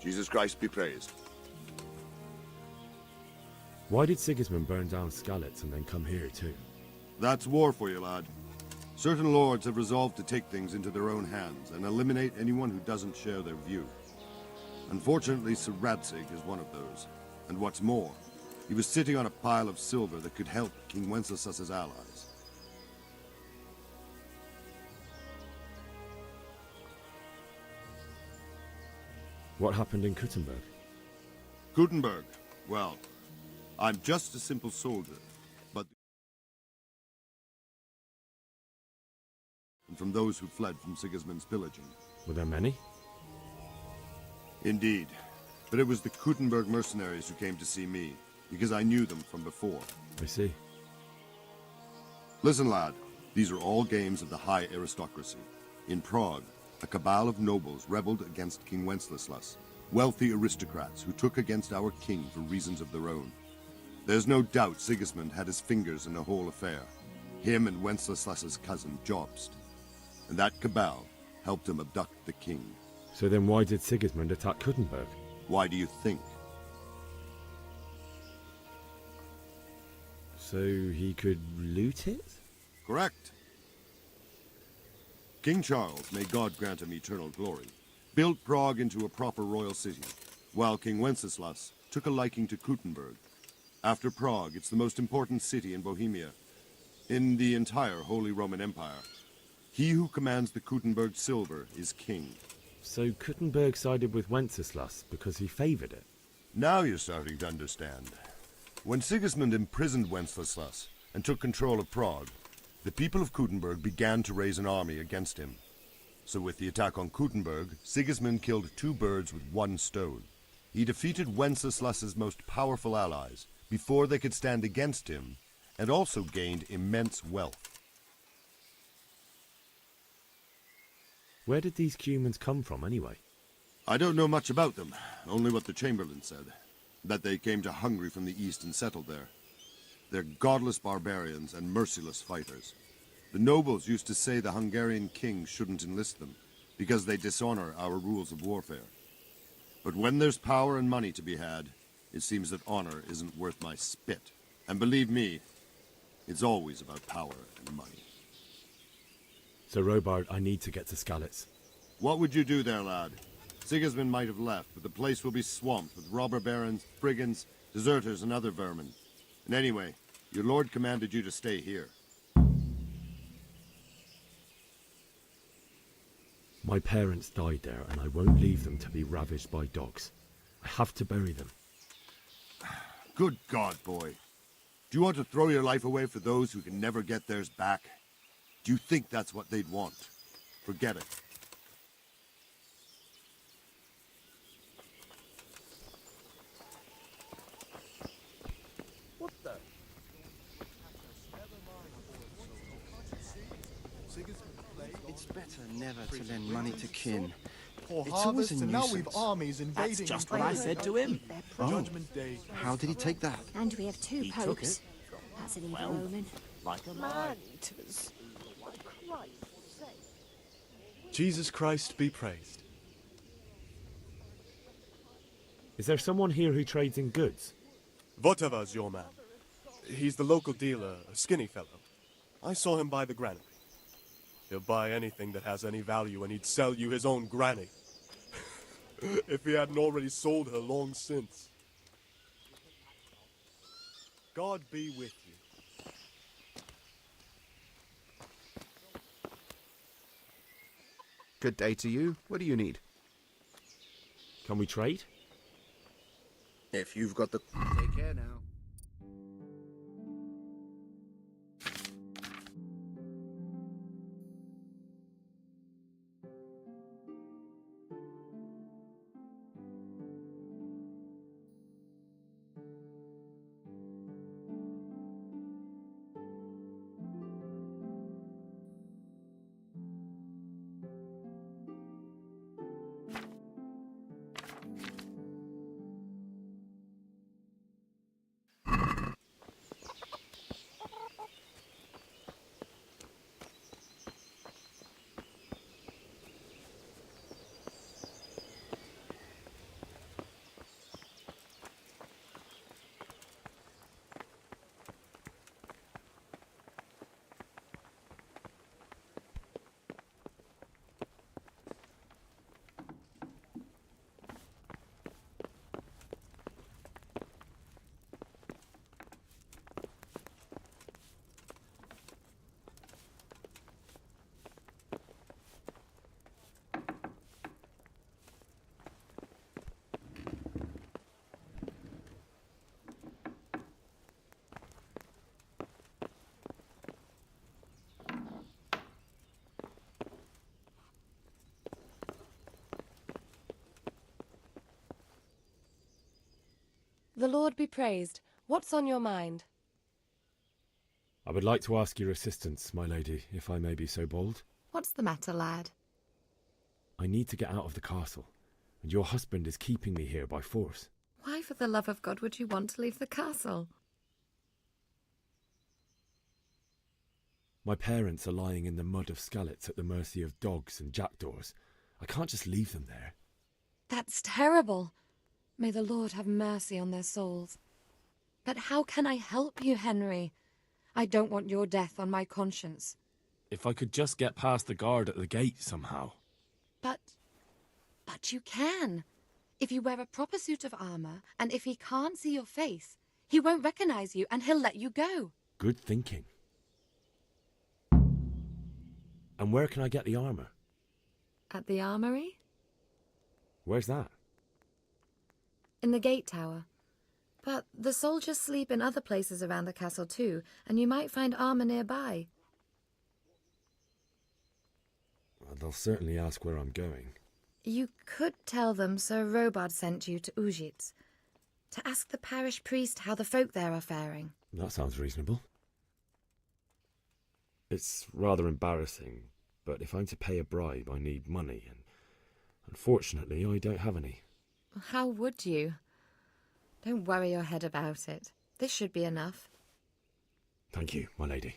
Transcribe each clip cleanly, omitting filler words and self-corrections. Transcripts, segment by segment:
Jesus Christ be praised. Why did Sigismund burn down Skalitz and then come here too? That's war for you, lad. Certain lords have resolved to take things into their own hands and eliminate anyone who doesn't share their view. Unfortunately, Sir Radzig is one of those. And what's more, he was sitting on a pile of silver that could help King Wenceslas's allies. What happened in Kuttenberg? Gutenberg, well, I'm just a simple soldier, but and from those who fled from Sigismund's pillaging. Were there many? Indeed, but it was the Kuttenberg mercenaries who came to see me, because I knew them from before. I see. Listen, lad, these are all games of the high aristocracy. In Prague, a cabal of nobles rebelled against King Wenceslas, wealthy aristocrats who took against our king for reasons of their own. There's no doubt Sigismund had his fingers in the whole affair, him and Wenceslas's cousin Jobst. And that cabal helped him abduct the king. So then why did Sigismund attack Kuttenberg? Why do you think? So he could loot it? Correct. King Charles, may God grant him eternal glory, built Prague into a proper royal city, while King Wenceslas took a liking to Kuttenberg. After Prague, it's the most important city in Bohemia, in the entire Holy Roman Empire. He who commands the Kuttenberg silver is king. So Kuttenberg sided with Wenceslas because he favoured it? Now you're starting to understand. When Sigismund imprisoned Wenceslas and took control of Prague, the people of Kuttenberg began to raise an army against him. So with the attack on Kuttenberg, Sigismund killed two birds with one stone. He defeated Wenceslas's most powerful allies before they could stand against him, and also gained immense wealth. Where did these Cumans come from anyway? I don't know much about them, only what the Chamberlain said, that they came to Hungary from the east and settled there. They're godless barbarians and merciless fighters. The nobles used to say the Hungarian king shouldn't enlist them, because they dishonor our rules of warfare. But when there's power and money to be had, it seems that honor isn't worth my spit. And believe me, it's always about power and money. So Robard, I need to get to Skalitz. What would you do there, lad? Sigismund might have left, but the place will be swamped with robber barons, brigands, deserters, and other vermin. And anyway, your lord commanded you to stay here. My parents died there, and I won't leave them to be ravaged by dogs. I have to bury them. Good God, boy. Do you want to throw your life away for those who can never get theirs back? Do you think that's what they'd want? Forget it. What the? It's better never to lend money to kin. Poor It's always harvest, a and now we've nuisance. armies invading. That's just and what I claiming said to him. Judgment Day. How did he take that? And we have two He took popes. it. That's an evil Well, omen. like a Man-eaters. Jesus Christ be praised. Is there someone here who trades in goods? Votava's your man. He's the local dealer, a skinny fellow. I saw him by the granary. He'll buy anything that has any value, and he'd sell you his own granny. If he hadn't already sold her long since. God be with you. Good day to you. What do you need? Can we trade? If you've got the... Take care now. The Lord be praised. What's on your mind? I would like to ask your assistance, my lady, if I may be so bold. What's the matter, lad? I need to get out of the castle, and your husband is keeping me here by force. Why, for the love of God, would you want to leave the castle? My parents are lying in the mud of Skallets at the mercy of dogs and jackdaws. I can't just leave them there. That's terrible. May the Lord have mercy on their souls. But how can I help you, Henry? I don't want your death on my conscience. If I could just get past the guard at the gate somehow. But you can. If you wear a proper suit of armor, and if he can't see your face, he won't recognize you and he'll let you go. Good thinking. And where can I get the armor? At the armory? Where's that? In the gate tower. But the soldiers sleep in other places around the castle too, and you might find armor nearby. Well, they'll certainly ask where I'm going. You could tell them Sir Robard sent you to Ujits, to ask the parish priest how the folk there are faring. That sounds reasonable. It's rather embarrassing, but if I'm to pay a bribe, I need money, and unfortunately, I don't have any. How would you? Don't worry your head about it. This should be enough. Thank you, my lady.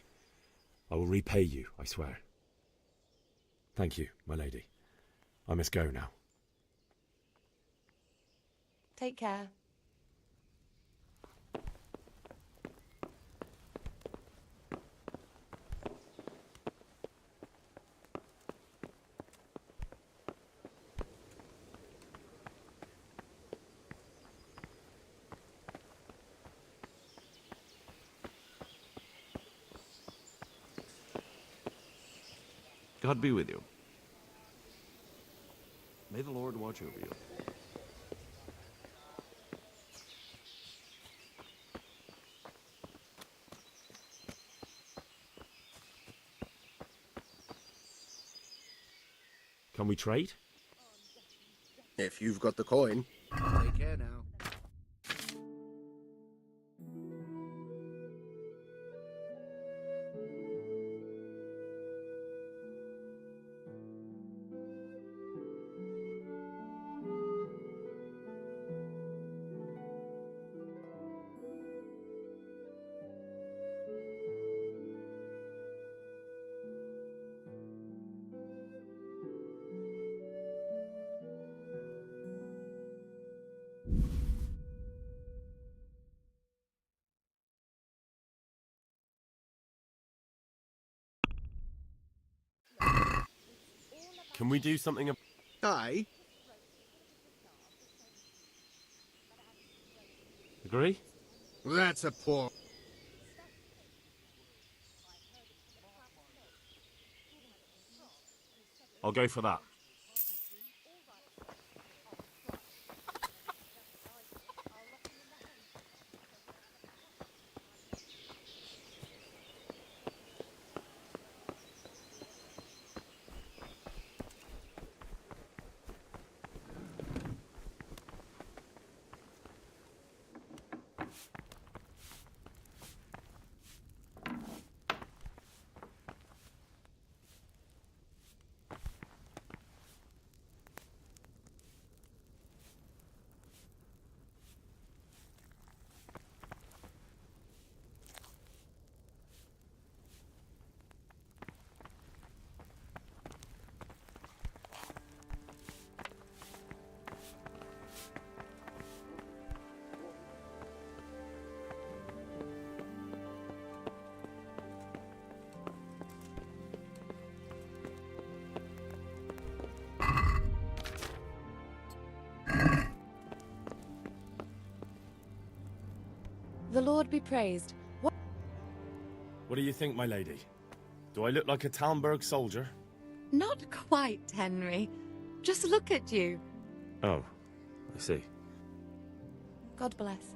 I will repay you, I swear. Thank you, my lady. I must go now. Take care. God be with you. May the Lord watch over you. Can we trade? If you've got the coin. Take care now. Can we do something about... Aye. Agree? That's a poor... I'll go for that. The Lord be praised. What? What do you think, my lady? Do I look like a Talmberg soldier? Not quite, Henry. Just look at you. Oh, I see. God bless.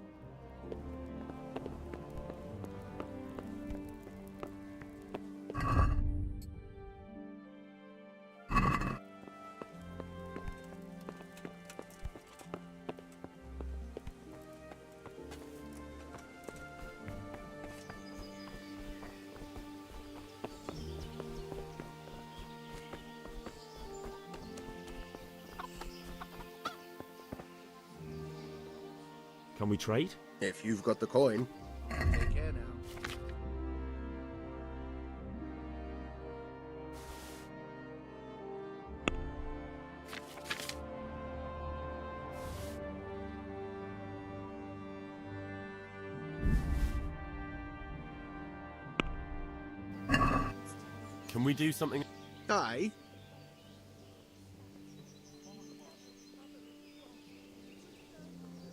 Can we trade? If you've got the coin. Take care now. Can we do something? Aye.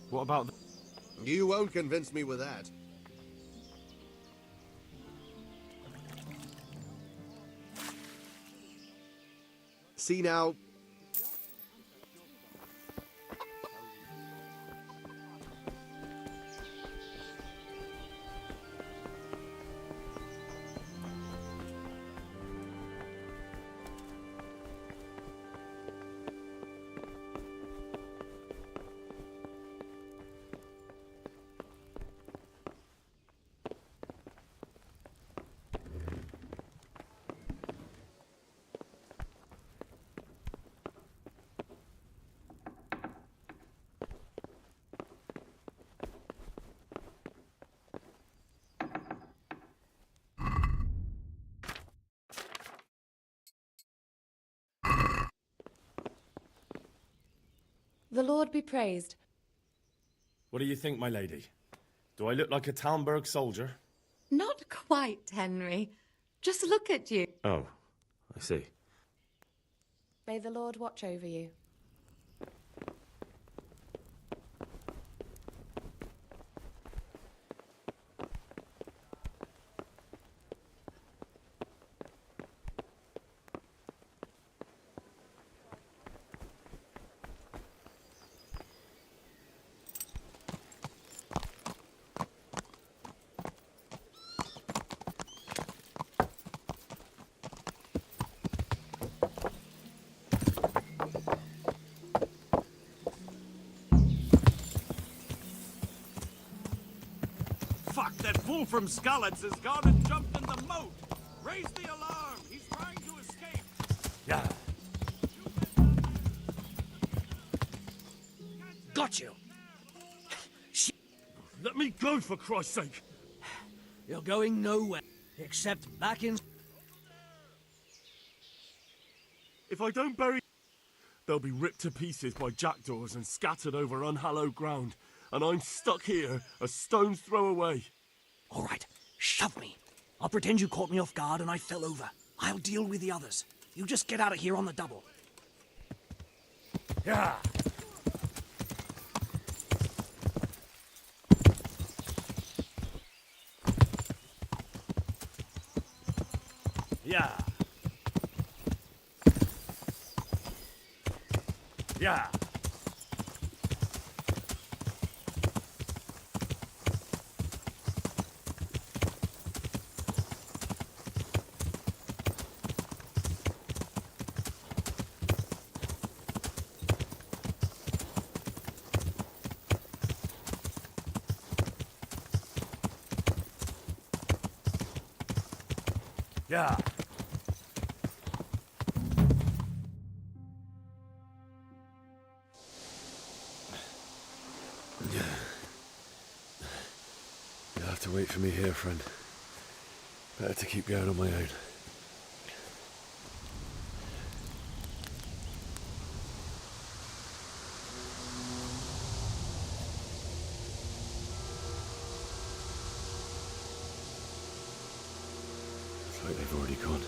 What about... You won't convince me with that. See now. The Lord be praised. What do you think, my lady? Do I look like a Talmberg soldier? Not quite, Henry. Just look at you. Oh, I see. May the Lord watch over you. Fuck, that fool from Skalitz has gone and jumped in the moat! Raise the alarm! He's trying to escape! Yeah. Got you! Let me go, for Christ's sake! You're going nowhere, except back in... If I don't bury... They'll be ripped to pieces by jackdaws and scattered over unhallowed ground. And I'm stuck here, a stone's throw away. All right, shove me. I'll pretend you caught me off guard and I fell over. I'll deal with the others. You just get out of here on the double. Yeah. Yeah. Yeah. Yeah. You'll have to wait for me here, friend. Better to keep going on my own. It's like they've already gone.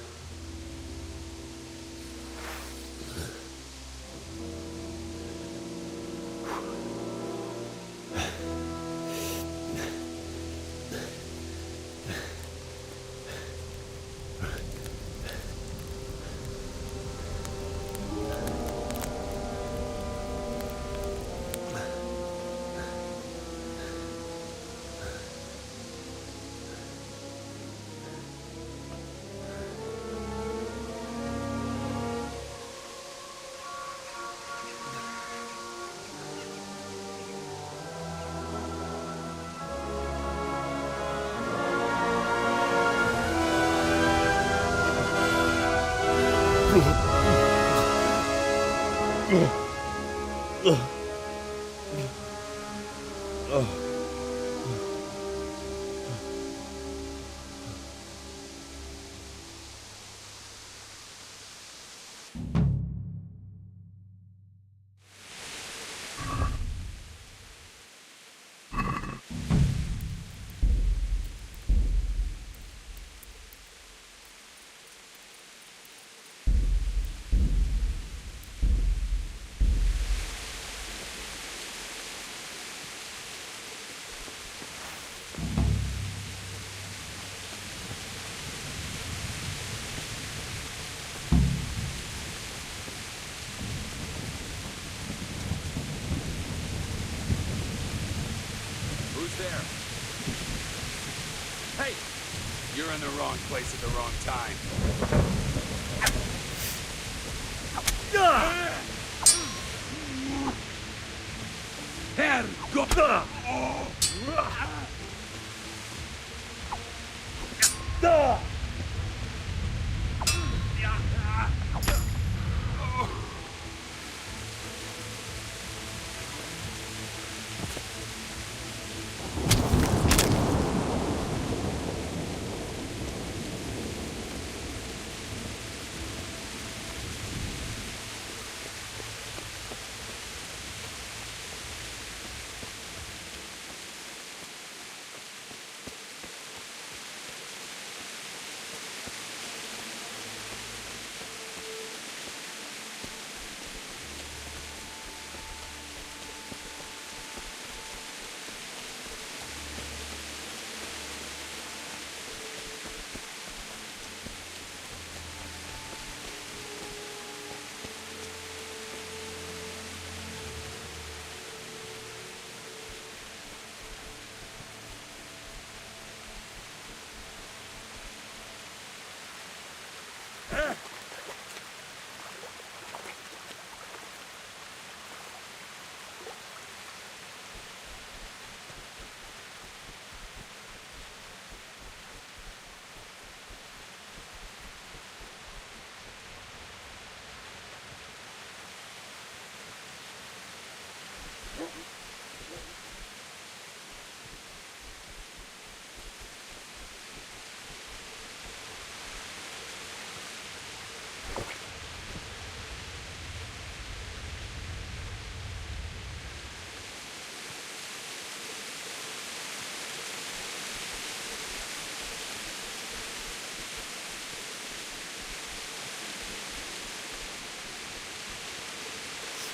Oh. wrong place at the wrong time. Herrgott!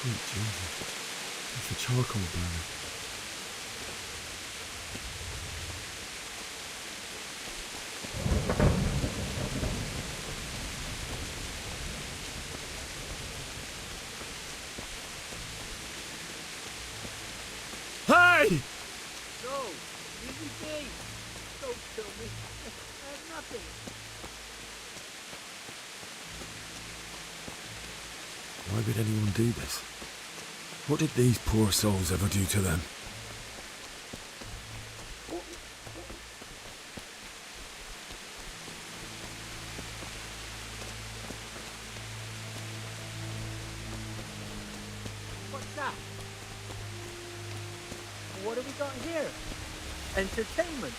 Sweet Jesus. It's a charcoal burner. Hey! No! Easy thing! Don't kill me. I have nothing. Why would anyone do this? What did these poor souls ever do to them? What's that? What have we got here? Entertainment.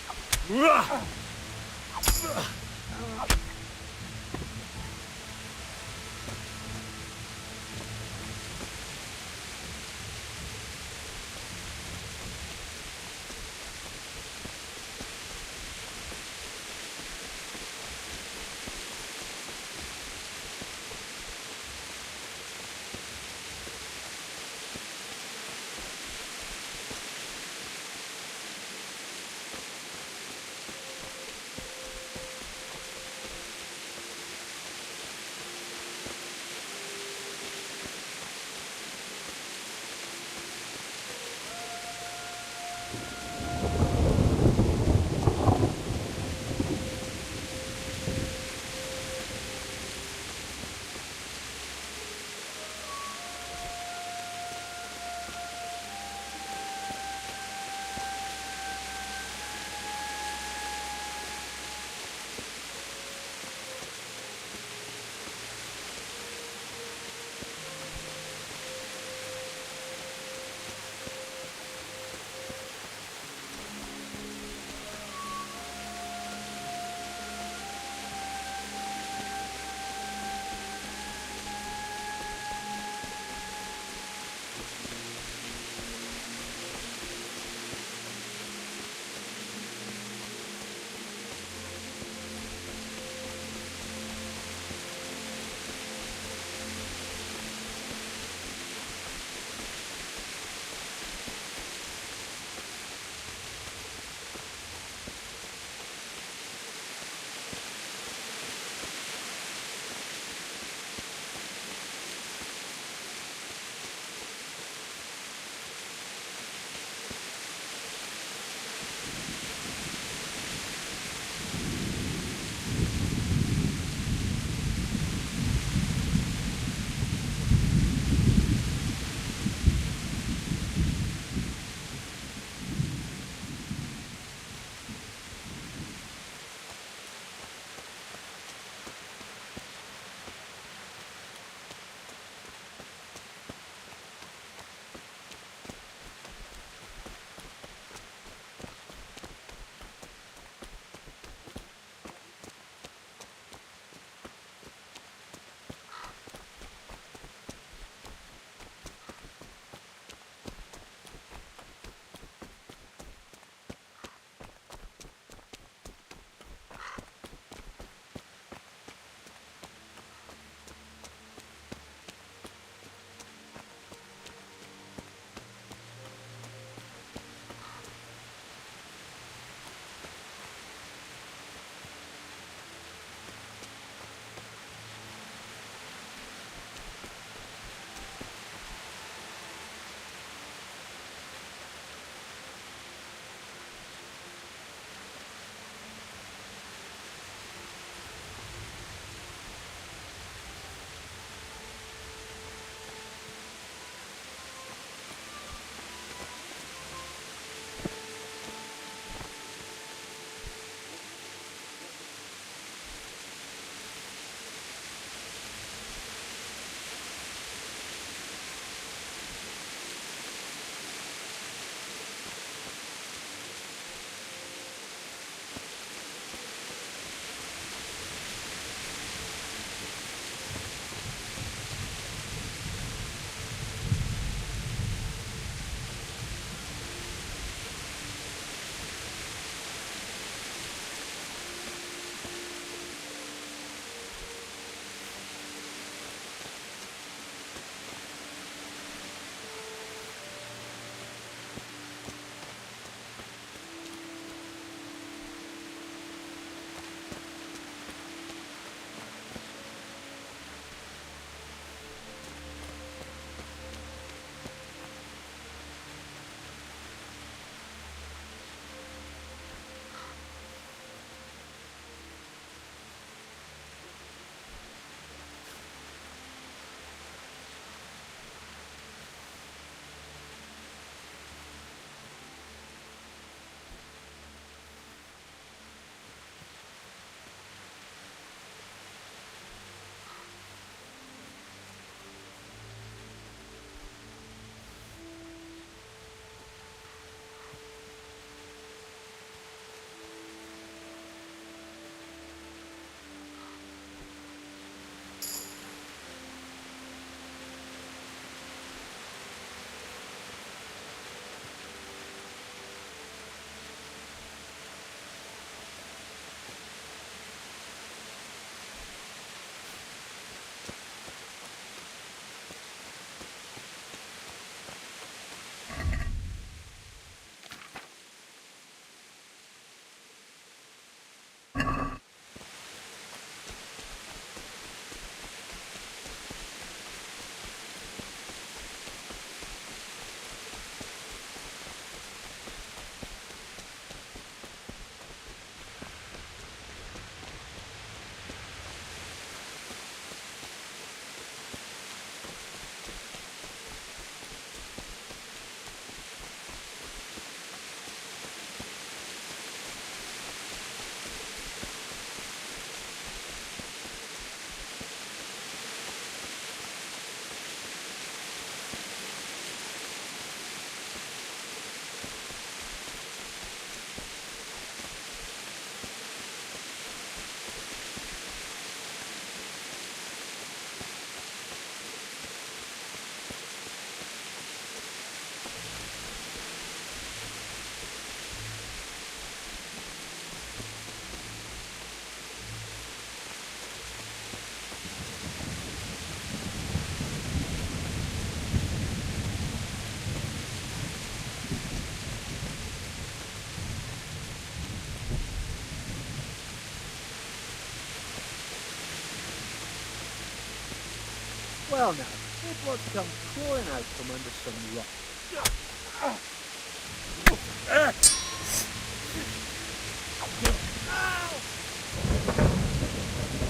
Well now, it blood comes pouring out from under some rock.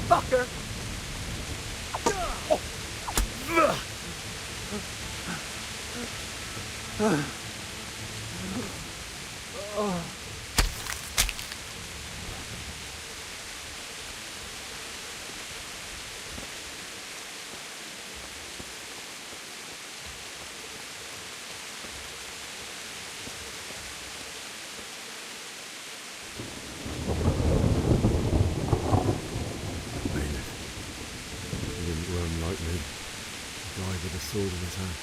Fucker! He didn't run like me. He died with a sword in his hand.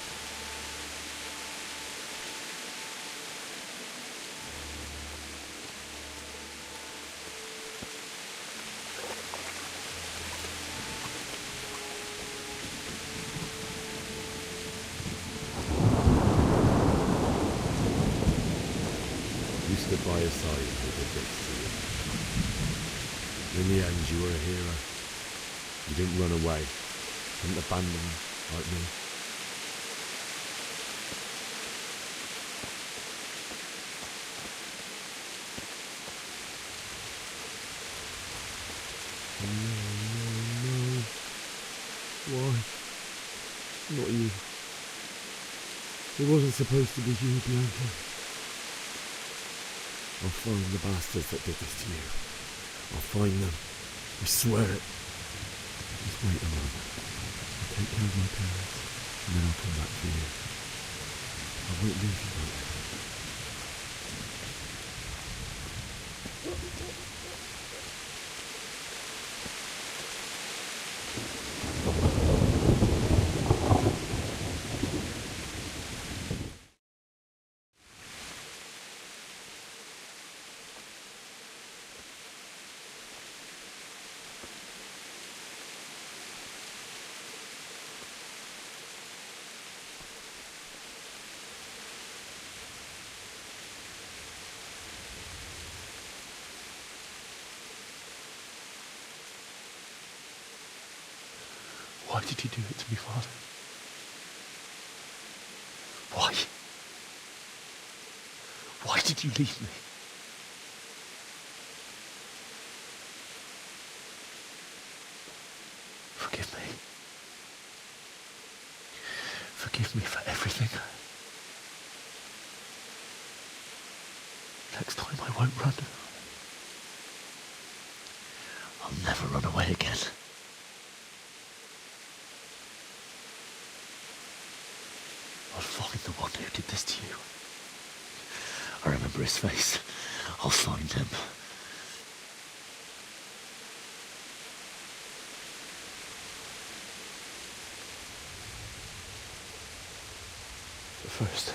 You stood by his side and he did this to you. In the end, you were a hero. You didn't run away. Didn't abandon him like me. No. Why? Not you. It wasn't supposed to be you, Bianca. I'll find the bastards that did this to you. I'll find them. I swear it. Just wait a moment. I'll take care of my parents, and then I'll come back for you. I won't leave you like this. Why did you do it to me, Father? Why? Why did you leave me? Forgive me. Forgive me for everything. Next time I won't run. I'll never run away again. I'll find the one who did this to you. I remember his face. I'll find him. But first,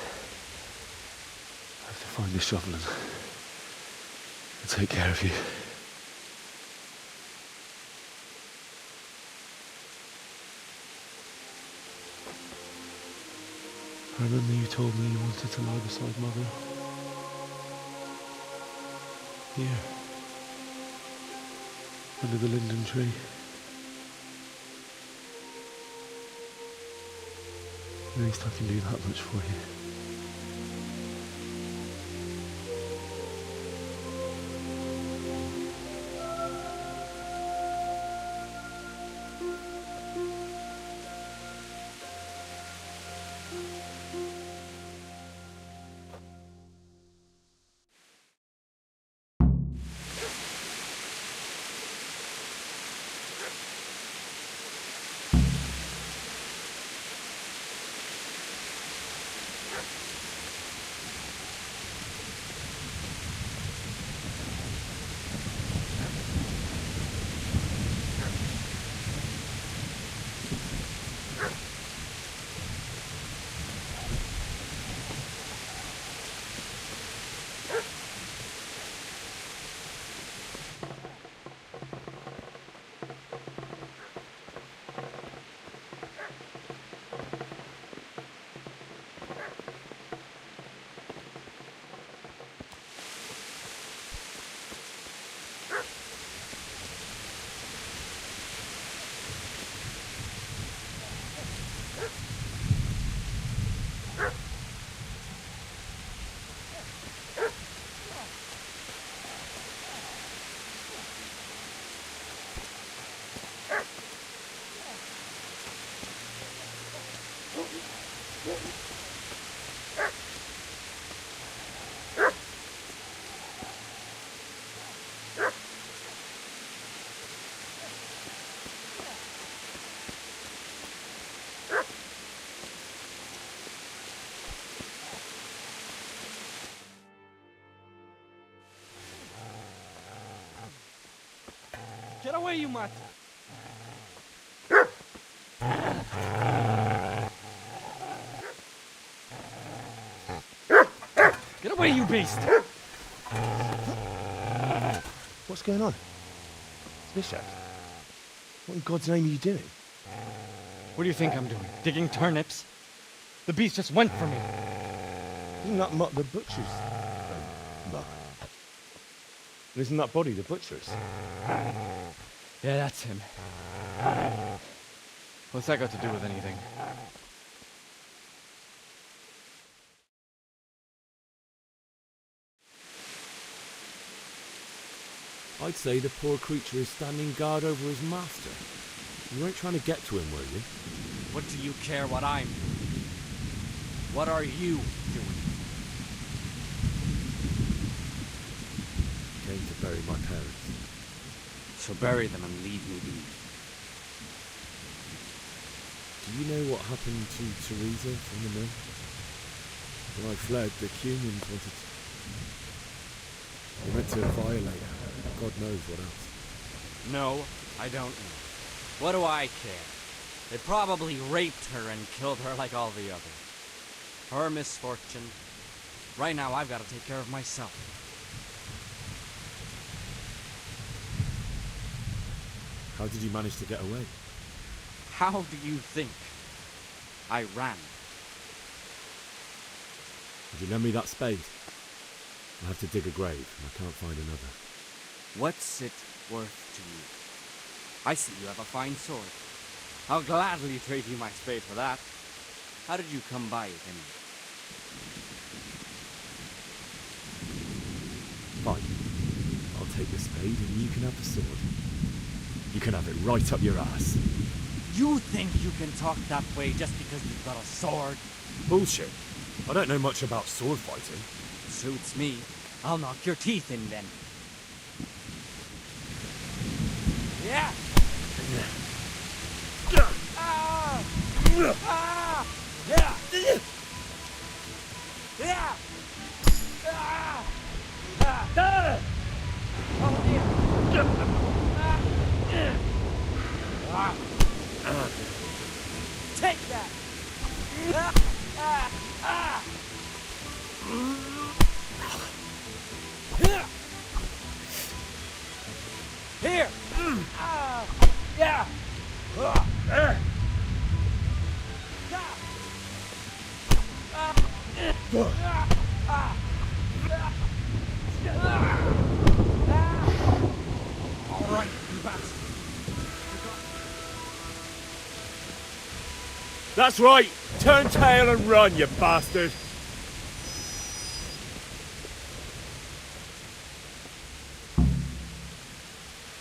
I have to find the shovel and take care of you. I remember you told me you wanted to lie beside Mother. Here. Under the linden tree. At least I can do that much for you. Get away, you mutt! Get away, you beast! What's going on? Bishop? What in God's name are you doing? What do you think I'm doing? Digging turnips? The beast just went for me. Isn't that Mutt the butcher's? Mutt. Isn't that body the butcher's? Yeah, that's him. What's that got to do with anything? I'd say the poor creature is standing guard over his master. You weren't trying to get to him, were you? What do you care what I'm doing? What are you doing? Came to bury my parents. So bury them and leave me be. Do you know what happened to Teresa from the mill? When I fled, the Cumans wanted to... They meant to violate her. God knows what else. No, I don't know. What do I care? They probably raped her and killed her like all the others. Her misfortune. Right now, I've got to take care of myself. How did you manage to get away? How do you think I ran? Would you lend me that spade? I have to dig a grave, and I can't find another. What's it worth to you? I see you have a fine sword. I'll gladly trade you my spade for that. How did you come by it anyway? Fine. I'll take the spade, and you can have the sword. You can have it right up your ass. You think you can talk that way just because you've got a sword? Bullshit. I don't know much about sword fighting. Suits me. I'll knock your teeth in then. Yeah! Ah! Ah! Yeah! Yeah! Ah! Ah! Oh dear! Ah! Ah! Take that! Ah! Ah! Ah! Here! Ah! Yeah! Ah! Ah! All right, you bastard. That's right! Turn tail and run, you bastard!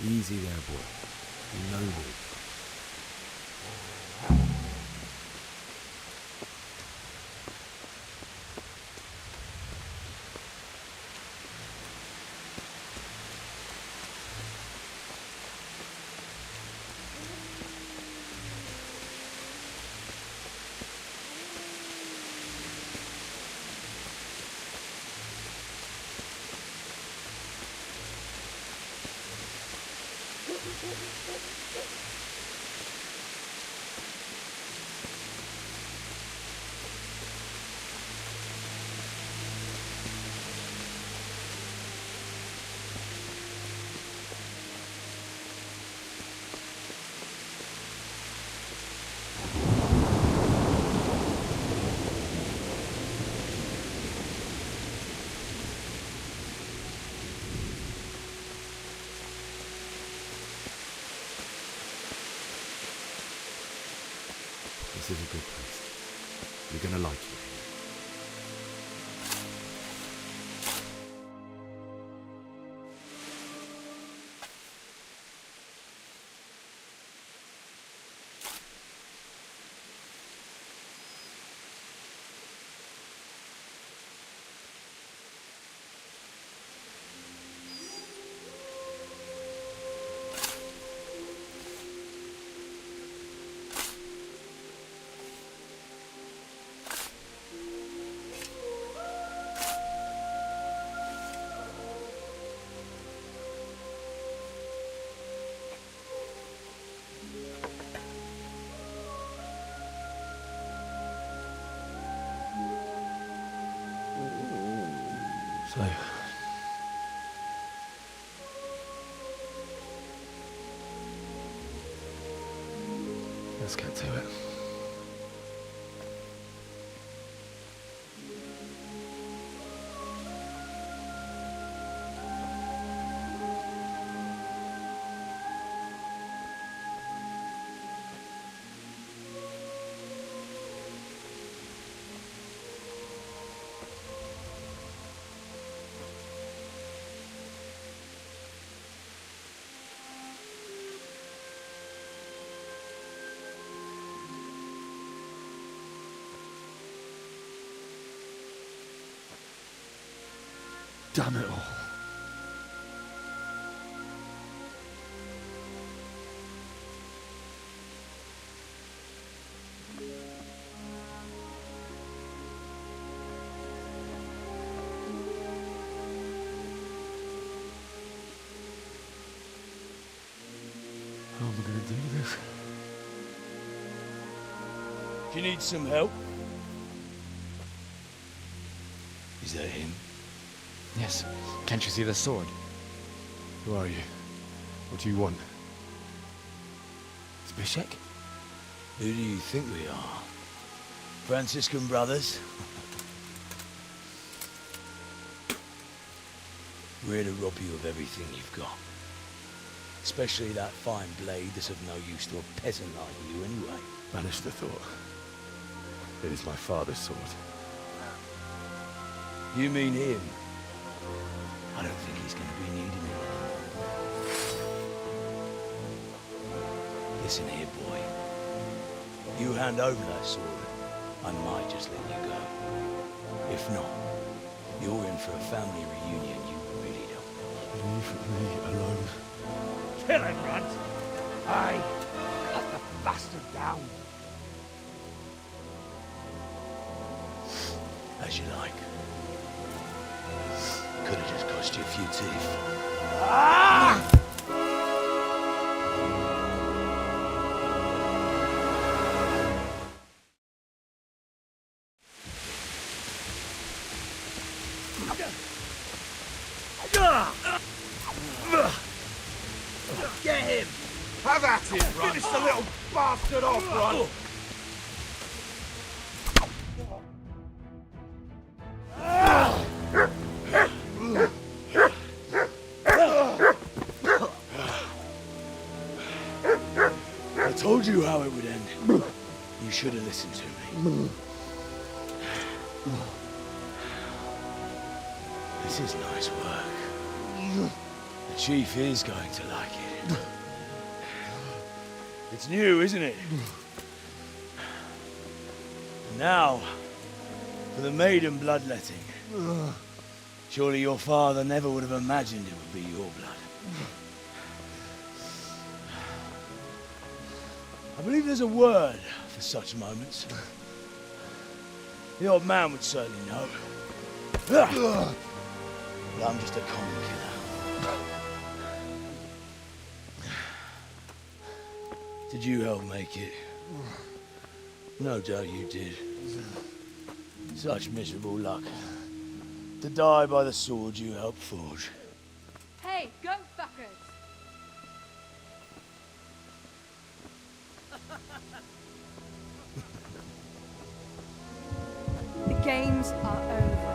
Easy there, boy. No need. This is a good place. You're gonna like it. So, let's get to it. Damn it all. How am I going to do this? Do you need some help? Is that him? Yes. Can't you see the sword? Who are you? What do you want? Zbyszek? Who do you think we are? Franciscan brothers? We're here to rob you of everything you've got. Especially that fine blade that's of no use to a peasant like you anyway. Banish the thought. It is my father's sword. You mean him? I don't think he's going to be needing it. Listen here, boy. You hand over that sword, I might just let you go. If not, you're in for a family reunion you really don't want. Leave me alone. Kill him, Runt! Aye, cut the bastard down. As you like. Could have just cost you a few teeth. Ah! Get him! Have at him, Runt! Finish the little bastard off, Runt! I told you how it would end. You should have listened to me. This is nice work. The chief is going to like it. It's new, isn't it? Now, for the maiden bloodletting. Surely your father never would have imagined it would be your blood. I believe there's a word for such moments. The old man would certainly know. But I'm just a common killer. Did you help make it? No doubt you did. Such miserable luck. To die by the sword you helped forge. Hey, go fuckers! The games are over.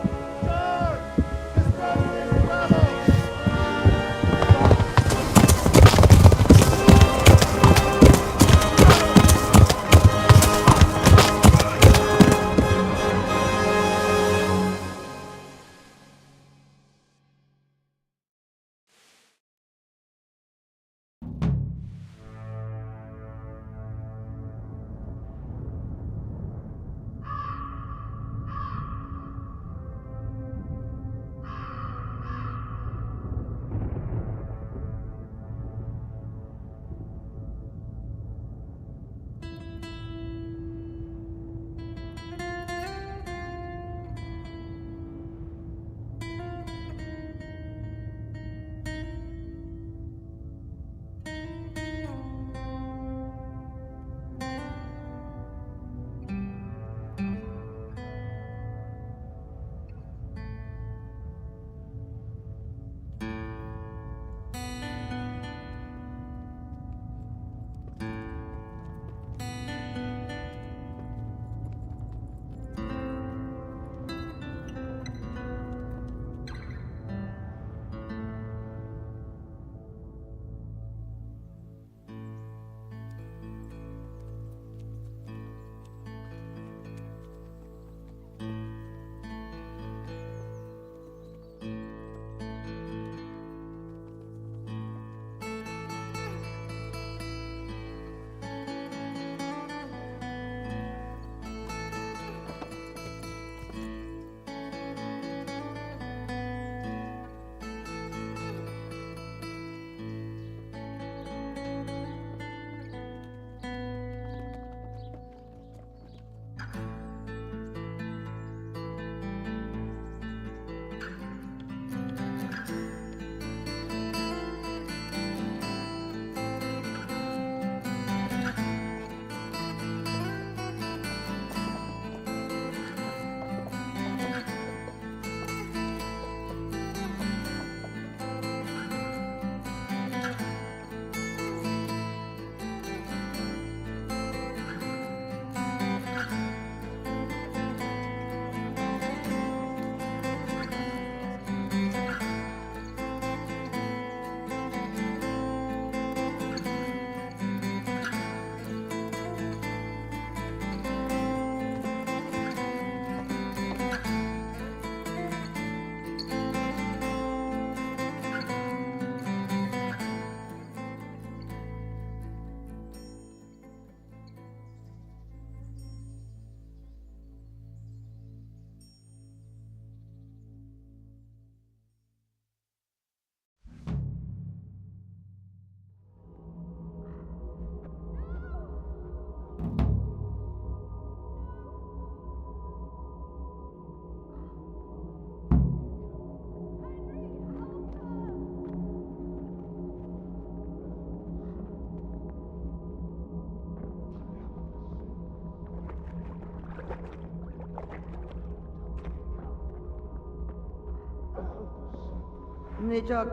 Nijak,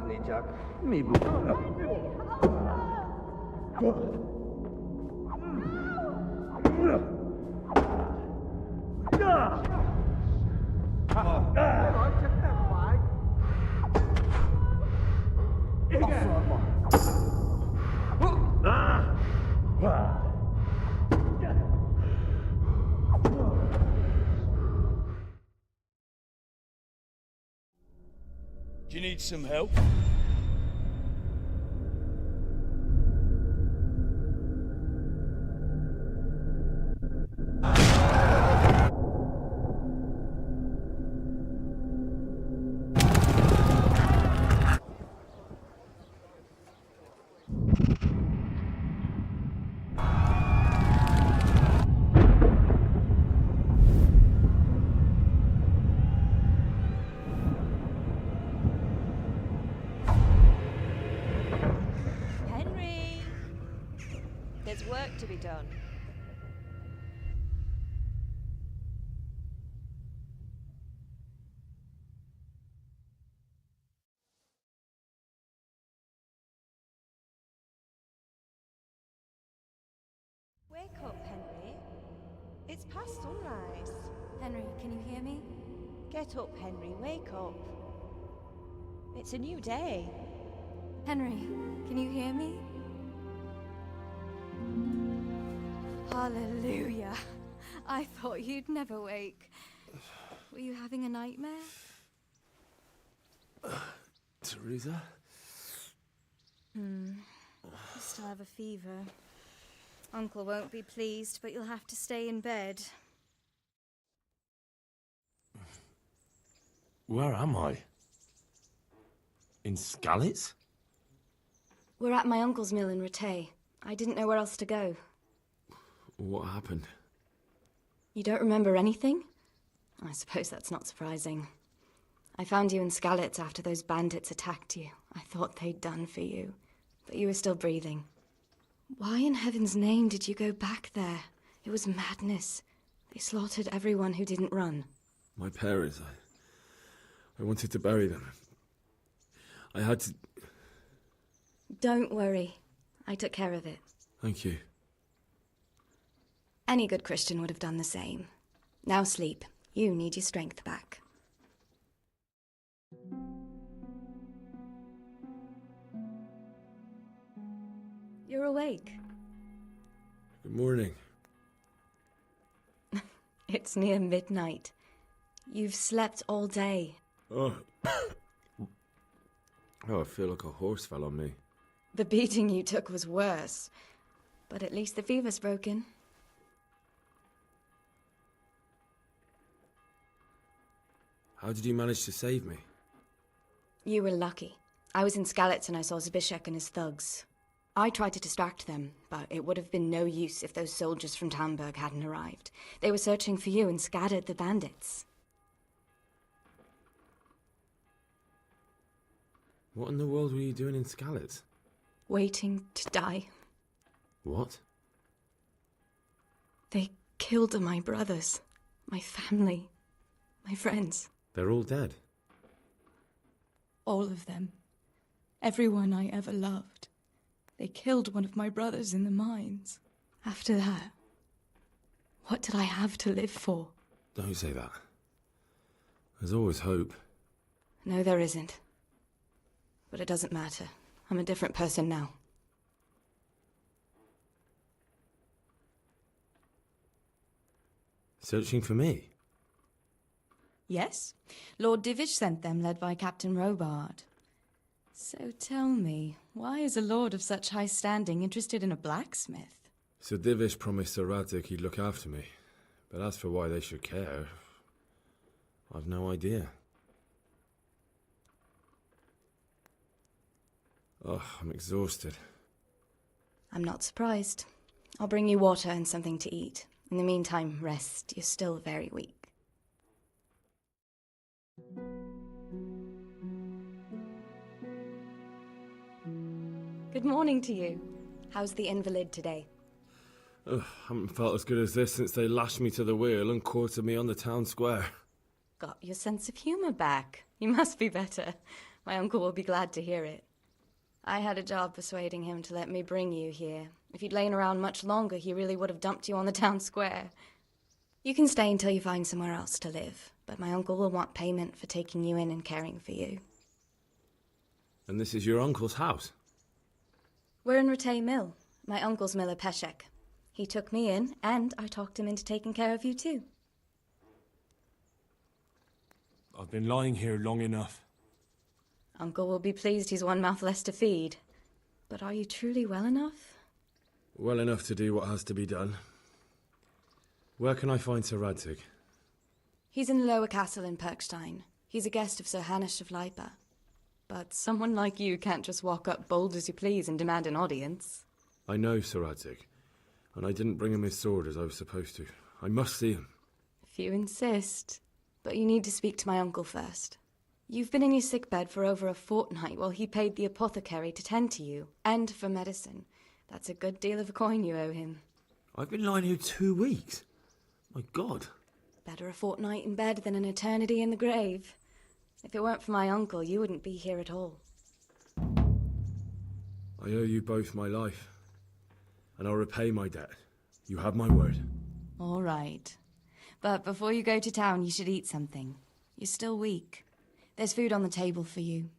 mi bu. Do you need some help? Henry! There's work to be done. Wake up, Henry. It's past sunrise. Henry, can you hear me? Get up, Henry. Wake up. It's a new day. Henry, can you hear me? Hallelujah. I thought you'd never wake. Were you having a nightmare? Teresa? You still have a fever. Uncle won't be pleased, but you'll have to stay in bed. Where am I? In Skalitz? We're at my uncle's mill in Rattay. I didn't know where else to go. What happened? You don't remember anything? I suppose that's not surprising. I found you in Skalitz after those bandits attacked you. I thought they'd done for you, but you were still breathing. Why in heaven's name did you go back there? It was madness. They slaughtered everyone who didn't run. My parents, I wanted to bury them. I had to... Don't worry. I took care of it. Thank you. Any good Christian would have done the same. Now sleep. You need your strength back. You're awake. Good morning. It's near midnight. You've slept all day. Oh. I feel like a horse fell on me. The beating you took was worse. But at least the fever's broken. How did you manage to save me? You were lucky. I was in Skalitz and I saw Zbyszek and his thugs. I tried to distract them, but it would have been no use if those soldiers from Tamburg hadn't arrived. They were searching for you and scattered the bandits. What in the world were you doing in Skalitz? Waiting to die. What? They killed my brothers, my family, my friends. They're all dead. All of them. Everyone I ever loved. They killed one of my brothers in the mines. After that, what did I have to live for? Don't say that. There's always hope. No, there isn't. But it doesn't matter. I'm a different person now. Searching for me? Yes. Lord Divish sent them, led by Captain Robard. So tell me, why is a lord of such high standing interested in a blacksmith? Sir Divish promised Sir Radzik he'd look after me. But as for why they should care, I've no idea. Oh, I'm exhausted. I'm not surprised. I'll bring you water and something to eat. In the meantime, rest. You're still very weak. Good morning to you. How's the invalid today? Ugh, haven't felt as good as this since they lashed me to the wheel and quartered me on the town square. Got your sense of humour back. You must be better. My uncle will be glad to hear it. I had a job persuading him to let me bring you here. If you'd lain around much longer, he really would have dumped you on the town square. You can stay until you find somewhere else to live, but my uncle will want payment for taking you in and caring for you. And this is your uncle's house? We're in Rattay Mill. My uncle's miller Peshek. He took me in, and I talked him into taking care of you too. I've been lying here long enough. Uncle will be pleased he's one mouth less to feed. But are you truly well enough? Well enough to do what has to be done. Where can I find Sir Radzig? He's in the lower castle in Perkstein. He's a guest of Sir Hanush of Leipa. But someone like you can't just walk up bold as you please and demand an audience. I know Sir Radzig, and I didn't bring him his sword as I was supposed to. I must see him. If you insist. But you need to speak to my uncle first. You've been in your sickbed for over a fortnight while he paid the apothecary to tend to you, and for medicine. That's a good deal of coin you owe him. I've been lying here 2 weeks. My God. Better a fortnight in bed than an eternity in the grave. If it weren't for my uncle, you wouldn't be here at all. I owe you both my life, and I'll repay my debt. You have my word. All right. But before you go to town, you should eat something. You're still weak. There's food on the table for you.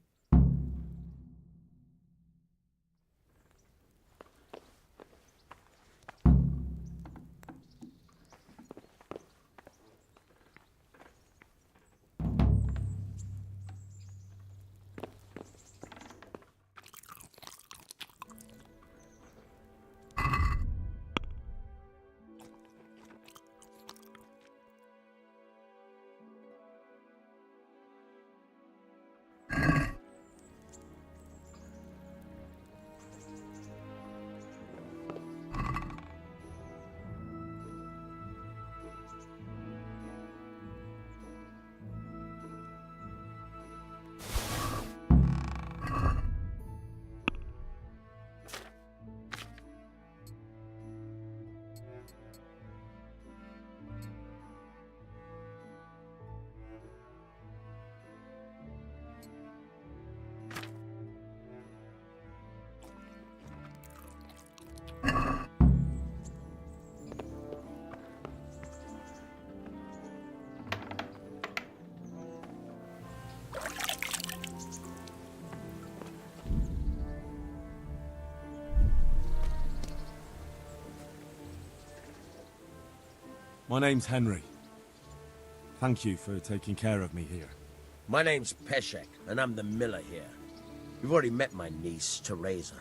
My name's Henry. Thank you for taking care of me here. My name's Peshek, and I'm the miller here. You've already met my niece, Teresa.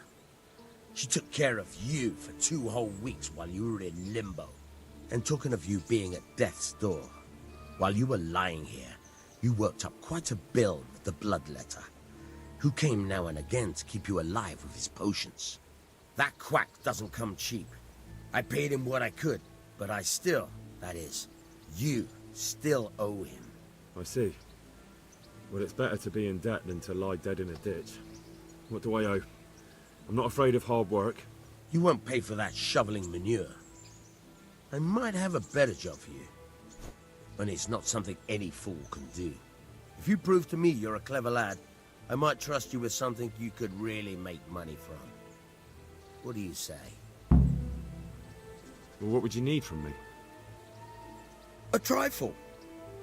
She took care of you for 2 whole weeks while you were in limbo. And talking of you being at death's door, while you were lying here, you worked up quite a bill with the bloodletter, who came now and again to keep you alive with his potions. That quack doesn't come cheap. I paid him what I could, but I still, that is, you still owe him. I see. Well, it's better to be in debt than to lie dead in a ditch. What do I owe? I'm not afraid of hard work. You won't pay for that shoveling manure. I might have a better job for you. And it's not something any fool can do. If you prove to me you're a clever lad, I might trust you with something you could really make money from. What do you say? Well, what would you need from me? A trifle.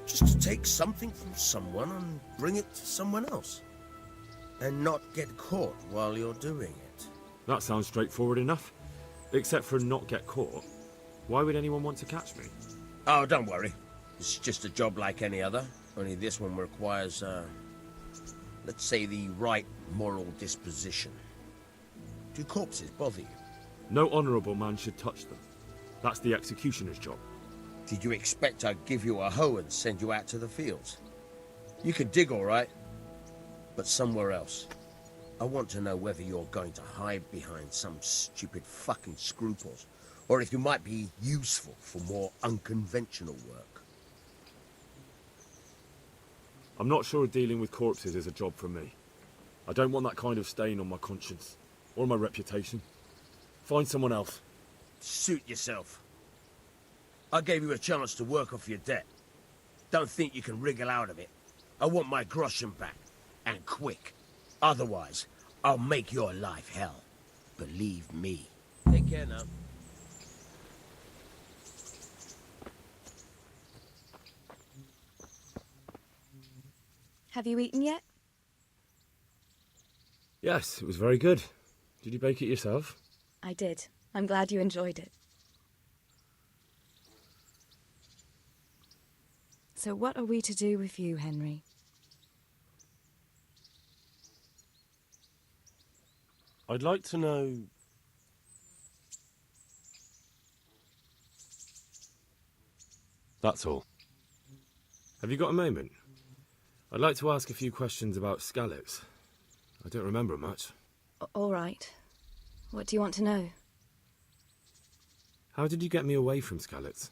Just to take something from someone and bring it to someone else. And not get caught while you're doing it. That sounds straightforward enough. Except for not get caught. Why would anyone want to catch me? Oh, don't worry. It's just a job like any other. Only this one requires, let's say, the right moral disposition. Do corpses bother you? No honourable man should touch them. That's the executioner's job. Did you expect I'd give you a hoe and send you out to the fields? You can dig all right, but somewhere else. I want to know whether you're going to hide behind some stupid fucking scruples, or if you might be useful for more unconventional work. I'm not sure dealing with corpses is a job for me. I don't want that kind of stain on my conscience, or my reputation. Find someone else. Suit yourself. I gave you a chance to work off your debt. Don't think you can wriggle out of it. I want my groschen back, And quick. Otherwise, I'll make your life hell. Believe me. Take care now. Have you eaten yet? Yes, it was very good. Did you bake it yourself? I did. I'm glad you enjoyed it. So what are we to do with you, Henry? I'd like to know... That's all. Have you got a moment? I'd like to ask a few questions about Skalitz. I don't remember much. All right. What do you want to know? How did you get me away from Skalitz?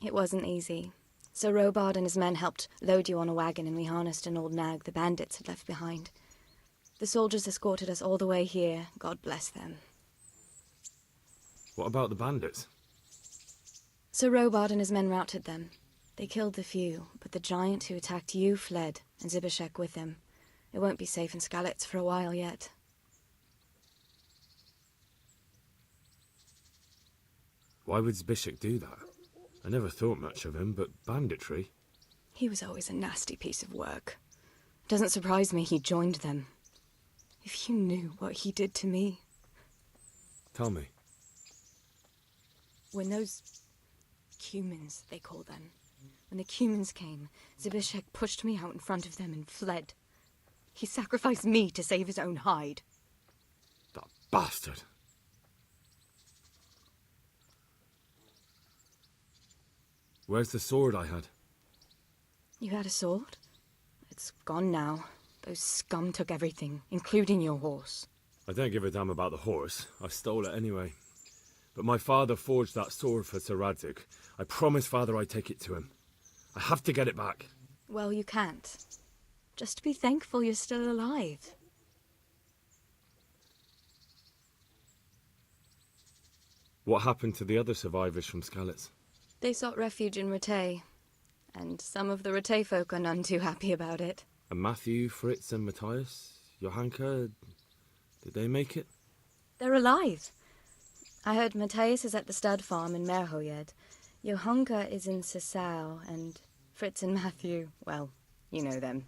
It wasn't easy. Sir Robard and his men helped load you on a wagon and we harnessed an old nag the bandits had left behind. The soldiers escorted us all the way here. God bless them. What about the bandits? Sir Robard and his men routed them. They killed the few, but the giant who attacked you fled, and Zibishek with him. It won't be safe in Skalitz for a while yet. Why would Zbyszek do that? I never thought much of him, but banditry? He was always a nasty piece of work. Doesn't surprise me he joined them. If you knew what he did to me. Tell me. When those Cumans, they call them. When the Cumans came, Zbyszek pushed me out in front of them and fled. He sacrificed me to save his own hide. That bastard! Where's the sword I had? You had a sword? It's gone now. Those scum took everything, including your horse. I don't give a damn about the horse. I stole it anyway. But my father forged that sword for Sir Radzig. I promised father I'd take it to him. I have to get it back. Well, you can't. Just be thankful you're still alive. What happened to the other survivors from Skalitz? They sought refuge in Ratay, and some of the Ratay folk are none too happy about it. And Matthew, Fritz and Matthias? Johanka? Did they make it? They're alive. I heard Matthias is at the stud farm in Merhoyed. Johanka is in Sasau, and Fritz and Matthew, well, you know them.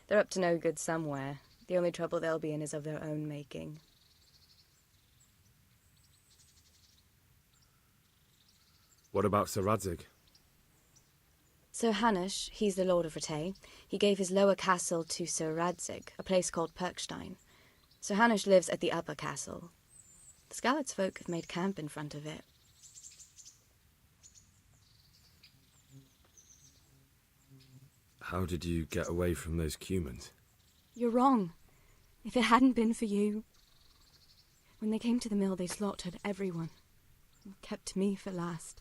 They're up to no good somewhere. The only trouble they'll be in is of their own making. What about Sir Radzig? Sir Hanush, he's the Lord of Ratay. He gave his lower castle to Sir Radzig, a place called Perkstein. Sir Hanush lives at the upper castle. The Skalitz folk have made camp in front of it. How did you get away from those Cumans? You're wrong. If it hadn't been for you... When they came to the mill, they slaughtered everyone. And kept me for last.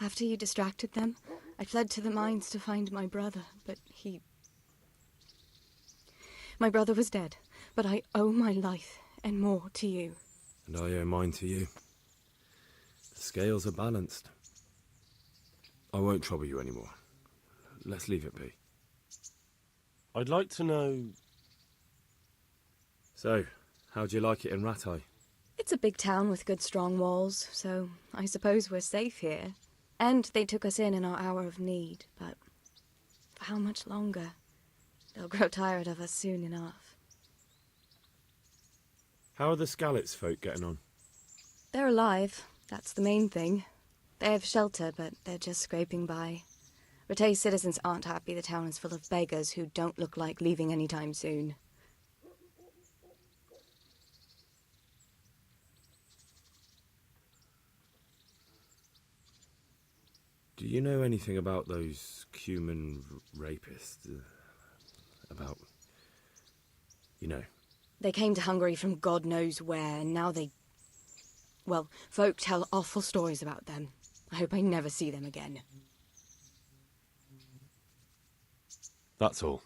After you distracted them, I fled to the mines to find my brother, but he... My brother was dead, but I owe my life and more to you. And I owe mine to you. The scales are balanced. I won't trouble you anymore. Let's leave it be. I'd like to know... So, how'd you like it in Ratay? It's a big town with good strong walls, so I suppose we're safe here. And they took us in our hour of need, but for how much longer? They'll grow tired of us soon enough. How are the Skalitz folk getting on? They're alive, that's the main thing. They have shelter, but they're just scraping by. Ratay citizens aren't happy the town is full of beggars who don't look like leaving anytime soon. Do you know anything about those Cuman rapists? About... you know. They came to Hungary from God knows where, and now they... Well, folk tell awful stories about them. I hope I never see them again. That's all.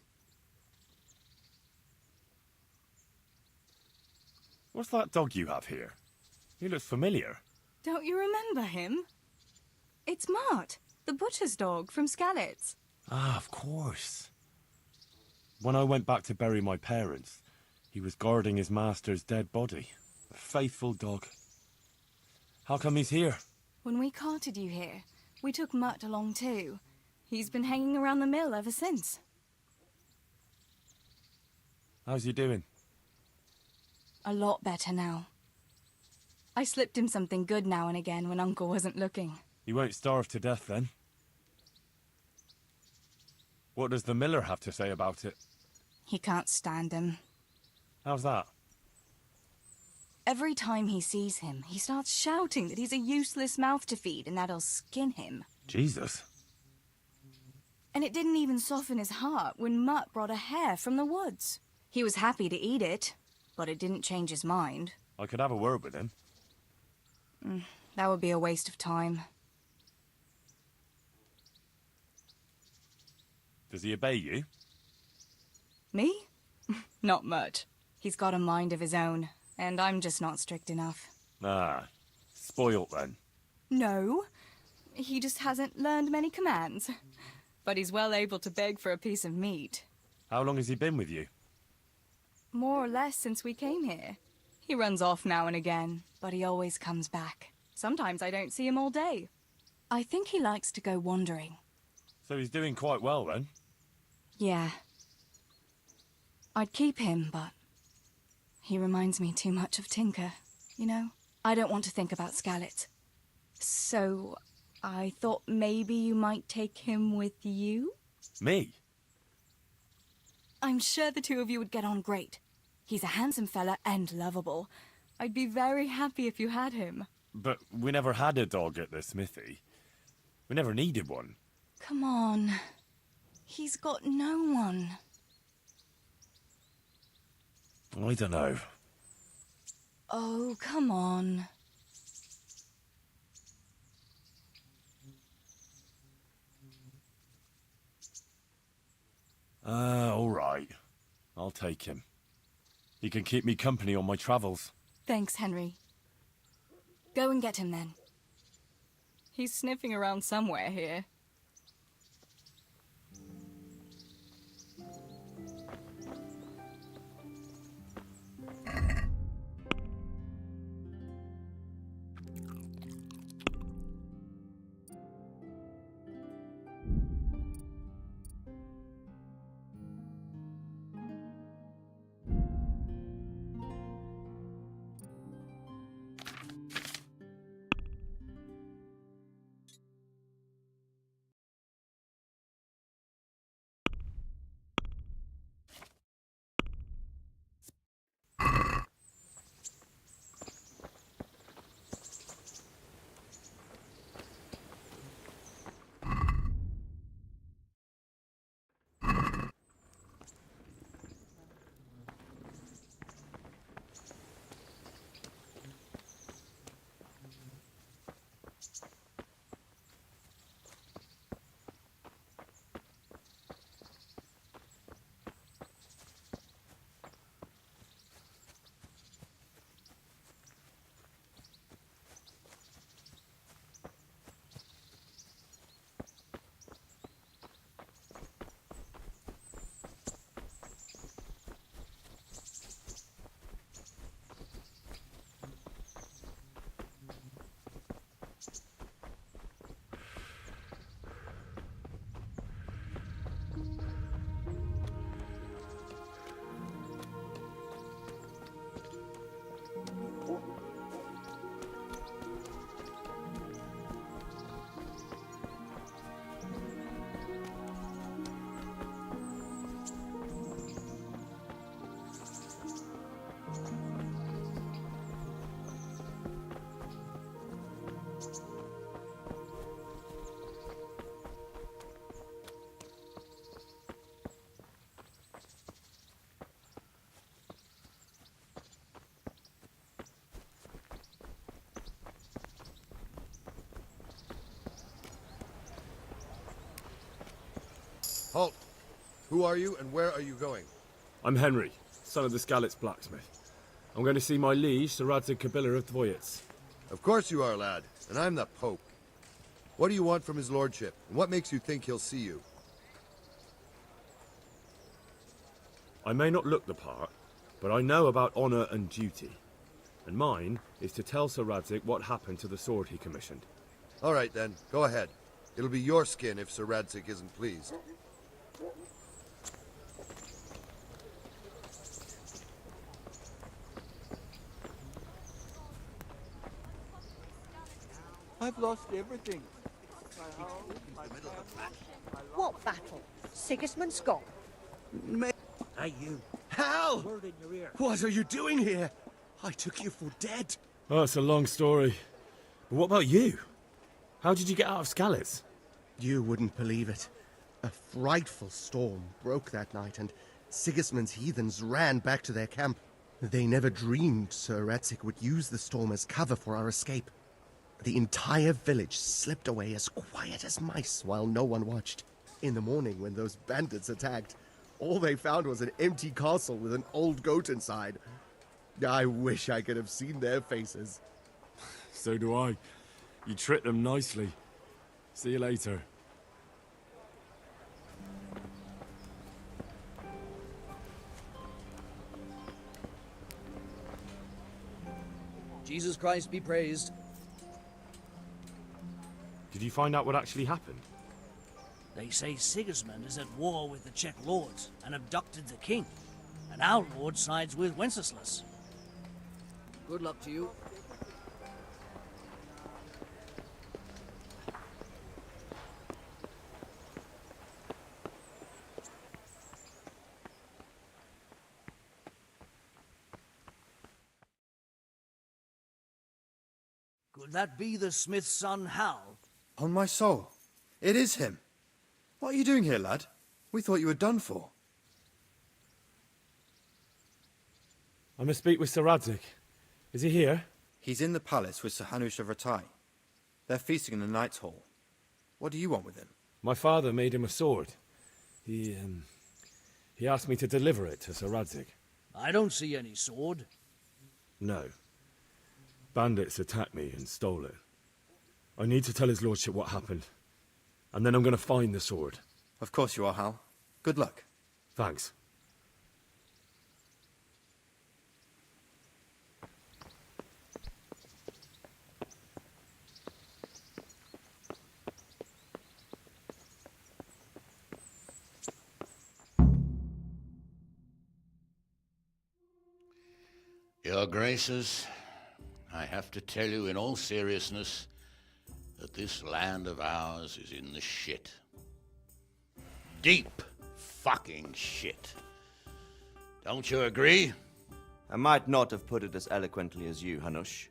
What's that dog you have here? He looks familiar. Don't you remember him? It's Mart, the butcher's dog from Skalitz. Ah, of course. When I went back to bury my parents, he was guarding his master's dead body. A faithful dog. How come he's here? When we carted you here, we took Mutt along too. He's been hanging around the mill ever since. How's he doing? A lot better now. I slipped him something good now and again when Uncle wasn't looking. He won't starve to death then. What does the miller have to say about it? He can't stand him. How's that? Every time he sees him, he starts shouting that he's a useless mouth to feed and that'll skin him. Jesus. And it didn't even soften his heart when Mutt brought a hare from the woods. He was happy to eat it, but it didn't change his mind. I could have a word with him. That would be a waste of time. Does he obey you? Me? Not much. He's got a mind of his own, and I'm just not strict enough. Ah, spoilt then. No, he just hasn't learned many commands. But he's well able to beg for a piece of meat. How long has he been with you? More or less since we came here. He runs off now and again, but he always comes back. Sometimes I don't see him all day. I think he likes to go wandering. So he's doing quite well then? Yeah. I'd keep him, but he reminds me too much of Tinker, you know? I don't want to think about Skalitz. So I thought maybe you might take him with you? Me? I'm sure the two of you would get on great. He's a handsome fella and lovable. I'd be very happy if you had him. But we never had a dog at the smithy. We never needed one. Come on. He's got no one. I don't know. Oh, come on. All right. I'll take him. He can keep me company on my travels. Thanks, Henry. Go and get him then. He's sniffing around somewhere here. Halt! Who are you and where are you going? I'm Henry, son of the Skalitz blacksmith. I'm going to see my liege, Sir Radzig Kabiller of Dvoyitz. Of course you are, lad, and I'm the Pope. What do you want from his lordship, and what makes you think he'll see you? I may not look the part, but I know about honour and duty. And mine is to tell Sir Radzig what happened to the sword he commissioned. All right, then. Go ahead. It'll be your skin if Sir Radzig isn't pleased. I've lost everything. What battle? Sigismund's gone. Hey, you. Hal! Word in your ear. What are you doing here? I took you for dead. Oh, it's a long story. But what about you? How did you get out of Skalitz? You wouldn't believe it. A frightful storm broke that night, and Sigismund's heathens ran back to their camp. They never dreamed Sir Radzig would use the storm as cover for our escape. The entire village slipped away as quiet as mice while no one watched. In the morning, when those bandits attacked, all they found was an empty castle with an old goat inside. I wish I could have seen their faces. So do I. You tricked them nicely. See you later. Jesus Christ be praised. Did you find out what actually happened? They say Sigismund is at war with the Czech lords and abducted the king. And our lord sides with Wenceslas. Good luck to you. Could that be the smith's son, Hal? On my soul, it is him. What are you doing here, lad? We thought you were done for. I must speak with Sir Radzig. Is he here? He's in the palace with Sir Hanush of Rattay. They're feasting in the Knight's Hall. What do you want with him? My father made him a sword. He asked me to deliver it to Sir Radzig. I don't see any sword. No. Bandits attacked me and stole it. I need to tell his lordship what happened. And then I'm going to find the sword. Of course you are, Hal. Good luck. Thanks. Your Graces, I have to tell you in all seriousness that this land of ours is in the shit. Deep fucking shit. Don't you agree? I might not have put it as eloquently as you, Hanush,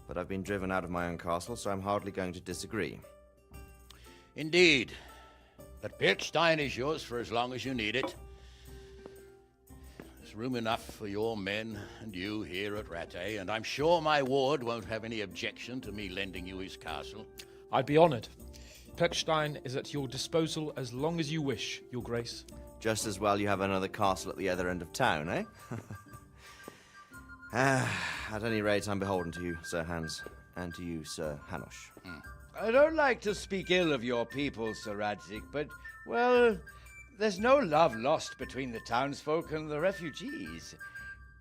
but I've been driven out of my own castle, so I'm hardly going to disagree. Indeed. But Pirkstein is yours for as long as you need it. There's room enough for your men and you here at Rattay, and I'm sure my ward won't have any objection to me lending you his castle. I'd be honored. Pirkstein is at your disposal as long as you wish, Your Grace. Just as well you have another castle at the other end of town, eh? At any rate, I'm beholden to you, Sir Hans, and to you, Sir Hanush. I don't like to speak ill of your people, Sir Radzig, but, well, there's no love lost between the townsfolk and the refugees.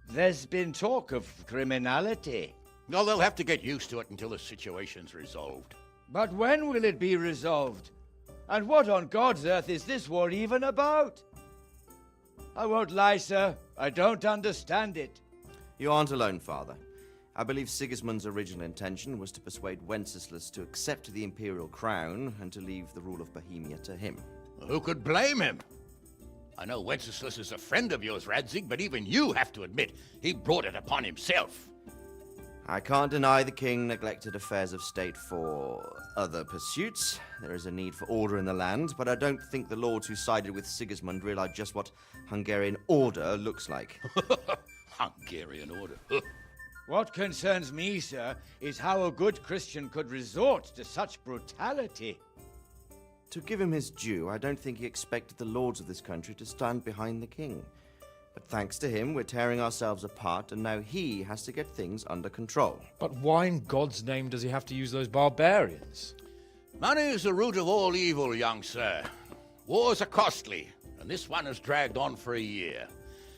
There's been talk of criminality. No, they'll have to get used to it until the situation's resolved. But when will it be resolved? And what on God's earth is this war even about? I won't lie, sir. I don't understand it. You aren't alone, Father. I believe Sigismund's original intention was to persuade Wenceslas to accept the imperial crown and to leave the rule of Bohemia to him. Who could blame him? I know Wenceslas is a friend of yours, Radzig, but even you have to admit he brought it upon himself. I can't deny the king neglected affairs of state for other pursuits. There is a need for order in the land, but I don't think the lords who sided with Sigismund realized just what Hungarian order looks like. Hungarian order? What concerns me, sir, is how a good Christian could resort to such brutality. To give him his due, I don't think he expected the lords of this country to stand behind the king. But thanks to him, we're tearing ourselves apart, and now he has to get things under control. But why in God's name does he have to use those barbarians? Money is the root of all evil, young sir. Wars are costly, and this one has dragged on for a year.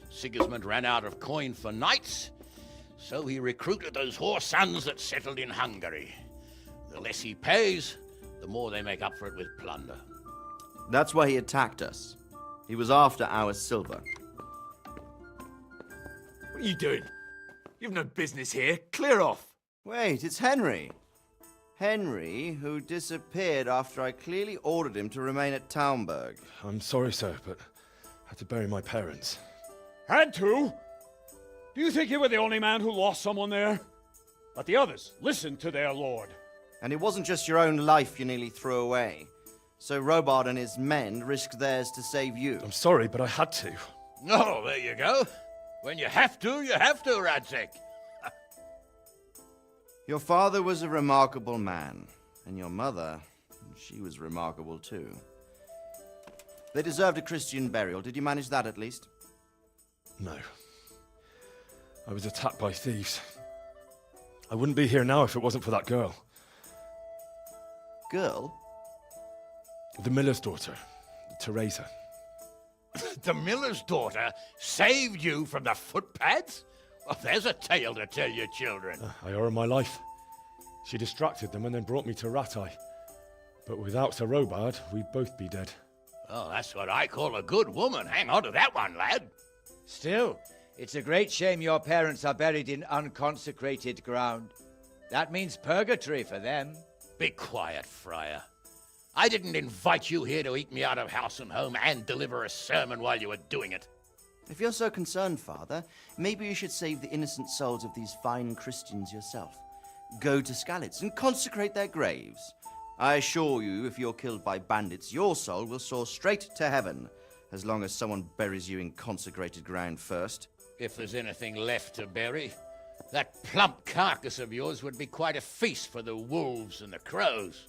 Sigismund ran out of coin for knights, so he recruited those whore sons that settled in Hungary. The less he pays, the more they make up for it with plunder. That's why he attacked us. He was after our silver. What are you doing? You've no business here. Clear off. Wait, it's Henry. Henry, who disappeared after I clearly ordered him to remain at Townburg. I'm sorry, sir, but I had to bury my parents. Had to? Do you think you were the only man who lost someone there? But the others listened to their lord. And it wasn't just your own life you nearly threw away. So Robard and his men risked theirs to save you. I'm sorry, but I had to. Oh, there you go. When you have to, Radzig. Your father was a remarkable man, and your mother, she was remarkable too. They deserved a Christian burial. Did you manage that at least? No. I was attacked by thieves. I wouldn't be here now if it wasn't for that girl. Girl? The miller's daughter, Teresa. The miller's daughter saved you from the footpads? Well, there's a tale to tell your children. I owe her my life. She distracted them and then brought me to Rattay. But without Sir Robard, we'd both be dead. Oh, that's what I call a good woman. Hang on to that one, lad. Still, it's a great shame your parents are buried in unconsecrated ground. That means purgatory for them. Be quiet, Friar. I didn't invite you here to eat me out of house and home and deliver a sermon while you were doing it. If you're so concerned, Father, maybe you should save the innocent souls of these fine Christians yourself. Go to Skalitz and consecrate their graves. I assure you, if you're killed by bandits, your soul will soar straight to heaven, as long as someone buries you in consecrated ground first. If there's anything left to bury, that plump carcass of yours would be quite a feast for the wolves and the crows.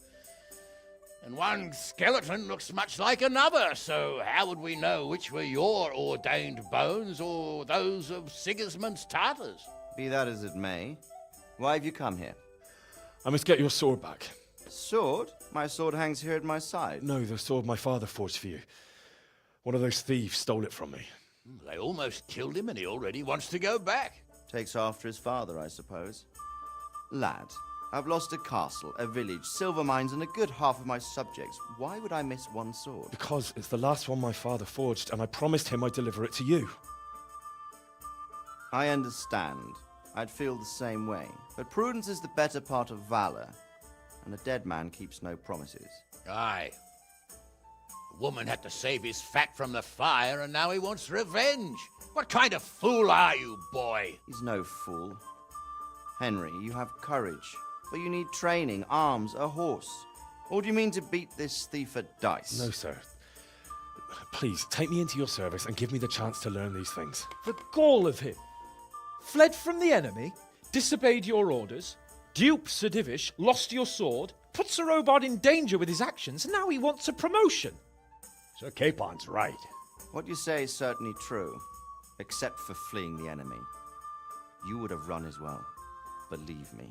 And one skeleton looks much like another, so how would we know which were your ordained bones or those of Sigismund's Tartars? Be that as it may, why have you come here? I must get your sword back. Sword? My sword hangs here at my side. No, the sword my father forged for you. One of those thieves stole it from me. They almost killed him and he already wants to go back. Takes after his father, I suppose. Lad, I've lost a castle, a village, silver mines, and a good half of my subjects. Why would I miss one sword? Because it's the last one my father forged, and I promised him I'd deliver it to you. I understand. I'd feel the same way. But prudence is the better part of valor, and a dead man keeps no promises. Aye. The woman had to save his fat from the fire, and now he wants revenge. What kind of fool are you, boy? He's no fool. Henry, you have courage, but you need training, arms, a horse. Or do you mean to beat this thief at dice? No, sir. Please, take me into your service and give me the chance to learn these things. The gall of him. Fled from the enemy, disobeyed your orders, duped Sir Divish, lost your sword, put Sir Robard in danger with his actions, and now he wants a promotion. Sir Capon's right. What you say is certainly true, except for fleeing the enemy. You would have run as well, believe me.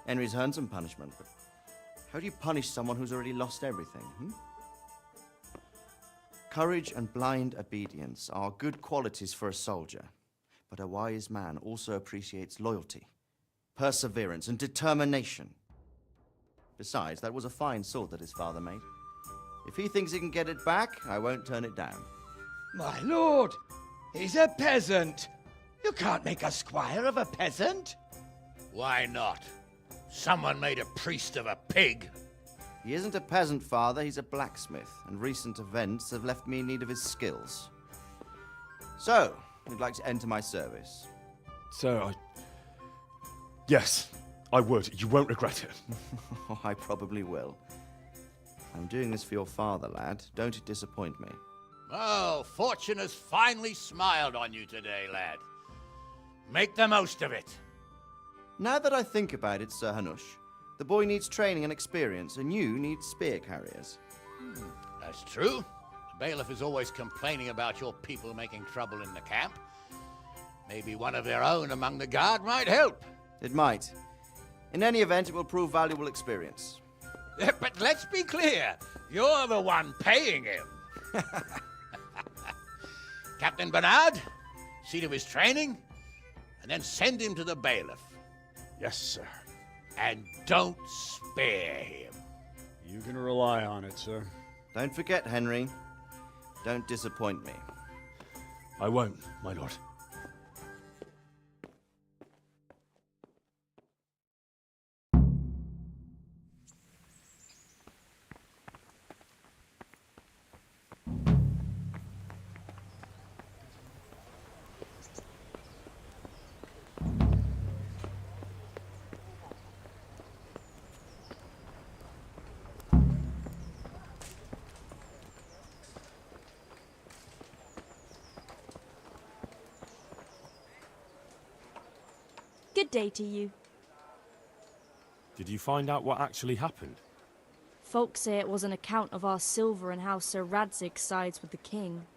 Henry's earned some punishment, but how do you punish someone who's already lost everything, Courage and blind obedience are good qualities for a soldier, but a wise man also appreciates loyalty, perseverance, and determination. Besides, that was a fine sword that his father made. If he thinks he can get it back, I won't turn it down. My lord, he's a peasant. You can't make a squire of a peasant. Why not? Someone made a priest of a pig. He isn't a peasant, Father. He's a blacksmith, and recent events have left me in need of his skills. So, you'd like to enter my service? Sir, Yes, I would. You won't regret it. I probably will. I'm doing this for your father, lad. Don't it disappoint me. Oh, fortune has finally smiled on you today, lad. Make the most of it. Now that I think about it, Sir Hanush, the boy needs training and experience, and you need spear carriers. That's true. The bailiff is always complaining about your people making trouble in the camp. Maybe one of their own among the guard might help. It might. In any event, it will prove valuable experience. But let's be clear. You're the one paying him. Captain Bernard, see to his training, and then send him to the bailiff. Yes, sir. And don't spare him. You can rely on it, sir. Don't forget, Henry. Don't disappoint me. I won't, my lord. Good day to you. Did you find out what actually happened? Folks say it was an account of our silver and how Sir Radzig sides with the king.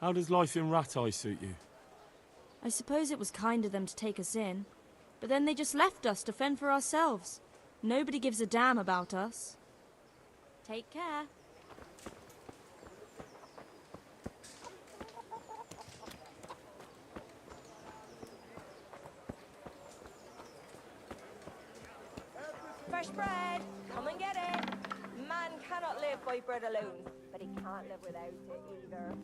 How does life in Rattay suit you? I suppose it was kind of them to take us in, but then they just left us to fend for ourselves. Nobody gives a damn about us. Take care. Fresh bread! Come and get it! Man cannot live by bread alone, but he can't live without it either.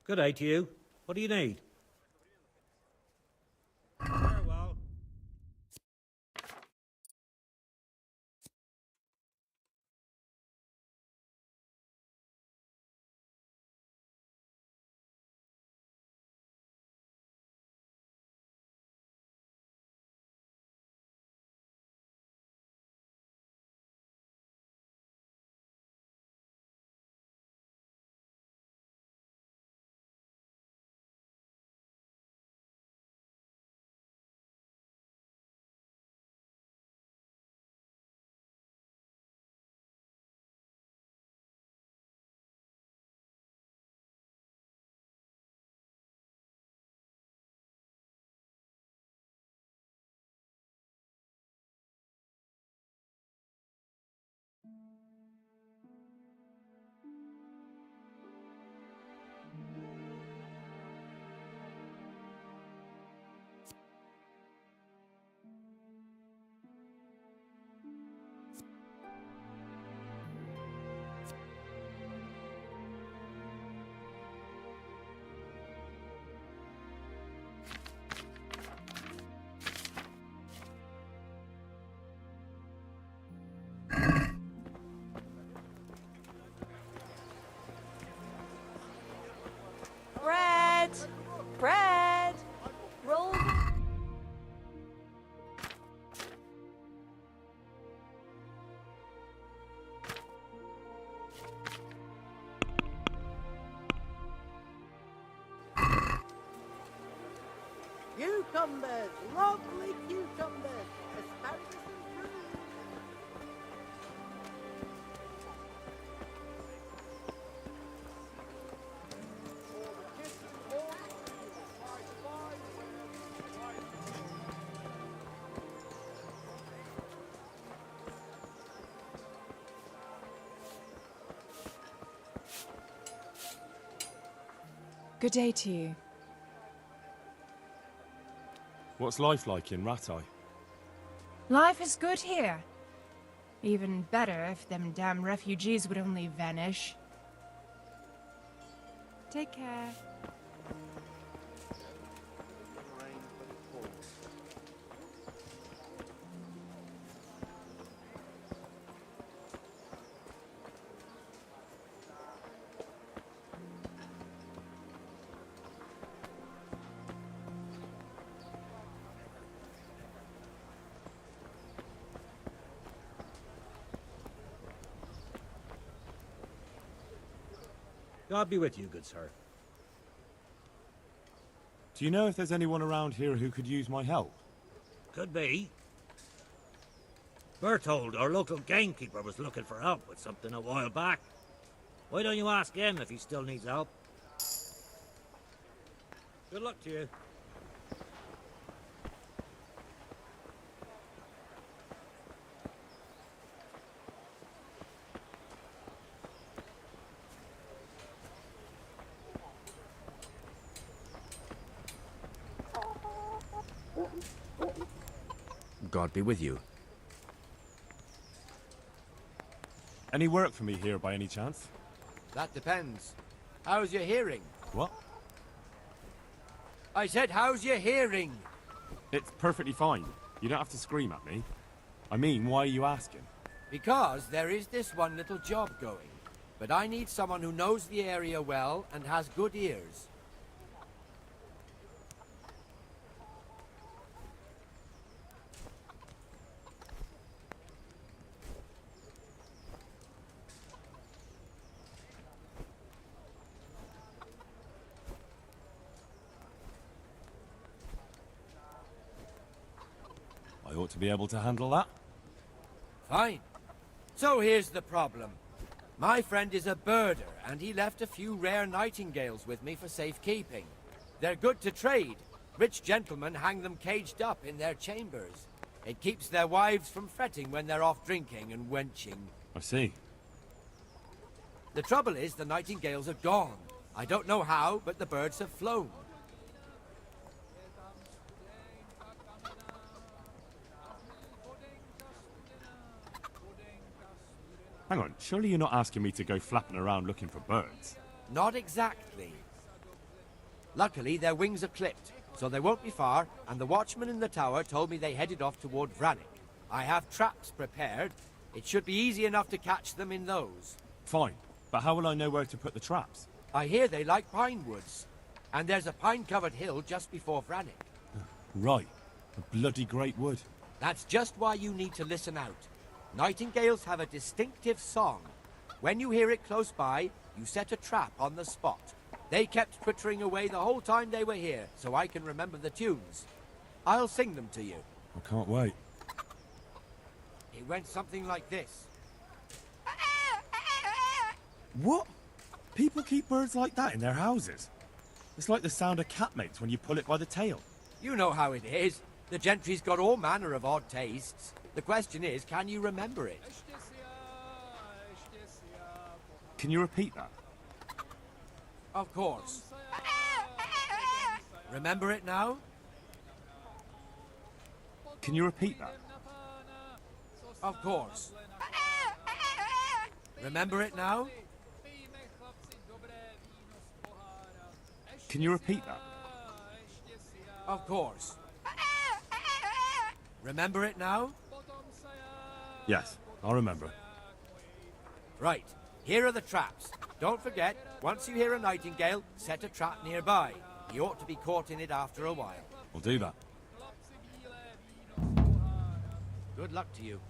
Good day to you. What do you need? Very well. Bread! Bread! Roll. Cucumbers! Lovely cucumbers! Asparagus and fruit! Good day to you. What's life like in Rattay? Life is good here. Even better if them damn refugees would only vanish. Take care. God be with you, good sir. Do you know if there's anyone around here who could use my help? Could be. Berthold, our local gamekeeper, was looking for help with something a while back. Why don't you ask him if he still needs help? Good luck to you. God be with you. Any work for me here by any chance? That depends. How's your hearing? What? I said, how's your hearing? It's perfectly fine. You don't have to scream at me. I mean, why are you asking? Because there is this one little job going. But I need someone who knows the area well and has good ears. I ought to be able to handle that. Fine. So here's the problem. My friend is a birder, and he left a few rare nightingales with me for safekeeping. They're good to trade. Rich gentlemen hang them caged up in their chambers. It keeps their wives from fretting when they're off drinking and wenching. I see. The trouble is the nightingales are gone. I don't know how, but the birds have flown. Hang on, surely you're not asking me to go flapping around looking for birds? Not exactly. Luckily, their wings are clipped, so they won't be far, and the watchman in the tower told me they headed off toward Vranik. I have traps prepared. It should be easy enough to catch them in those. Fine, but how will I know where to put the traps? I hear they like pine woods, and there's a pine-covered hill just before Vranik. Right, a bloody great wood. That's just why you need to listen out. Nightingales have a distinctive song. When you hear it close by, you set a trap on the spot. They kept twittering away the whole time they were here, so I can remember the tunes. I'll sing them to you. I can't wait. It went something like this. What? People keep birds like that in their houses? It's like the sound a cat makes when you pull it by the tail. You know how it is. The gentry's got all manner of odd tastes. The question is, can you remember it? Can you repeat that? Of course. Remember it now? Can you repeat that? Of course. Remember it now? Can you repeat that? Of course. Remember it now? Yes, I'll remember. Right, here are the traps. Don't forget, once you hear a nightingale, set a trap nearby. He ought to be caught in it after a while. I'll do that. Good luck to you.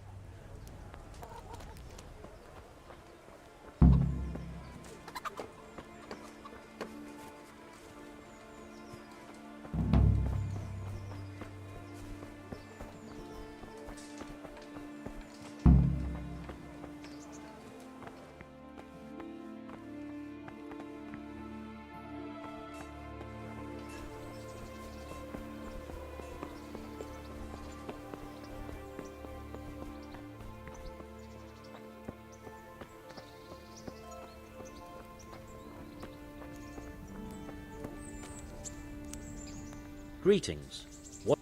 Greetings. What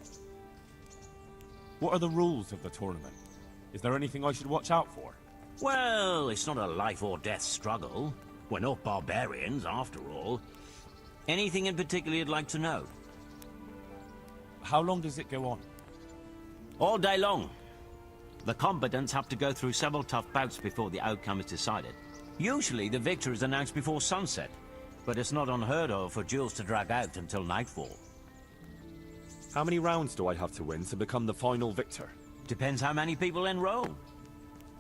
are the rules of the tournament? Is there anything I should watch out for? Well, it's not a life or death struggle. We're not barbarians, after all. Anything in particular you'd like to know? How long does it go on? All day long. The combatants have to go through several tough bouts before the outcome is decided. Usually the victor is announced before sunset, but it's not unheard of for duels to drag out until nightfall. How many rounds do I have to win to become the final victor? Depends how many people enroll.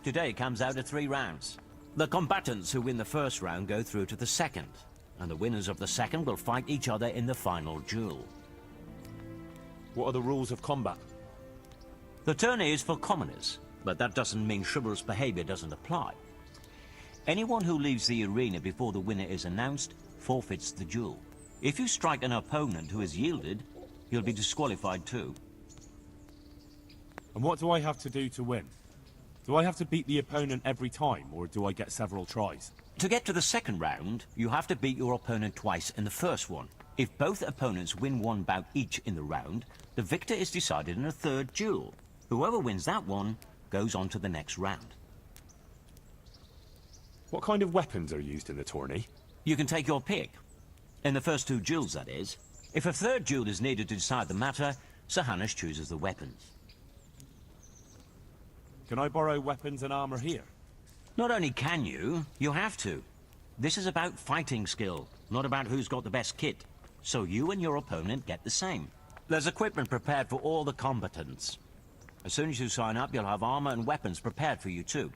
Today comes out of 3 rounds. The combatants who win the first round go through to the second, and the winners of the second will fight each other in the final duel. What are the rules of combat? The tourney is for commoners, but that doesn't mean chivalrous behavior doesn't apply. Anyone who leaves the arena before the winner is announced forfeits the duel. If you strike an opponent who has yielded, he'll be disqualified too. And what do I have to do to win? Do I have to beat the opponent every time, or do I get several tries? To get to the second round, you have to beat your opponent twice in the first one. If both opponents win one bout each in the round, the victor is decided in a third duel. Whoever wins that one goes on to the next round. What kind of weapons are used in the tourney? You can take your pick. In the first two duels, that is. If a third duel is needed to decide the matter, Sir Hanush chooses the weapons. Can I borrow weapons and armor here? Not only can you, you have to. This is about fighting skill, not about who's got the best kit. So you and your opponent get the same. There's equipment prepared for all the combatants. As soon as you sign up, you'll have armor and weapons prepared for you too.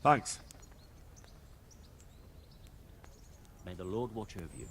Thanks. May the Lord watch over you.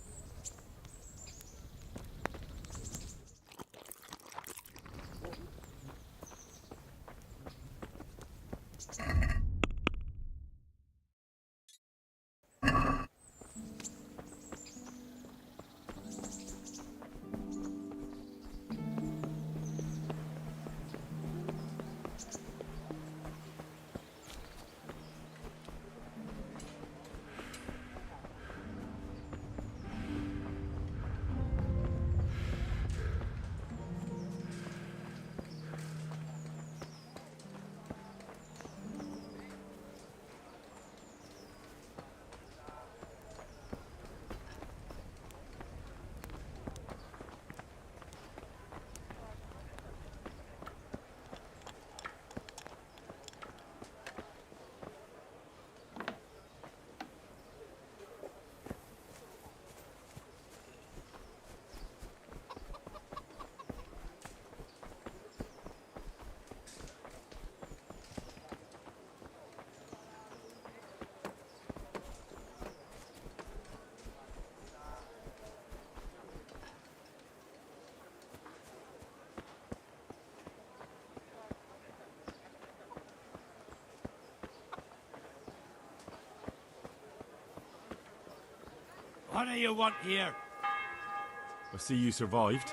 What do you want here? I see you survived.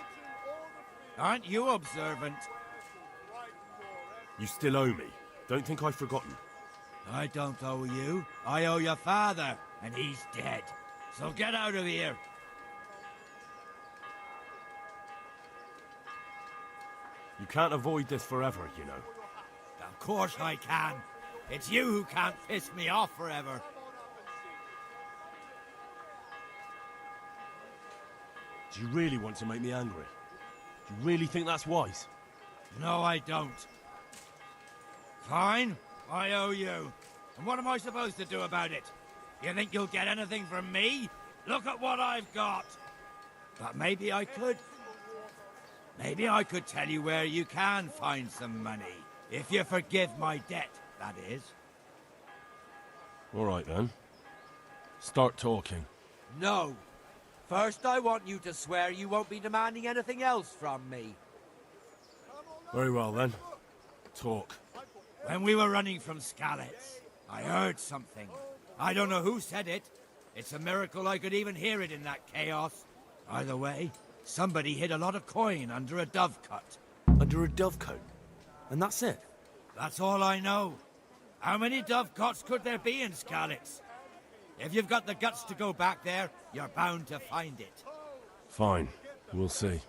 Aren't you observant? You still owe me. Don't think I've forgotten. I don't owe you. I owe your father, and he's dead. So get out of here. You can't avoid this forever, you know. Of course I can. It's you who can't piss me off forever. Do you really want to make me angry? Do you really think that's wise? No, I don't. Fine, I owe you. And what am I supposed to do about it? You think you'll get anything from me? Look at what I've got. But maybe I could. Maybe I could tell you where you can find some money. If you forgive my debt, that is. All right, then. Start talking. No. First, I want you to swear you won't be demanding anything else from me. Very well, then. Talk. When we were running from Skalitz, I heard something. I don't know who said it. It's a miracle I could even hear it in that chaos. Either way, somebody hid a lot of coin under a dovecote. Under a dovecote? And that's it? That's all I know. How many dovecotes could there be in Skalitz? If you've got the guts to go back there, you're bound to find it. Fine. We'll see.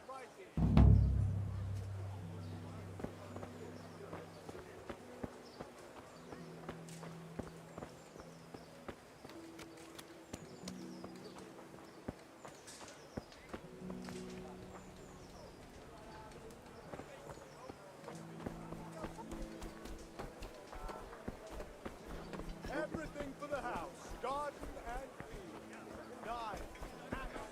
Everything for the house. Garden and field. Knives, axes,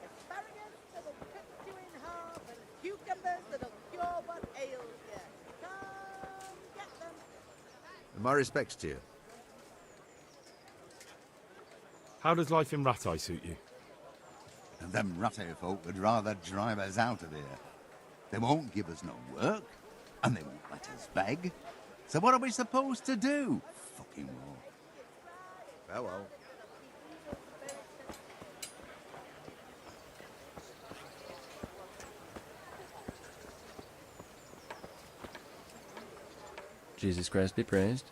Asparagus that'll cut you in half, and cucumbers that'll cure what ails you. Come get them. My respects to you. How does life in Rattay suit you? And them Ratay folk would rather drive us out of here. They won't give us no work, and they won't let us beg. So what are we supposed to do? Fucking war. Farewell. Jesus Christ be praised.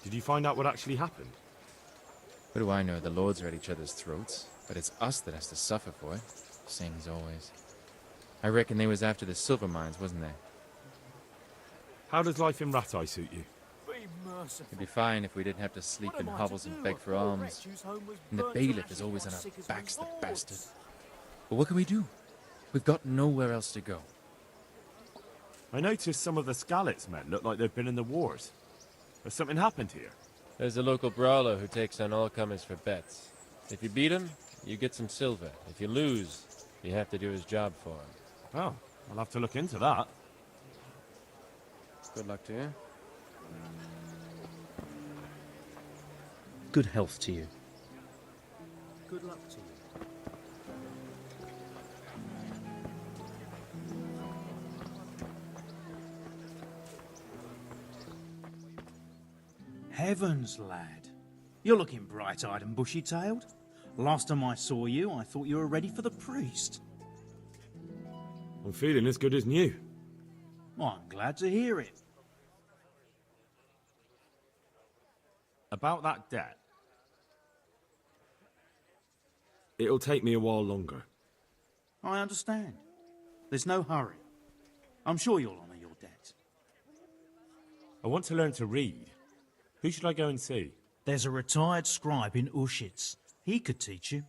Did you find out what actually happened? What do I know? The lords are at each other's throats, but it's us that has to suffer for it. Same as always. I reckon they was after the silver mines, wasn't they? How does life in Rattay suit you? It'd be fine if we didn't have to sleep in hovels and beg for alms. And the bailiff is always on our backs, the bastard. But what can we do? We've got nowhere else to go. I noticed some of the Skalit's men look like they've been in the wars. Has something happened here? There's a local brawler who takes on all comers for bets. If you beat him, you get some silver. If you lose, you have to do his job for him. Oh, I'll have to look into that. Good luck to you. Good health to you. Good luck to you. Heavens, lad. You're looking bright-eyed and bushy-tailed. Last time I saw you, I thought you were ready for the priest. I'm feeling as good as new. Well, I'm glad to hear it. About that debt. It'll take me a while longer. I understand. There's no hurry. I'm sure you'll honour your debt. I want to learn to read. Who should I go and see? There's a retired scribe in Ushitz. He could teach you.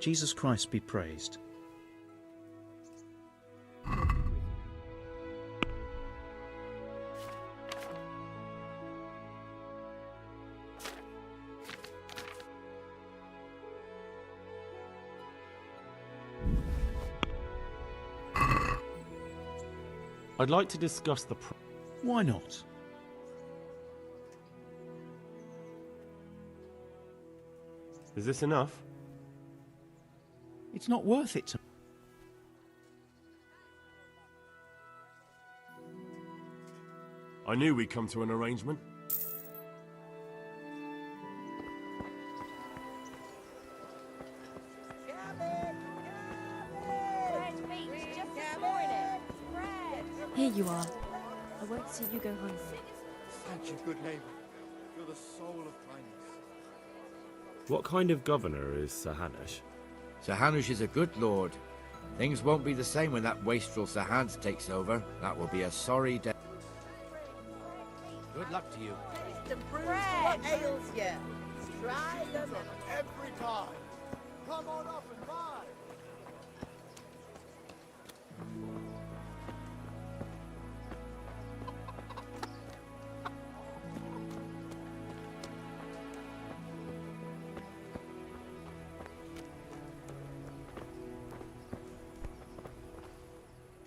Jesus Christ be praised. I'd like to discuss the... Why not? Is this enough? It's not worth it to... I knew we'd come to an arrangement. Here you are. I won't see you go hungry. Thank you, good neighbour. You're the soul of kindness. What kind of governor is Sir Hanush? Sir Hanush is a good lord. Things won't be the same when that wastrel Sir Hans takes over. That will be a sorry day. Good luck to you. To prove what ails you. Try them every time. Come on up and buy.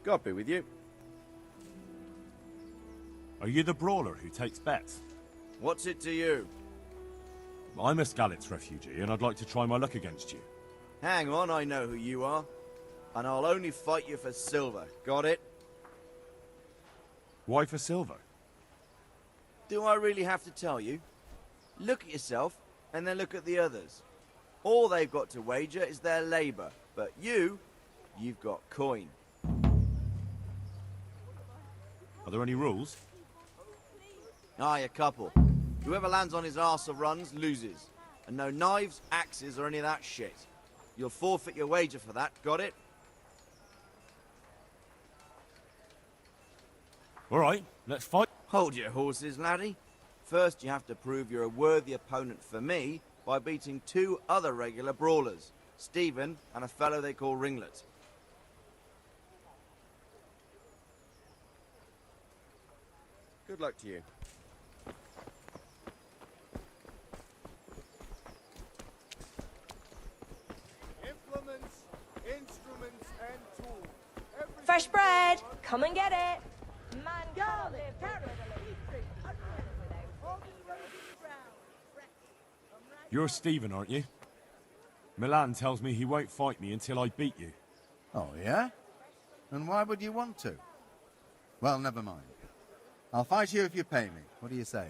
God be with you. Are you the brawler who takes bets? What's it to you? I'm a Skalitz refugee, and I'd like to try my luck against you. Hang on, I know who you are. And I'll only fight you for silver. Got it? Why for silver? Do I really have to tell you? Look at yourself, and then look at the others. All they've got to wager is their labour. But you've got coin. Are there any rules? Aye, a couple. Whoever lands on his arse or runs, loses. And no knives, axes, or any of that shit. You'll forfeit your wager for that, got it? Alright, let's fight. Hold your horses, laddie. First you have to prove you're a worthy opponent for me by beating 2 other regular brawlers. Stephen and a fellow they call Ringlet. Good luck to you. Implements, instruments, and tools. Fresh bread! Come and get it! Man can't live You're Stephen, aren't you? Milan tells me he won't fight me until I beat you. Oh, yeah? And why would you want to? Well, never mind. I'll fight you if you pay me. What do you say?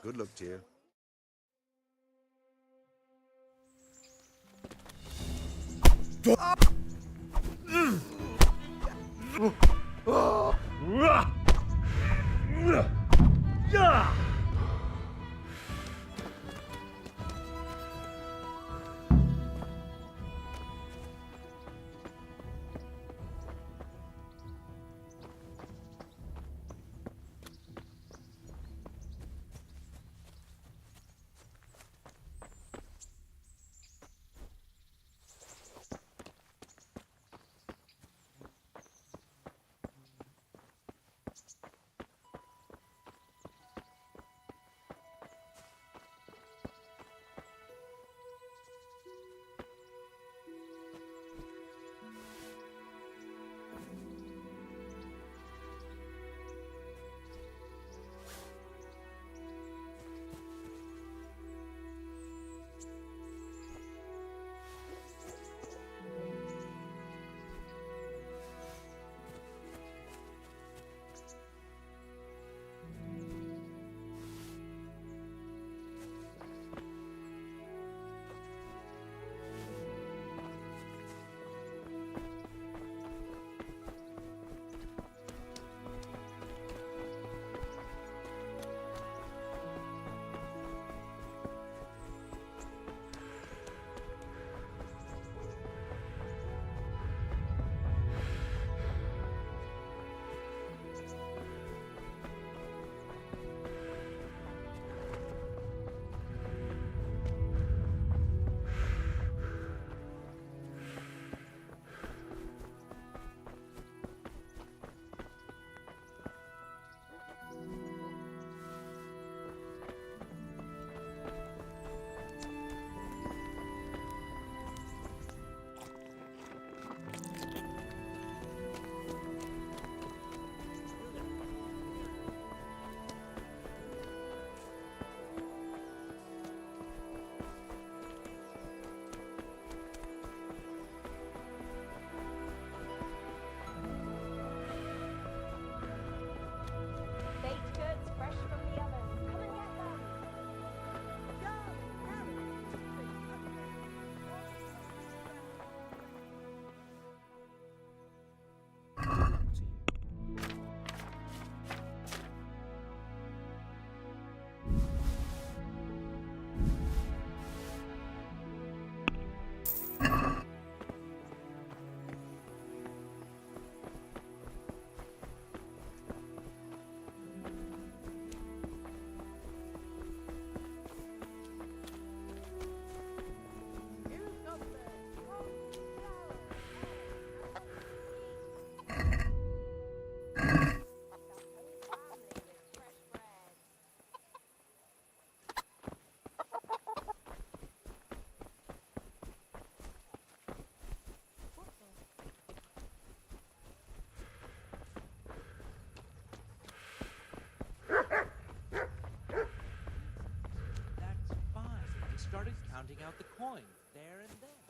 Good luck to you. started counting out the coin there and then.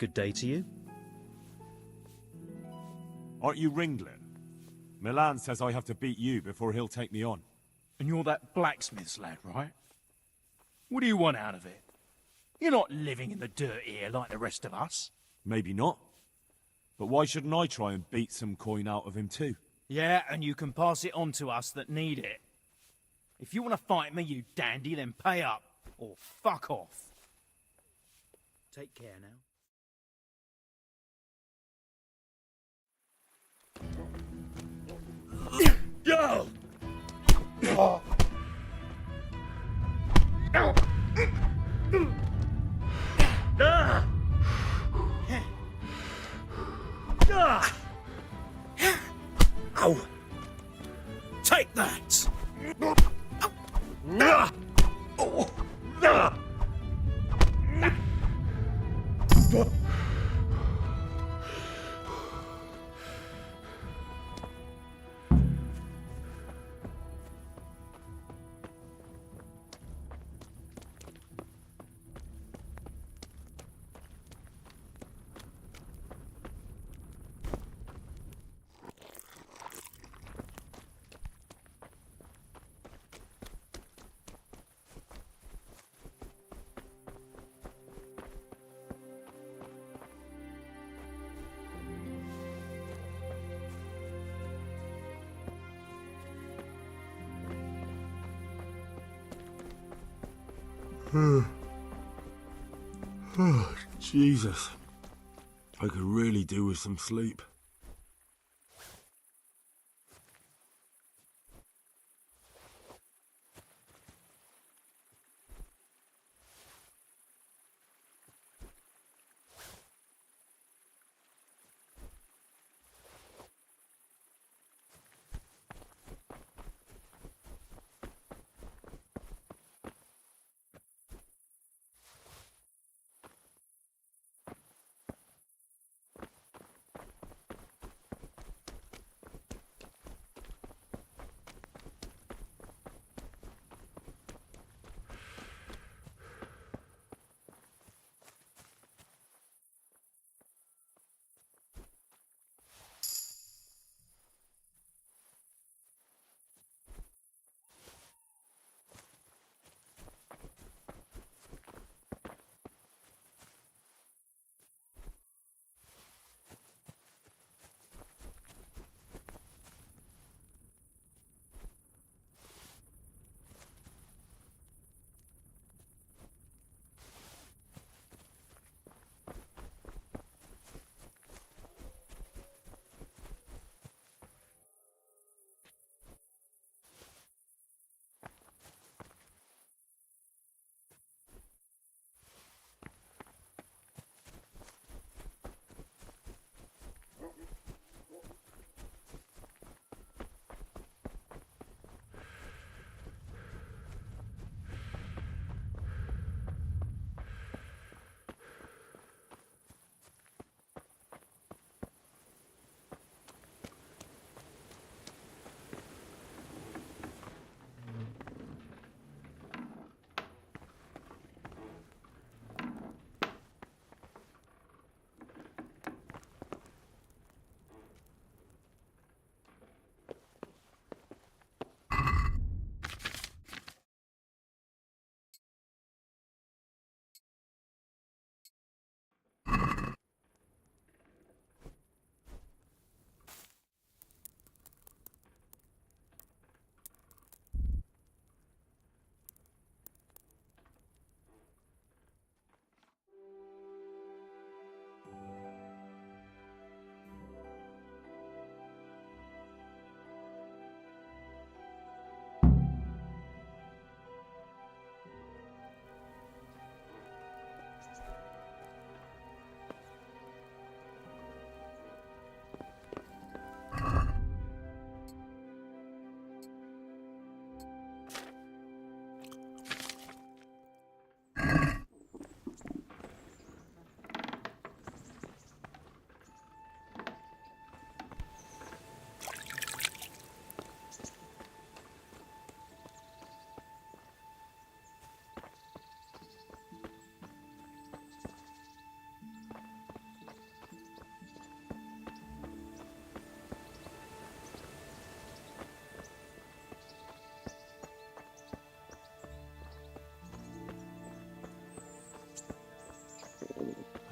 Good day to you. Aren't you Ringlet? Milan says I have to beat you before he'll take me on. And you're that blacksmith's lad, right? What do you want out of it? You're not living in the dirt here like the rest of us. Maybe not. But why shouldn't I try and beat some coin out of him too? Yeah, and you can pass it on to us that need it. If you want to fight me, you dandy, then pay up. Or fuck off. Take care now. Go! Ow! Take that! Oh, Jesus. I could really do with some sleep.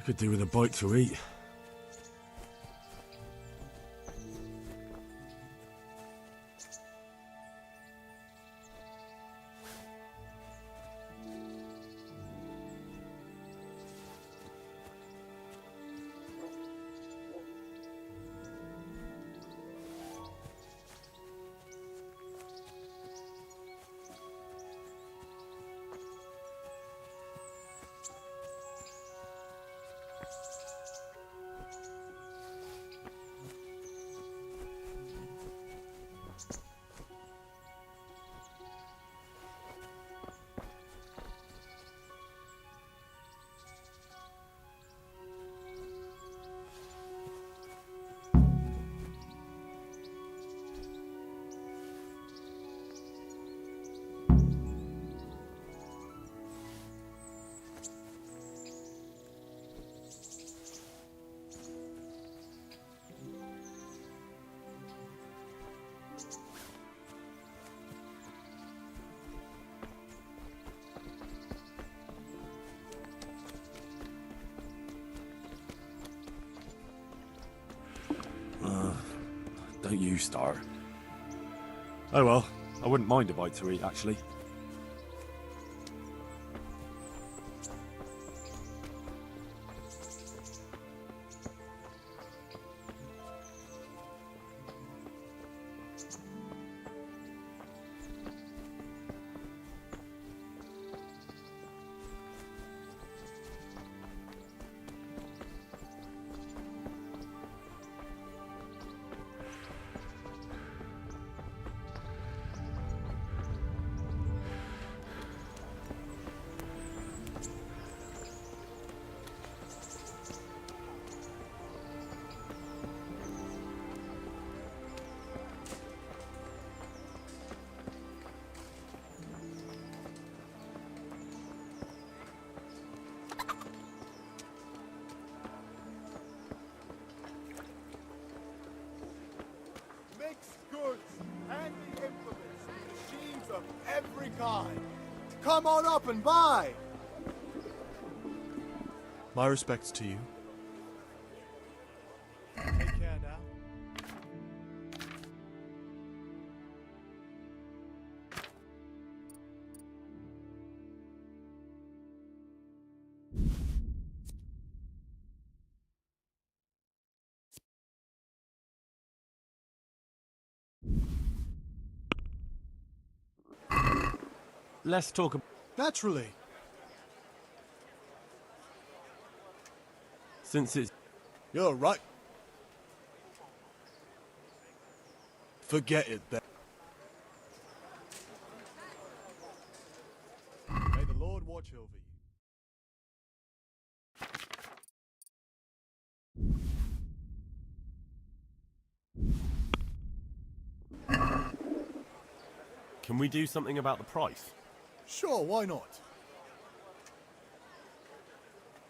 Could do with a bite to eat. Don't you start. Oh well, I wouldn't mind a bite to eat, actually. Mixed goods, handy implements, machines of every kind. Come on up and buy! My respects to you. Take care now. Let's talk about... Naturally. Since it's... You're right. Forget it, then. May the Lord watch over you. Can we do something about the price? Sure, why not?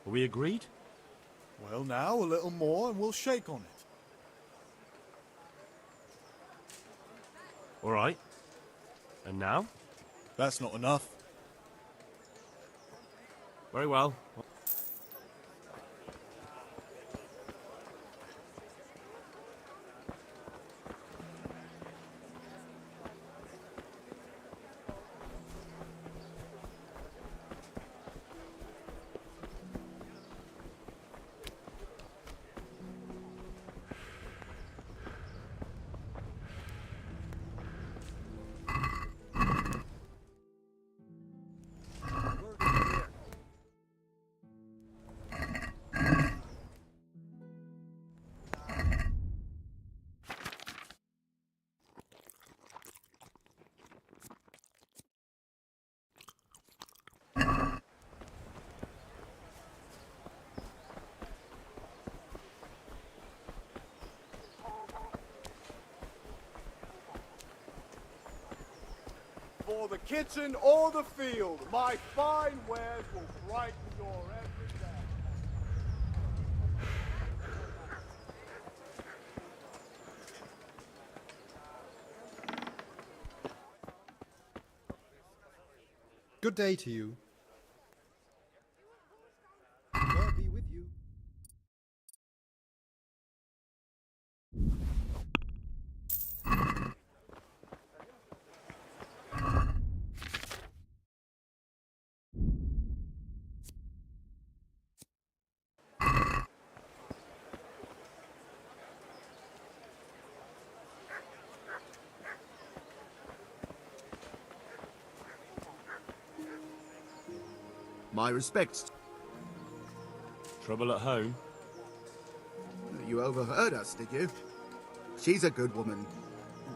Are we agreed? Well, now a little more and we'll shake on it. All right. And now? That's not enough. Very well. For the kitchen or the field, my fine wares will brighten your every day. Good day to you. God be with you. My respects. Trouble at home? You overheard us, did you? She's a good woman.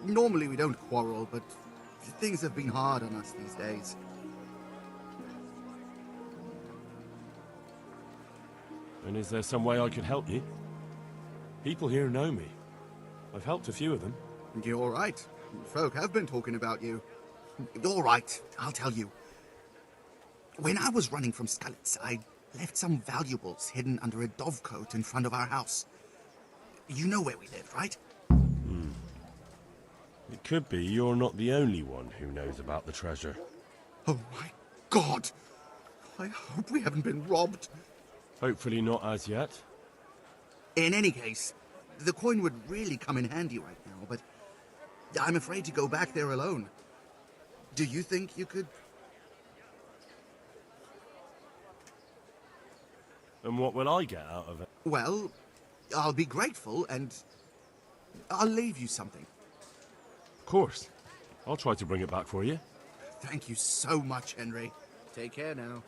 Normally we don't quarrel, but things have been hard on us these days. And is there some way I could help you? People here know me. I've helped a few of them. You're right. Folk have been talking about you. All right, I'll tell you. When I was running from Skalitz, I left some valuables hidden under a dovecote in front of our house. You know where we live, right? It could be you're not the only one who knows about the treasure. Oh my God! I hope we haven't been robbed. Hopefully not as yet. In any case, the coin would really come in handy right now, but I'm afraid to go back there alone. Do you think you could? And what will I get out of it? Well, I'll be grateful and I'll leave you something. Of course. I'll try to bring it back for you. Thank you so much, Henry. Take care now.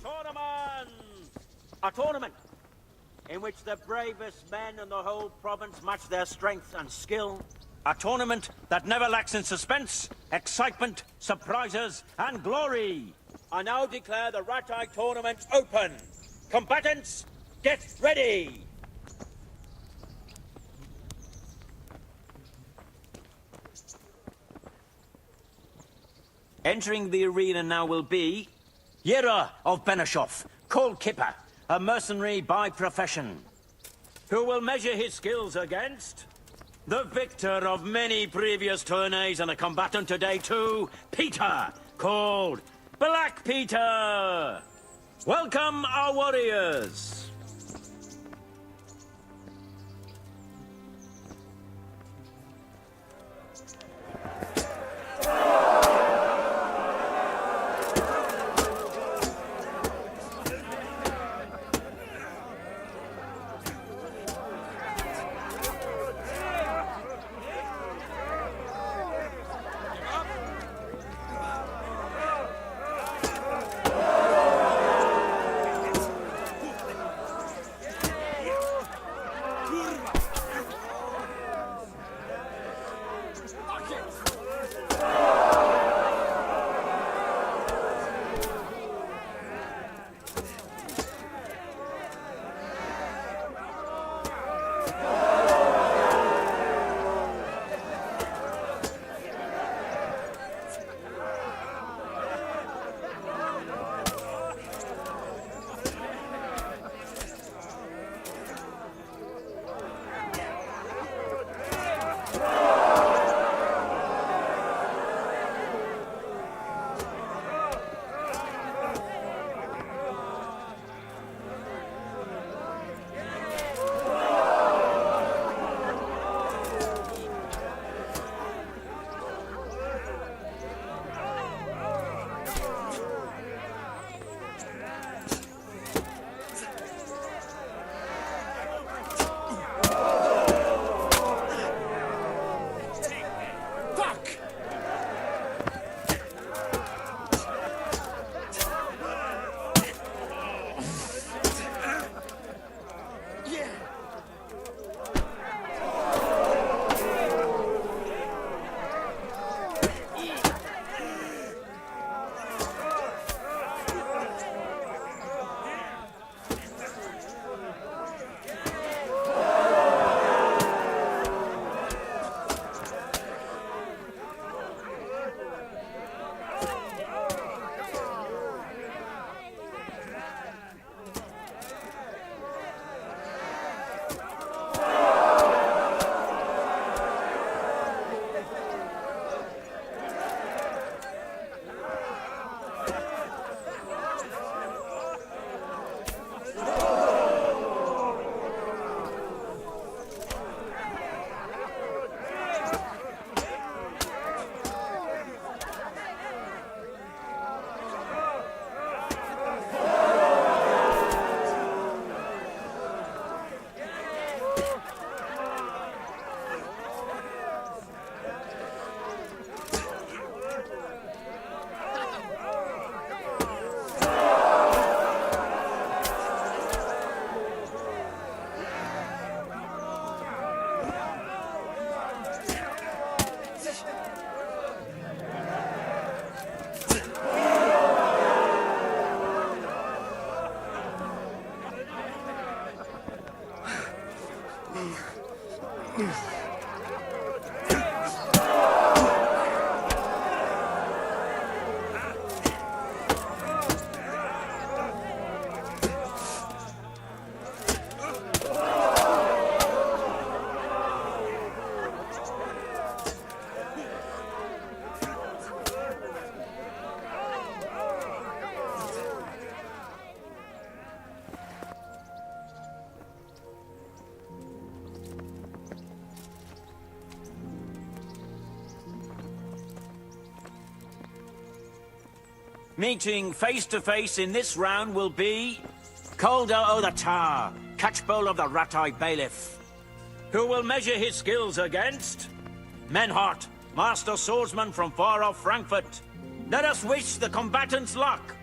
Tournament! A tournament in which the bravest men in the whole province match their strength and skill. A tournament that never lacks in suspense, excitement, surprises, and glory. I now declare the Rattay tournament open. Combatants, get ready! Entering the arena now will be Yera of Benishov, called Kipper, a mercenary by profession, who will measure his skills against the victor of many previous tourneys and a combatant today too, Peter, called Black Peter. Welcome our warriors. Meeting face to face in this round will be Calder o' the Tower, Catchpole of the Rattay Bailiff. Who will measure his skills against? Menhart, master swordsman from far off Frankfurt. Let us wish the combatants luck.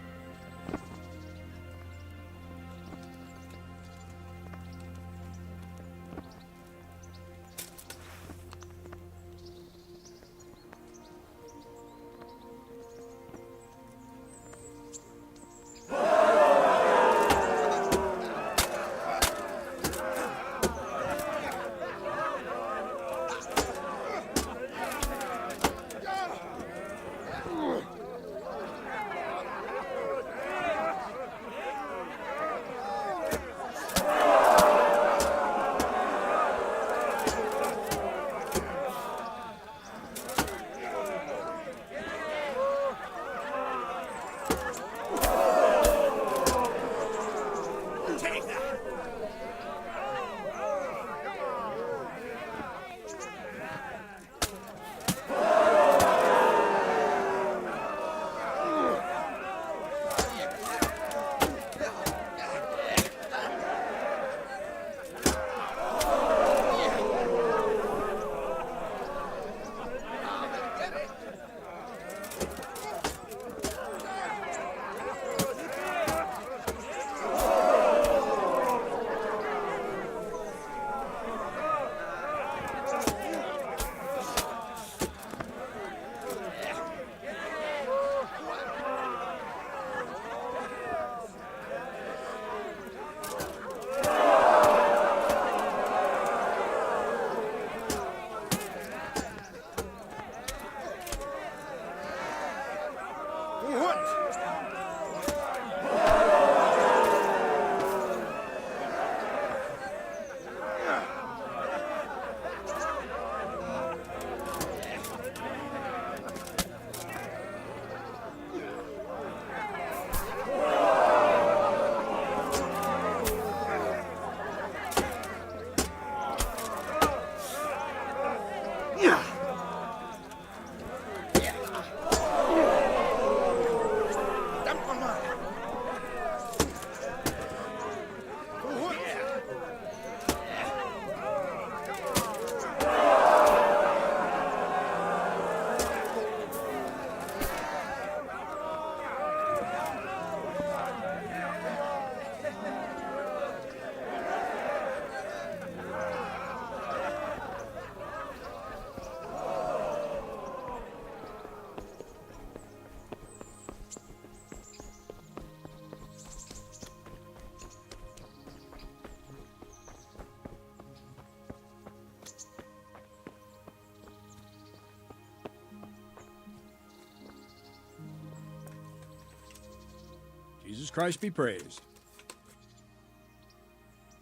Jesus Christ be praised.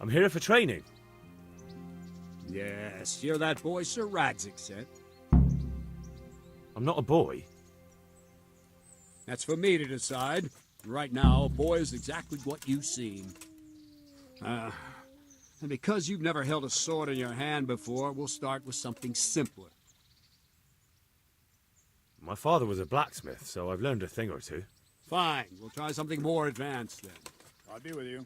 I'm here for training. Yes, you're that boy Sir Radzig sent. I'm not a boy. That's for me to decide. Right now, a boy is exactly what you seem. And because you've never held a sword in your hand before, we'll start with something simpler. My father was a blacksmith, so I've learned a thing or two. Fine, we'll try something more advanced then. I'll be with you.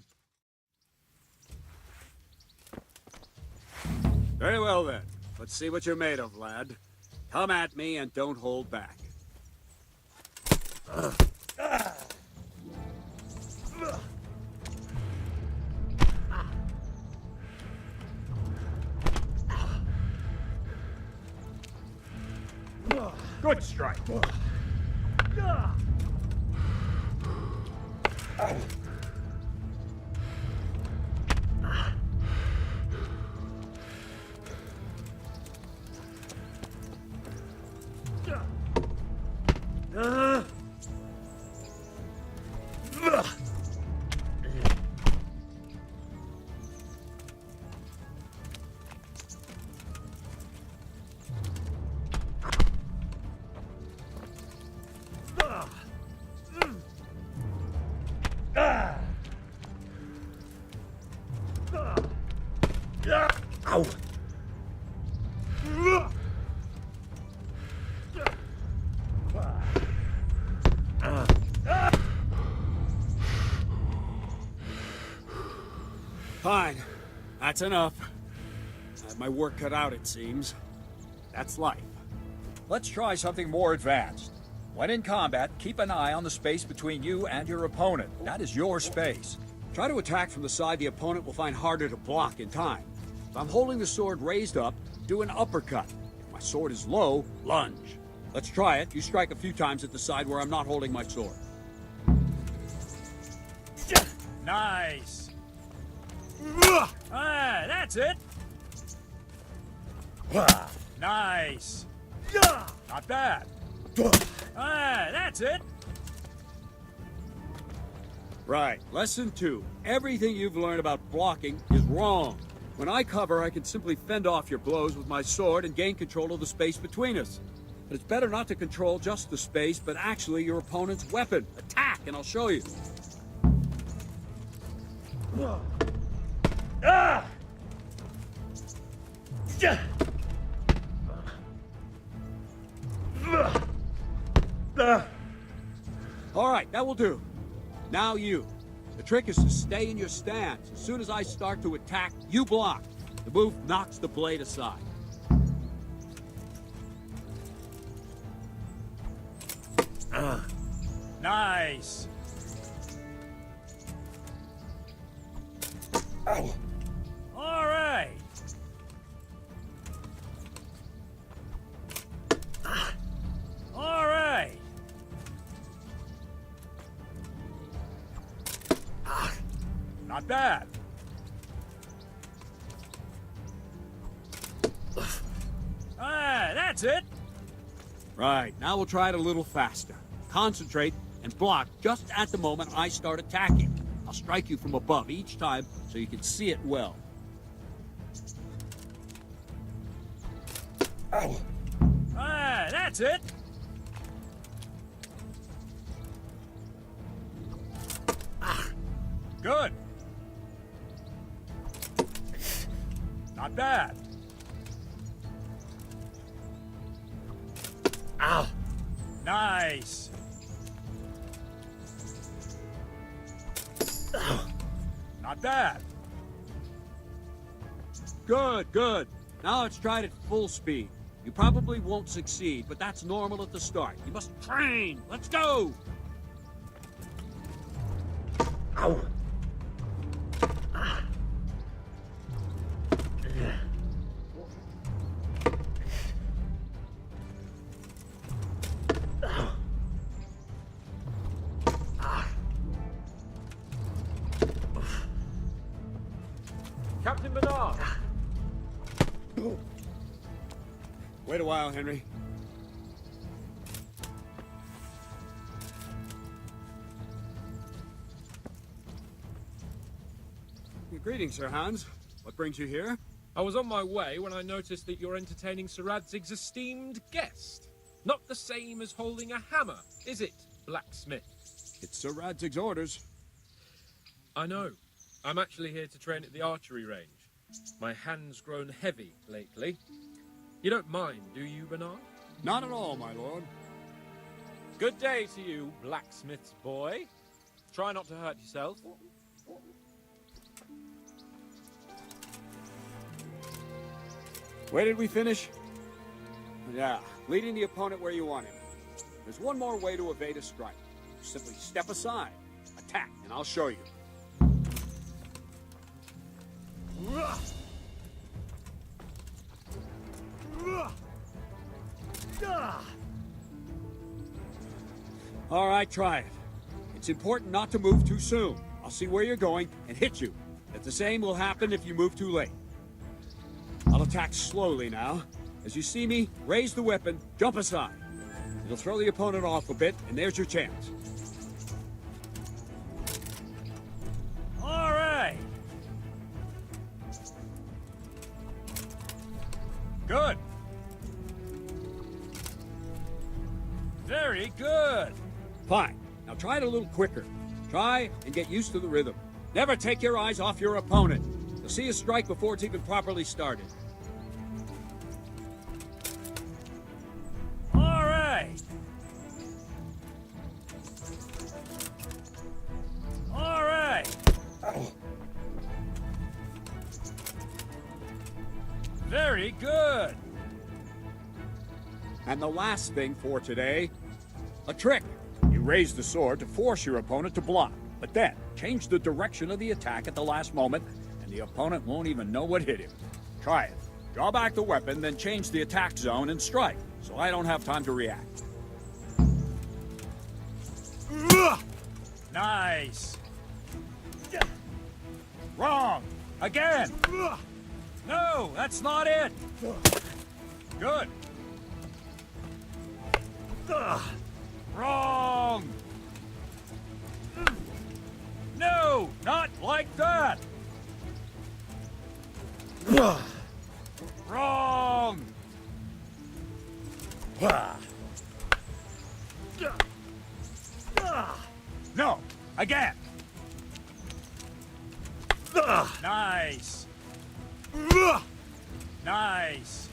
Very well then. Let's see what you're made of, lad. Come at me and don't hold back. Good strike. Ow! Fine. That's enough. I have my work cut out, it seems. That's life. Let's try something more advanced. When in combat, keep an eye on the space between you and your opponent. That is your space. Try to attack from the side the opponent will find harder to block in time. If I'm holding the sword raised up, do an uppercut. If my sword is low, lunge. Let's try it. You strike a few times at the side where I'm not holding my sword. Nice. Ah, that's it. Nice. Not bad. Ah, that's it. Right. Lesson 2. Everything you've learned about blocking is wrong. When I cover, I can simply fend off your blows with my sword and gain control of the space between us. But it's better not to control just the space, but actually your opponent's weapon. Attack, and I'll show you. Ah! All right, that will do. Now you. The trick is to stay in your stance. As soon as I start to attack, you block. The move knocks the blade aside. Nice. Ow. All right. All right. Not bad. Ah, that's it. Right, now we'll try it a little faster. Concentrate and block just at the moment I start attacking. I'll strike you from above each time so you can see it well. Ow. Ah, that's it. Good. Not bad. Ow. Nice. Not bad. Good, good. Now let's try it at full speed. You probably won't succeed, but that's normal at the start. You must train. Let's go. Ow. Captain Bernard! Wait a while, Henry. Greetings, Sir Hans. What brings you here? I was on my way when I noticed that you're entertaining Sir Radzig's esteemed guest. Not the same as holding a hammer, is it, blacksmith? It's Sir Radzig's orders. I know. I'm actually here to train at the archery range. My hand's grown heavy lately. You don't mind, do you, Bernard? Not at all, my lord. Good day to you, blacksmith's boy. Try not to hurt yourself. Where did we finish? Yeah, leading the opponent where you want him. There's one more way to evade a strike. Simply step aside, attack, and I'll show you. All right, try it. It's important not to move too soon. I'll see where you're going and hit you. But the same will happen if you move too late. I'll attack slowly now. As you see me, raise the weapon, jump aside. It'll throw the opponent off a bit, and there's your chance. All right. Good. Very good. Fine. Now try it a little quicker. Try and get used to the rhythm. Never take your eyes off your opponent. You'll see a strike before it's even properly started. All right. All right. Very good. And the last thing for today, a trick. You raise the sword to force your opponent to block, but then change the direction of the attack at the last moment, and the opponent won't even know what hit him. Try it. Draw back the weapon, then change the attack zone and strike, so I don't have time to react. Nice. Wrong. Again. No, that's not it. Good. Wrong. No, not like that. Wrong. No, again. Nice. Nice.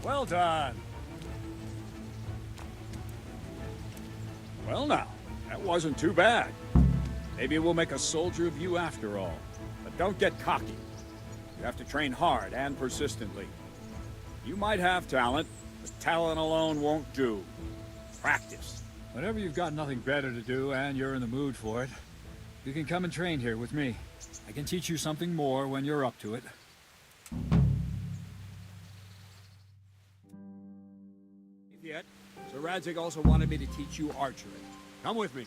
Well done. Well now, that wasn't too bad. Maybe we'll make a soldier of you after all. But don't get cocky. You have to train hard and persistently. You might have talent, but talent alone won't do. Practice. Whenever you've got nothing better to do and you're in the mood for it, you can come and train here with me. I can teach you something more when you're up to it. Yet, Sir Radzig also wanted me to teach you archery. Come with me.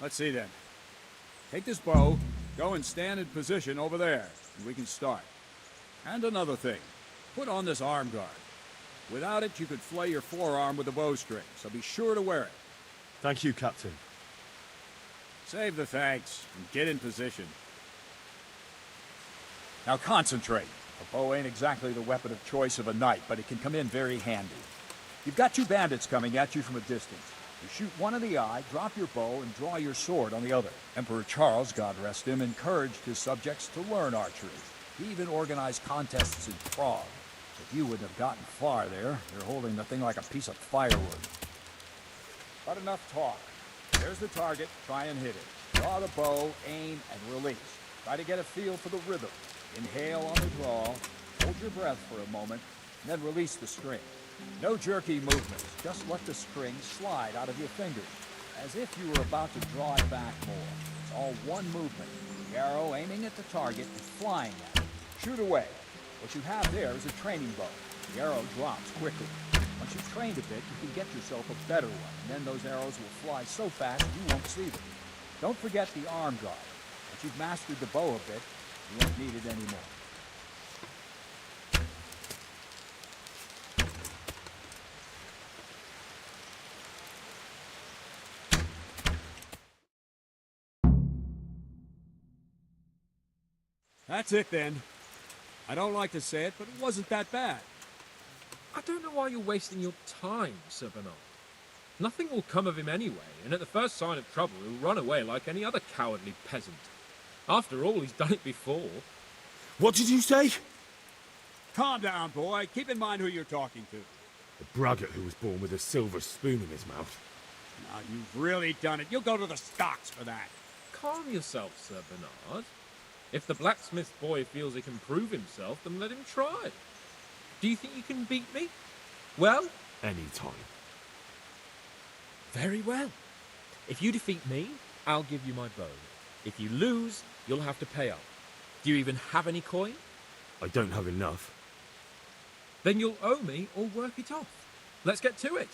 Let's see then. Take this bow, go and stand in position over there, and we can start. And another thing, put on this arm guard. Without it, you could flay your forearm with a bowstring, so be sure to wear it. Thank you, Captain. Save the thanks, and get in position. Now concentrate. A bow ain't exactly the weapon of choice of a knight, but it can come in very handy. You've got two bandits coming at you from a distance. You shoot one in the eye, drop your bow, and draw your sword on the other. Emperor Charles, God rest him, encouraged his subjects to learn archery. He even organized contests in Prague. If you wouldn't have gotten far there, you're holding the thing like a piece of firewood. But enough talk. There's the target. Try and hit it. Draw the bow, aim, and release. Try to get a feel for the rhythm. Inhale on the draw, hold your breath for a moment, and then release the string. No jerky movements, just let the string slide out of your fingers, as if you were about to draw it back more. It's all one movement, the arrow aiming at the target and flying at it. Shoot away. What you have there is a training bow. The arrow drops quickly. Once you've trained a bit, you can get yourself a better one, and then those arrows will fly so fast you won't see them. Don't forget the arm drive. Once you've mastered the bow a bit, you won't need it anymore. That's it then. I don't like to say it, but it wasn't that bad. I don't know why you're wasting your time, Sir Bernard. Nothing will come of him anyway, and at the first sign of trouble he'll run away like any other cowardly peasant. After all, he's done it before. What did you say? Calm down, boy. Keep in mind who you're talking to. A braggart who was born with a silver spoon in his mouth. Now, you've really done it. You'll go to the stocks for that. Calm yourself, Sir Bernard. If the blacksmith boy feels he can prove himself, then let him try. Do you think you can beat me? Well? Any time. Very well. If you defeat me, I'll give you my bow. If you lose, you'll have to pay up. Do you even have any coin? I don't have enough. Then you'll owe me or work it off. Let's get to it.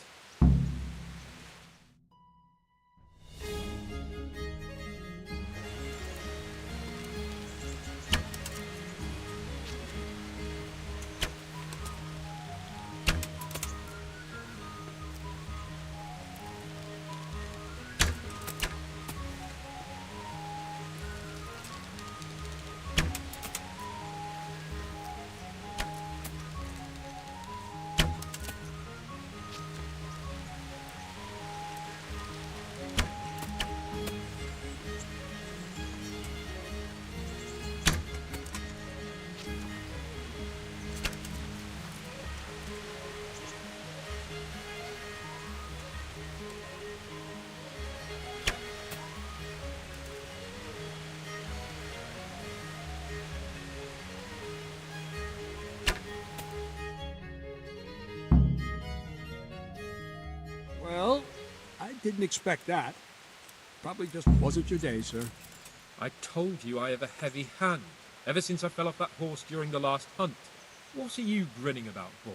Well, I didn't expect that. Probably just wasn't your day, sir. I told you I have a heavy hand, ever since I fell off that horse during the last hunt. What are you grinning about, boy?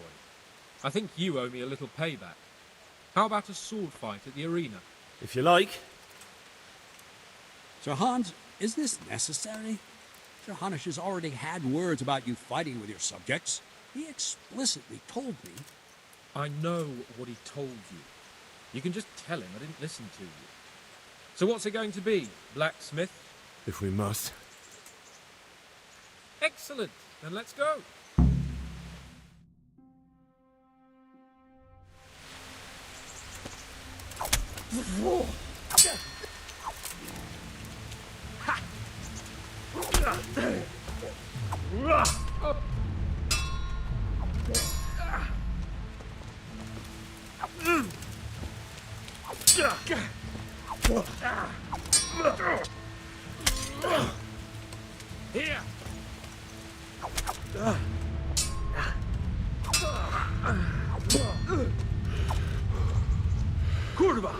I think you owe me a little payback. How about a sword fight at the arena? If you like. Sir Hans, is this necessary? Sir Hanush has already had words about you fighting with your subjects. He explicitly told me. I know what he told you. You can just tell him I didn't listen to you. So what's it going to be, blacksmith? If we must. Excellent. Then let's go. Here. Kurwa.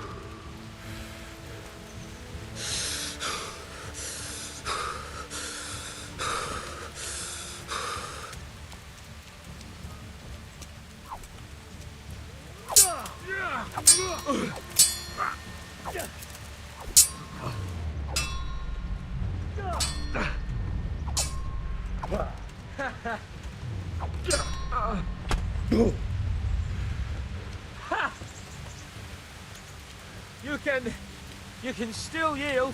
You can still yield.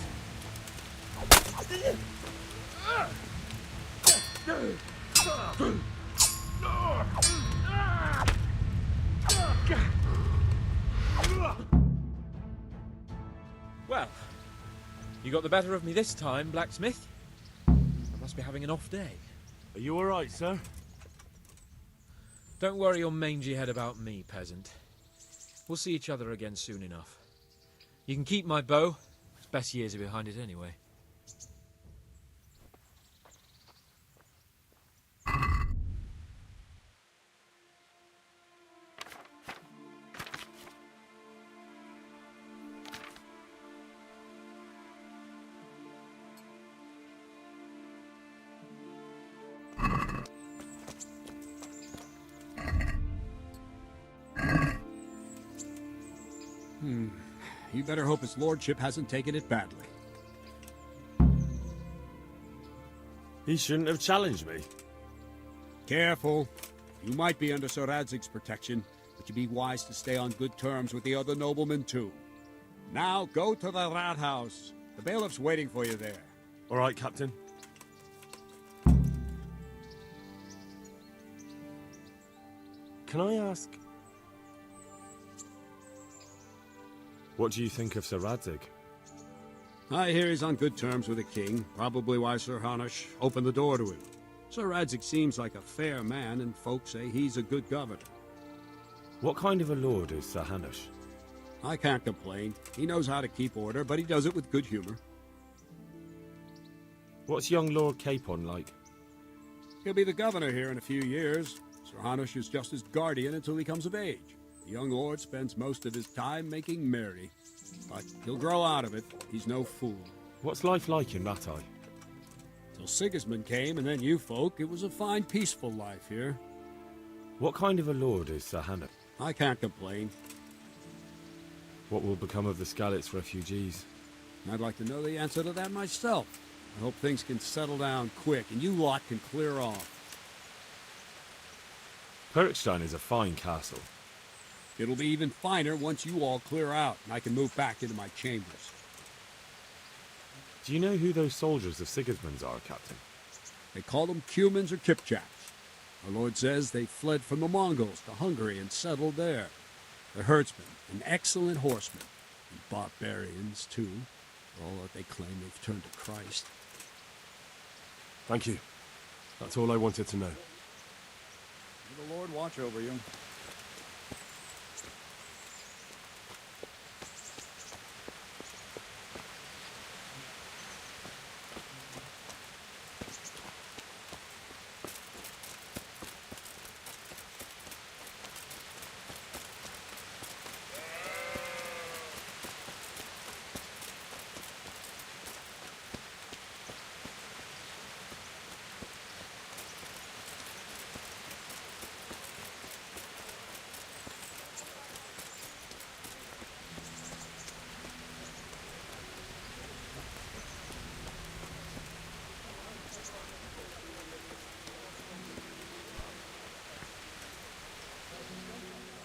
Well, you got the better of me this time, blacksmith. I must be having an off day. Are you all right, sir? Don't worry your mangy head about me, peasant. We'll see each other again soon enough. You can keep my bow. Its best years are behind it anyway. You better hope his lordship hasn't taken it badly. He shouldn't have challenged me. Careful. You might be under Sir Radzig's protection, but you'd be wise to stay on good terms with the other noblemen, too. Now, go to the rat house. The bailiff's waiting for you there. All right, Captain. Can I ask... What do you think of Sir Radzig? I hear he's on good terms with the king, probably why Sir Hanush opened the door to him. Sir Radzig seems like a fair man, and folks say he's a good governor. What kind of a lord is Sir Hanush? I can't complain. He knows how to keep order, but he does it with good humor. What's young Lord Capon like? He'll be the governor here in a few years. Sir Hanush is just his guardian until he comes of age. The young lord spends most of his time making merry. But he'll grow out of it. He's no fool. What's life like in Rattay? Till Sigismund came, and then you folk, it was a fine, peaceful life here. What kind of a lord is Sir Hanush? I can't complain. What will become of the Skalitz refugees? I'd like to know the answer to that myself. I hope things can settle down quick, and you lot can clear off. Perkstein is a fine castle. It'll be even finer once you all clear out, and I can move back into my chambers. Do you know who those soldiers of Sigismund's are, Captain? They call them Cumans or Kipchaks. Our lord says they fled from the Mongols to Hungary and settled there. They're herdsmen and excellent horsemen, and barbarians, too, for all that they claim they've turned to Christ. Thank you. That's all I wanted to know. May the Lord watch over you.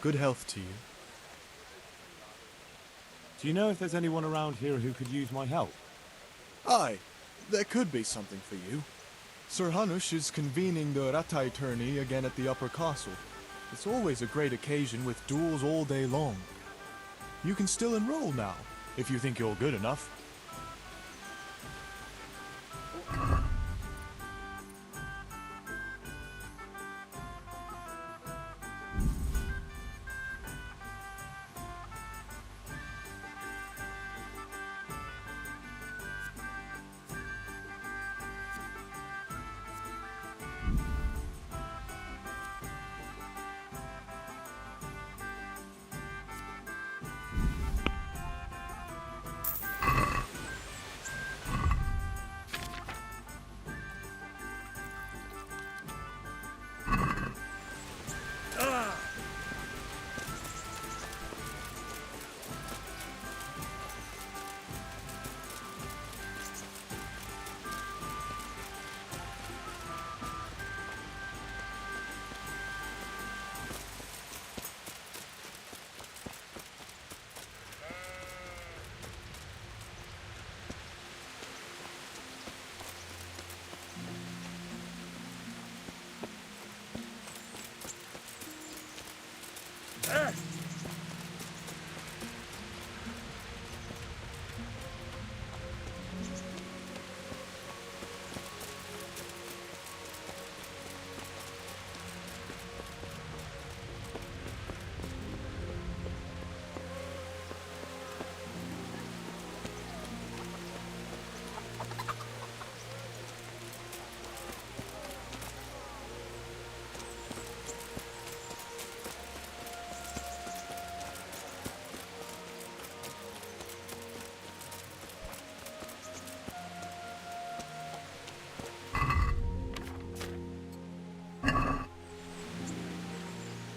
Good health to you. Do you know if there's anyone around here who could use my help? Aye, there could be something for you. Sir Hanush is convening the Rattay tourney again at the Upper Castle. It's always a great occasion with duels all day long. You can still enroll now, if you think you're good enough.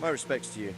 My respects to you.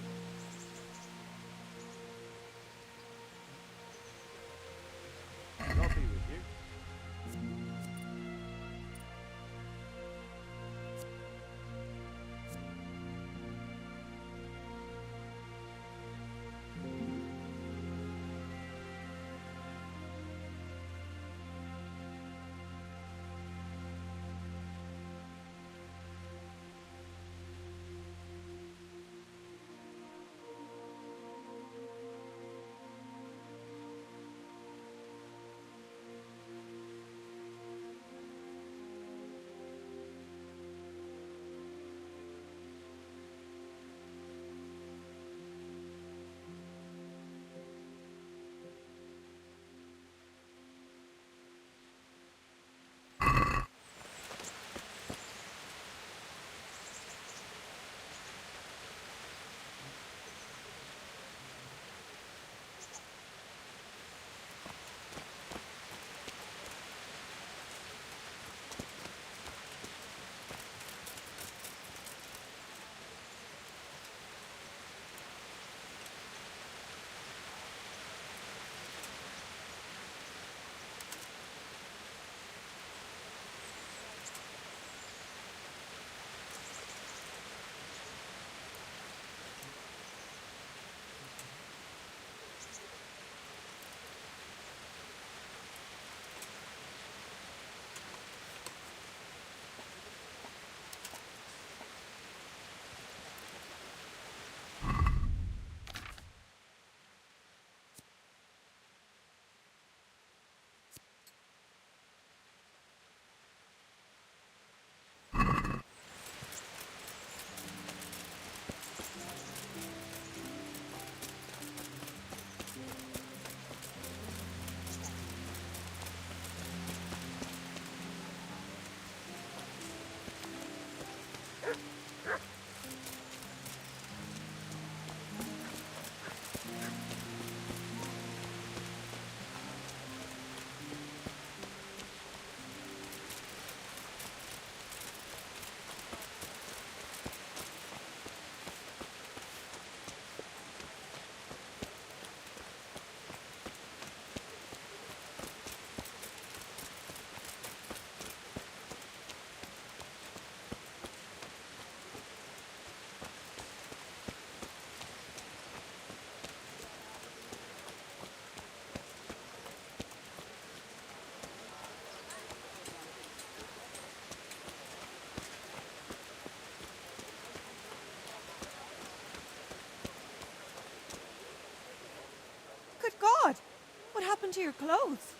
to your clothes?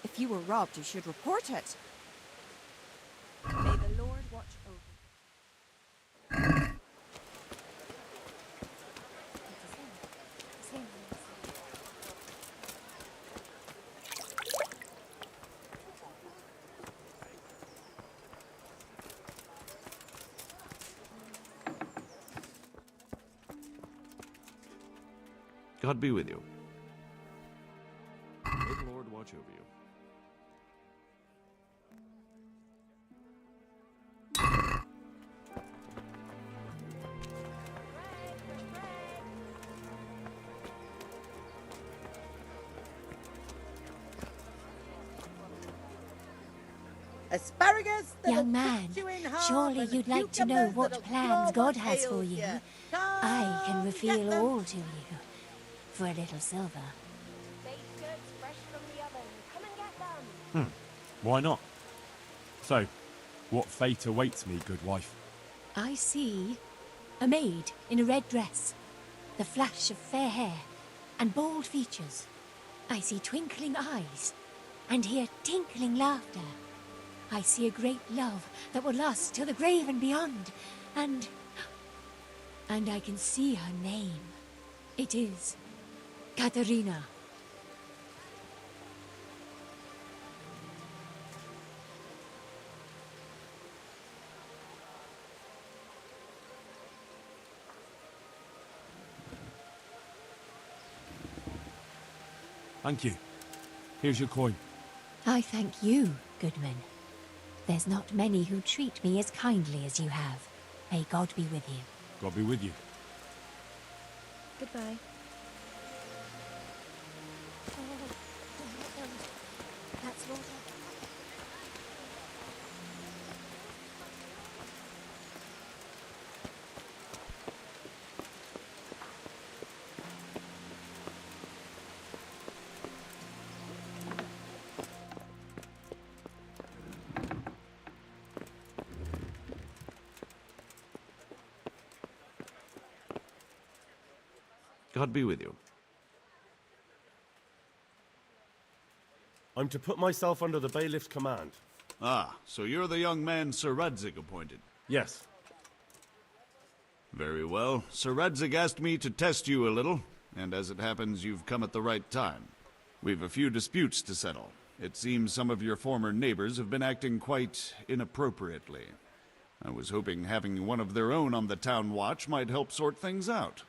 If you were robbed, you should report it. May the Lord watch over. God be with you. May the Lord watch over you. Asparagus Young man, surely you'd like to know what plans God has for you. I can reveal all to you for a little silver. Baked goods fresh from the oven. Come and get them. Why not? So, what fate awaits me, good wife? I see a maid in a red dress, the flash of fair hair and bold features. I see twinkling eyes and hear tinkling laughter. I see a great love that will last till the grave and beyond, and I can see her name. It is Katharina. Thank you. Here's your coin. I thank you, Goodman. There's not many who treat me as kindly as you have. May God be with you. God be with you. Goodbye. That's water. God be with you. I'm to put myself under the bailiff's command. Ah, so you're the young man Sir Radzig appointed? Yes. Very well. Sir Radzig asked me to test you a little, and as it happens, you've come at the right time. We've a few disputes to settle. It seems some of your former neighbors have been acting quite inappropriately. I was hoping having one of their own on the town watch might help sort things out.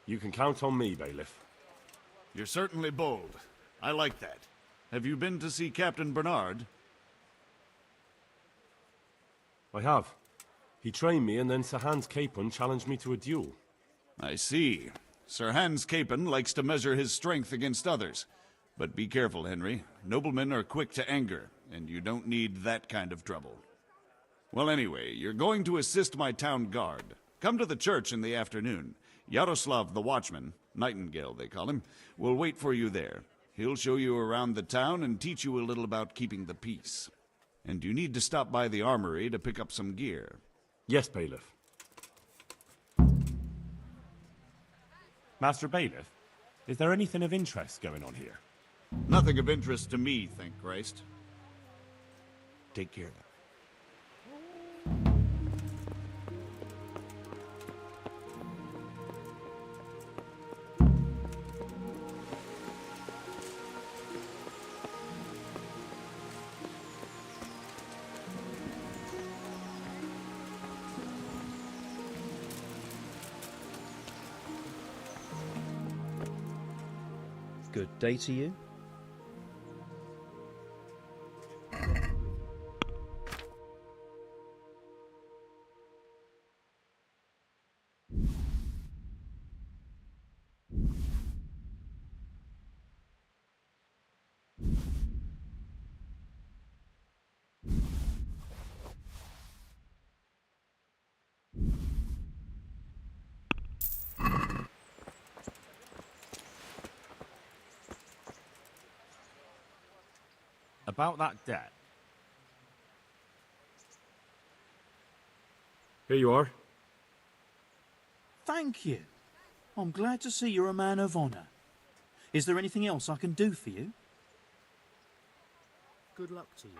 You can count on me, bailiff. You're certainly bold. I like that. Have you been to see Captain Bernard? I have. He trained me, and then Sir Hans Capon challenged me to a duel. I see. Sir Hans Capon likes to measure his strength against others. But be careful, Henry. Noblemen are quick to anger, and you don't need that kind of trouble. Well, anyway, you're going to assist my town guard. Come to the church in the afternoon. Yaroslav the watchman, Nightingale they call him, will wait for you there. He'll show you around the town and teach you a little about keeping the peace. And you need to stop by the armory to pick up some gear. Yes, bailiff. Master Bailiff, is there anything of interest going on here? Nothing of interest to me, thank Christ. Take care now. Good day to you. About that debt. Here you are. Thank you. I'm glad to see you're a man of honour. Is there anything else I can do for you? Good luck to you.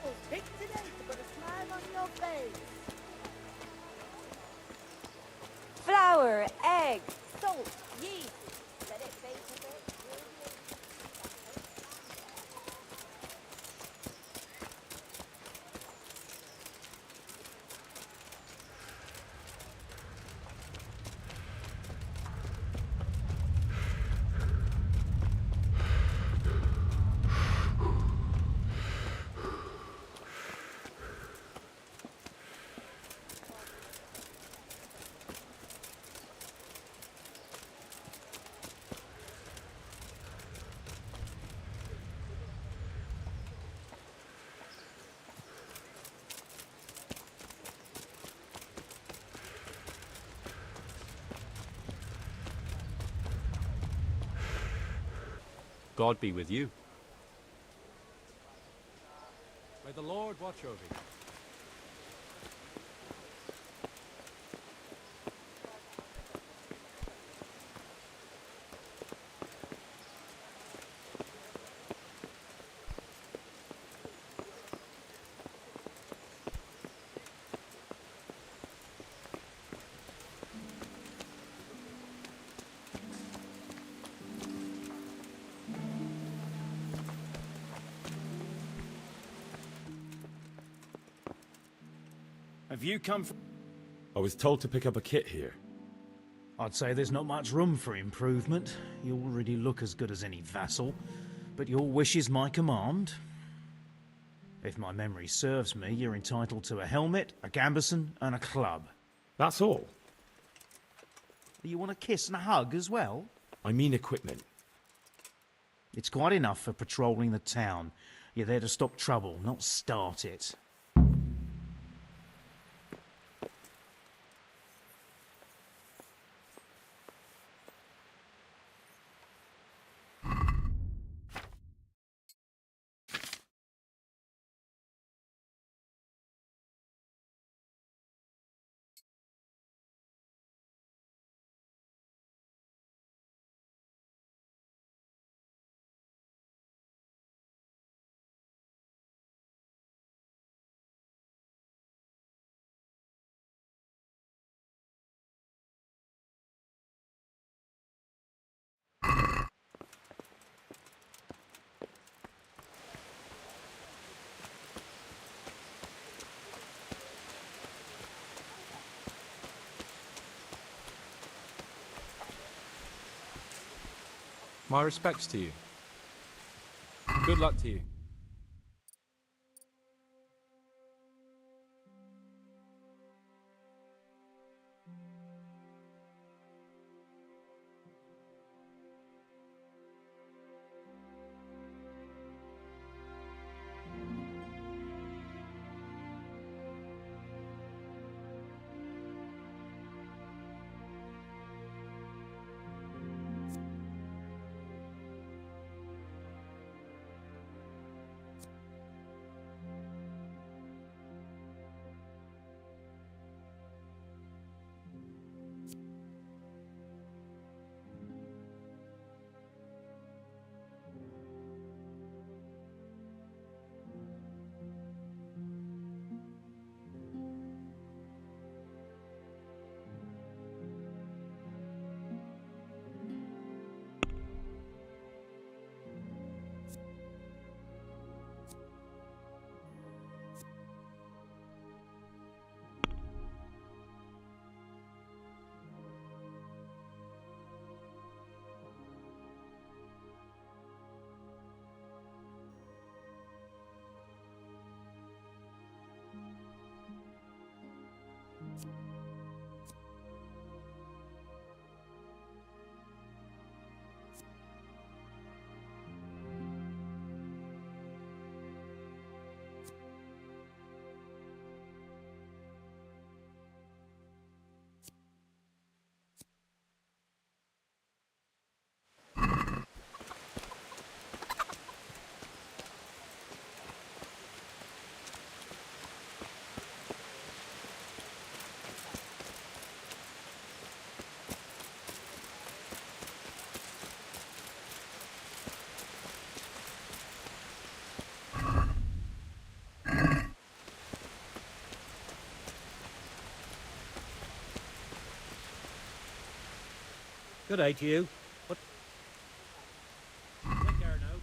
apples picked today to put a smile on your face. Flour, egg, salt, yeast. Let it bake a bit. God be with you. May the Lord watch over you. Have you come from... I was told to pick up a kit here. I'd say there's not much room for improvement. You already look as good as any vassal, but your wish is my command. If my memory serves me, you're entitled to a helmet, a gambeson, and a club. That's all? You want a kiss and a hug as well? I mean equipment. It's quite enough for patrolling the town. You're there to stop trouble, not start it. My respects to you. Good luck to you. Good day to you. What? Take care now.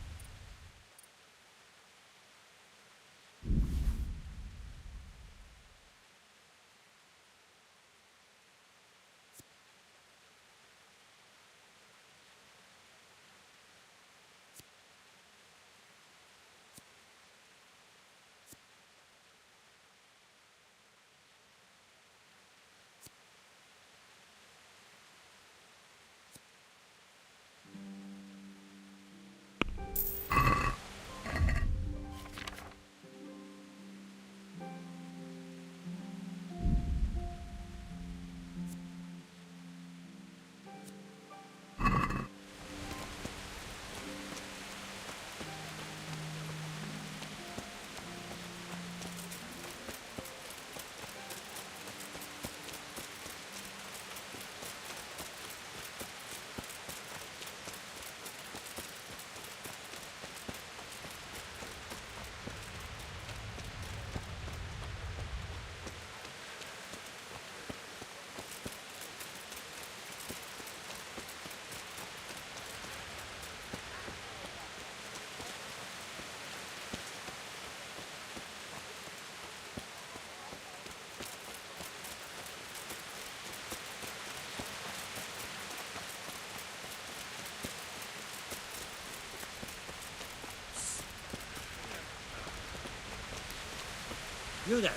You there.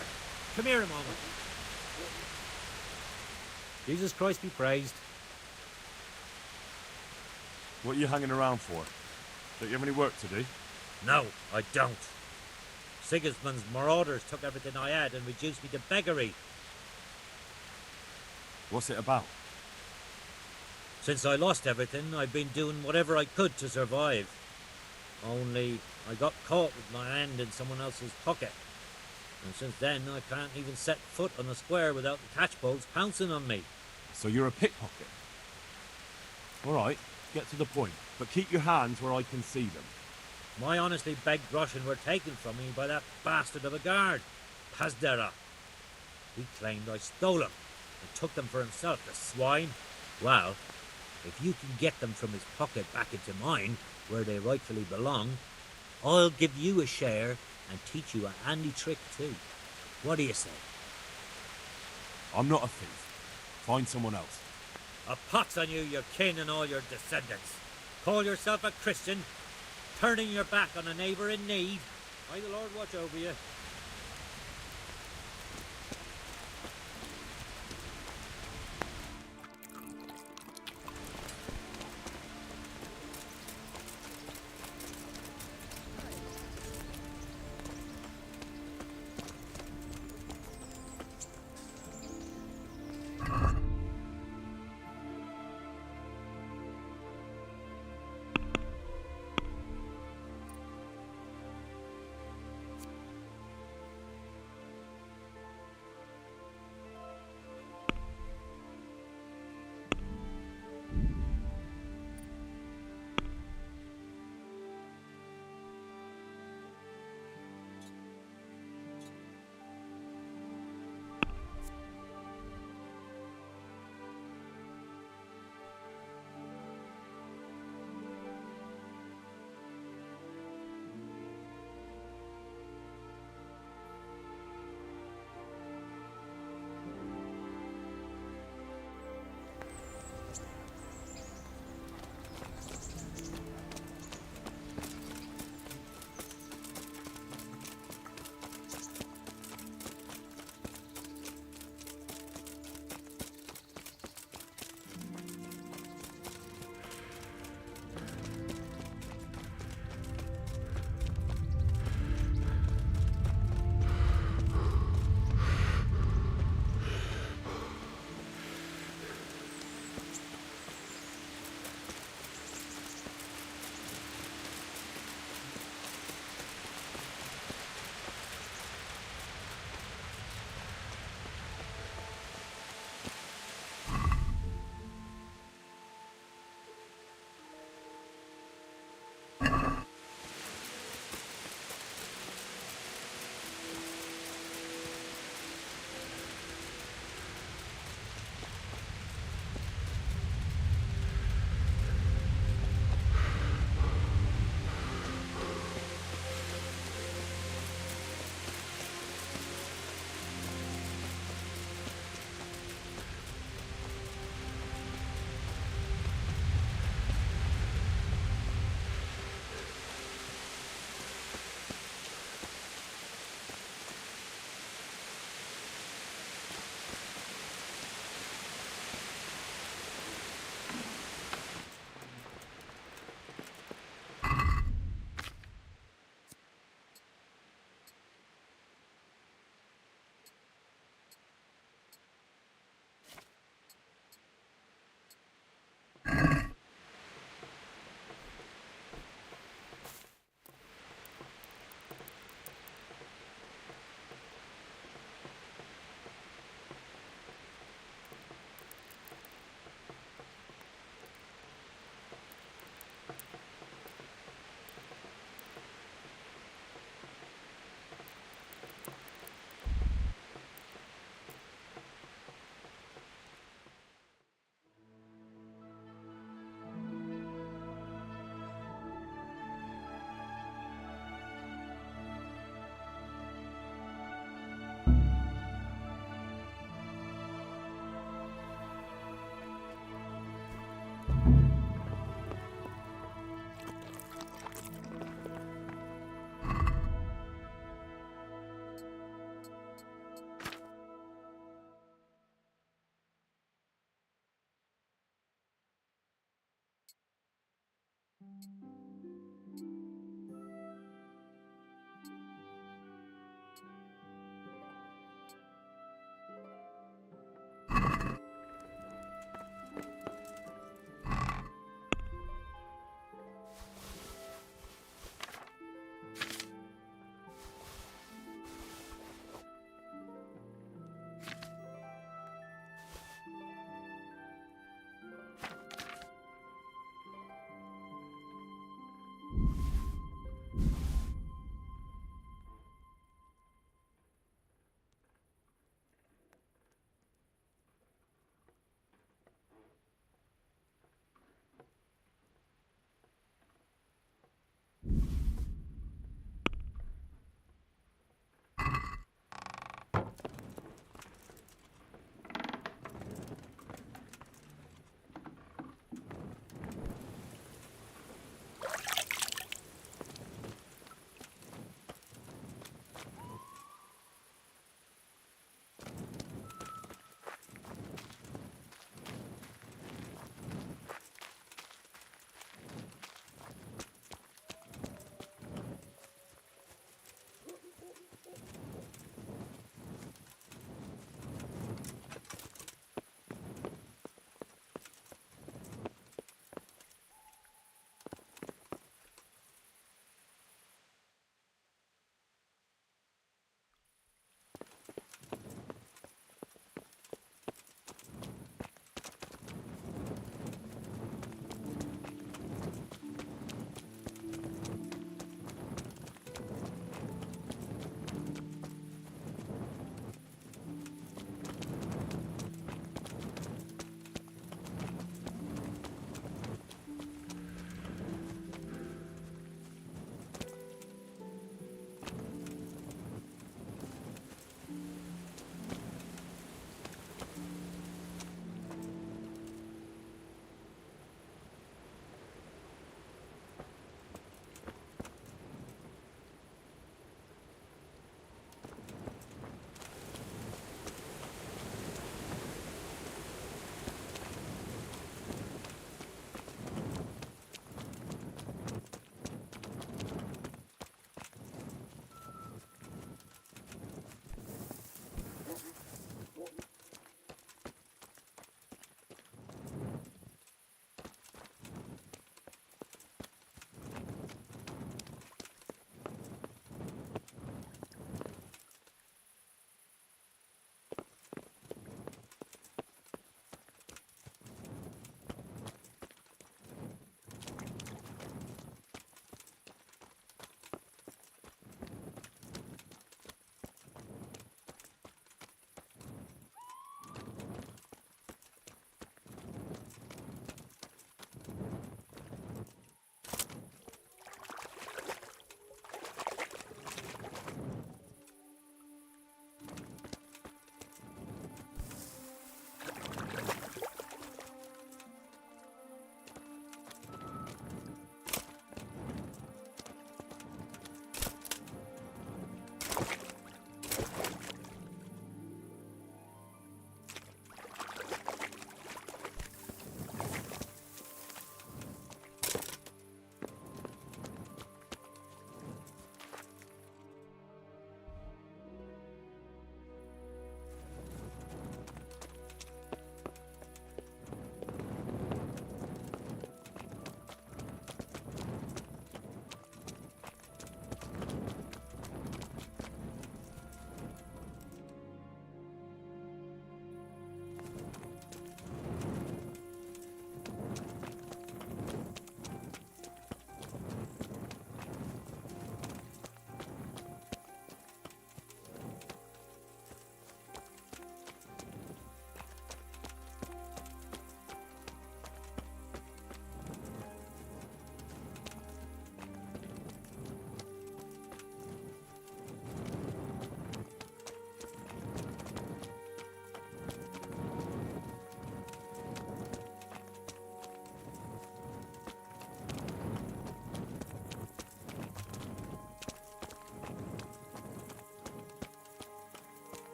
Come here a moment. Jesus Christ be praised. What are you hanging around for? Don't you have any work to do? No, I don't. Sigismund's marauders took everything I had and reduced me to beggary. What's it about? Since I lost everything, I've been doing whatever I could to survive. Only I got caught with my hand in someone else's pocket. And since then, I can't even set foot on the square without the catchpoles pouncing on me. So you're a pickpocket? All right, get to the point, but keep your hands where I can see them. My honestly begged groschen were taken from me by that bastard of a guard, Pazdera. He claimed I stole them and took them for himself, the swine. Well, if you can get them from his pocket back into mine, where they rightfully belong, I'll give you a share and teach you a handy trick too. What do you say? I'm not a thief. Find someone else. A pox on you, your kin and all your descendants. Call yourself a Christian, turning your back on a neighbour in need. May the Lord watch over you.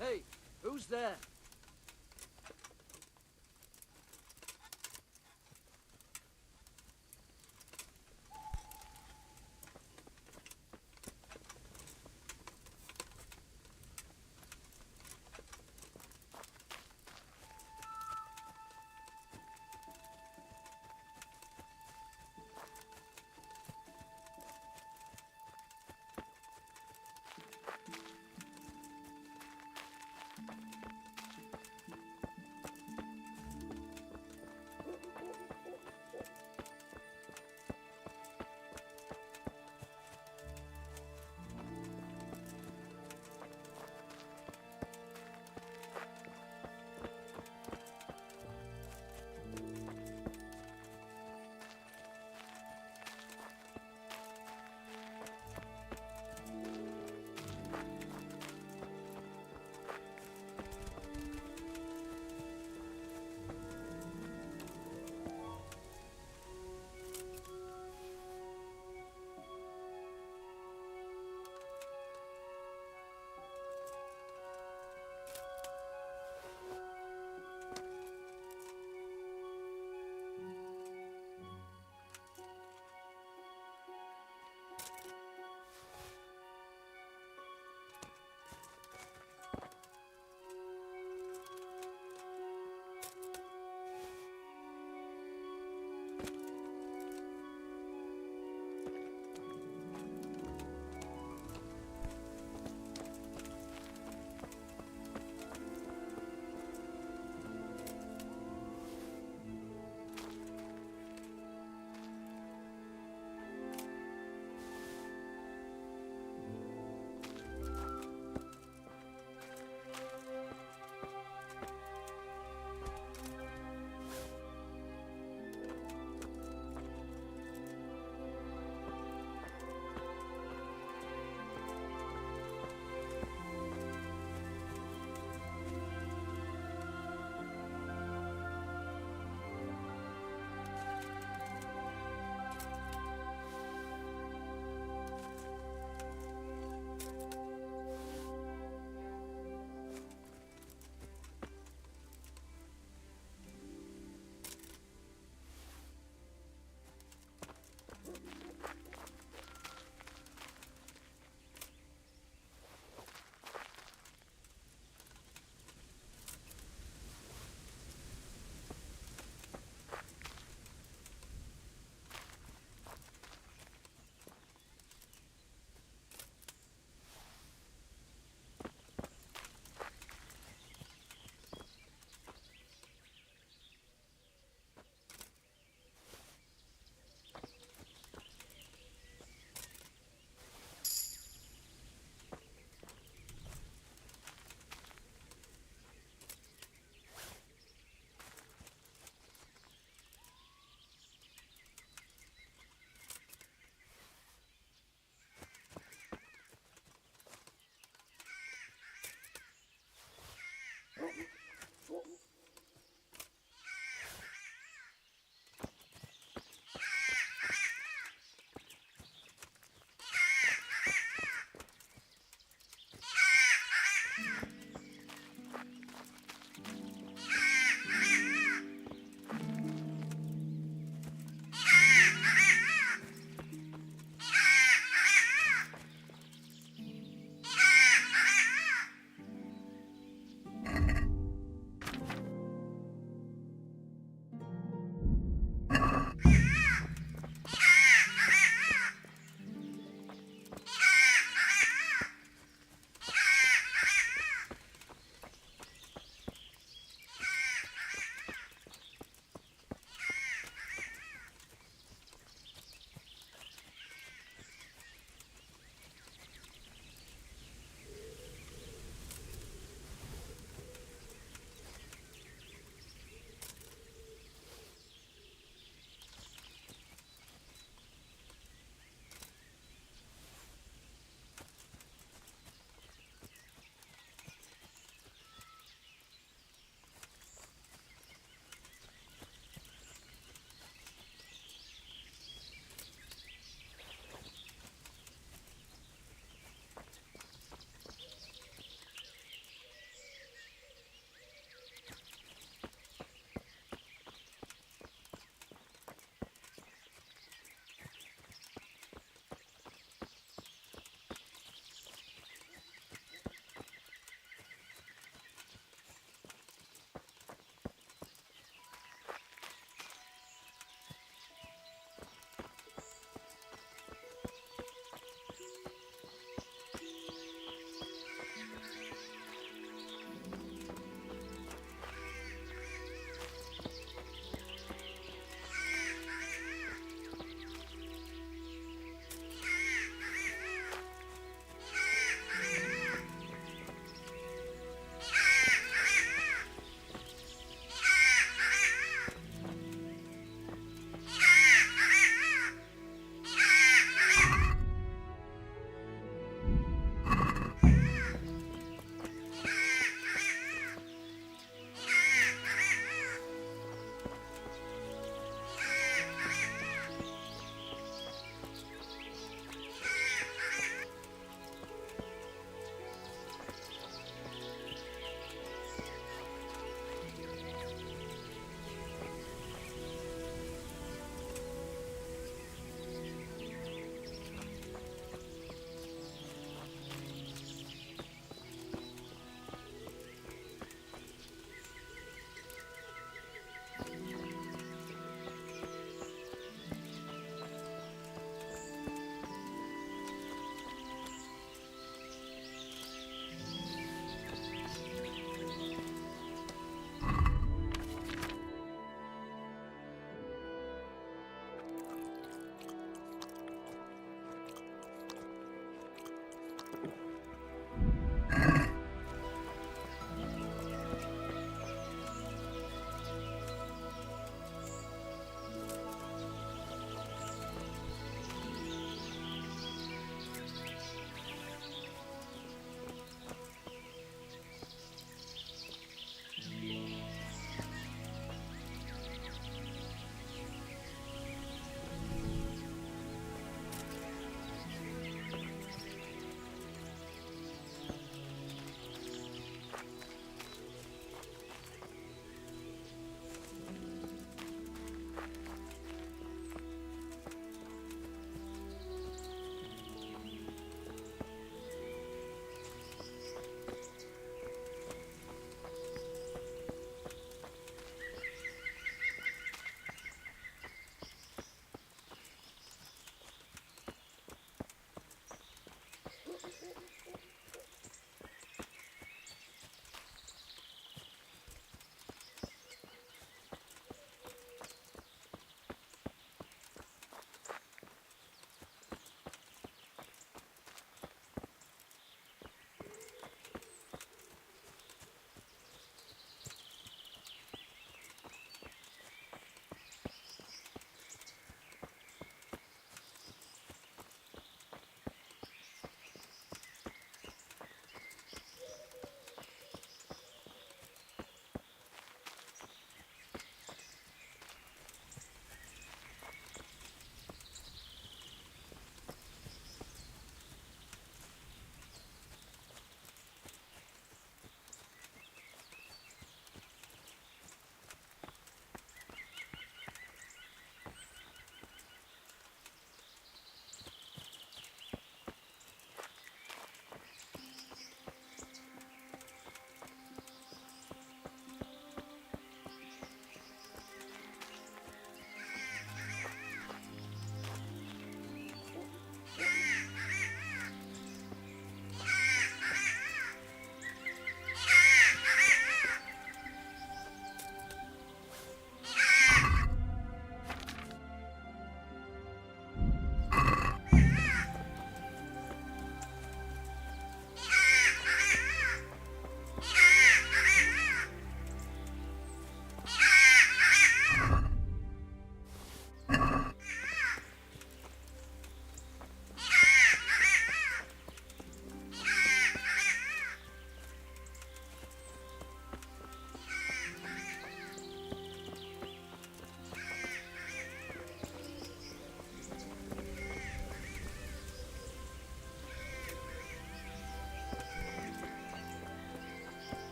Hey, who's there?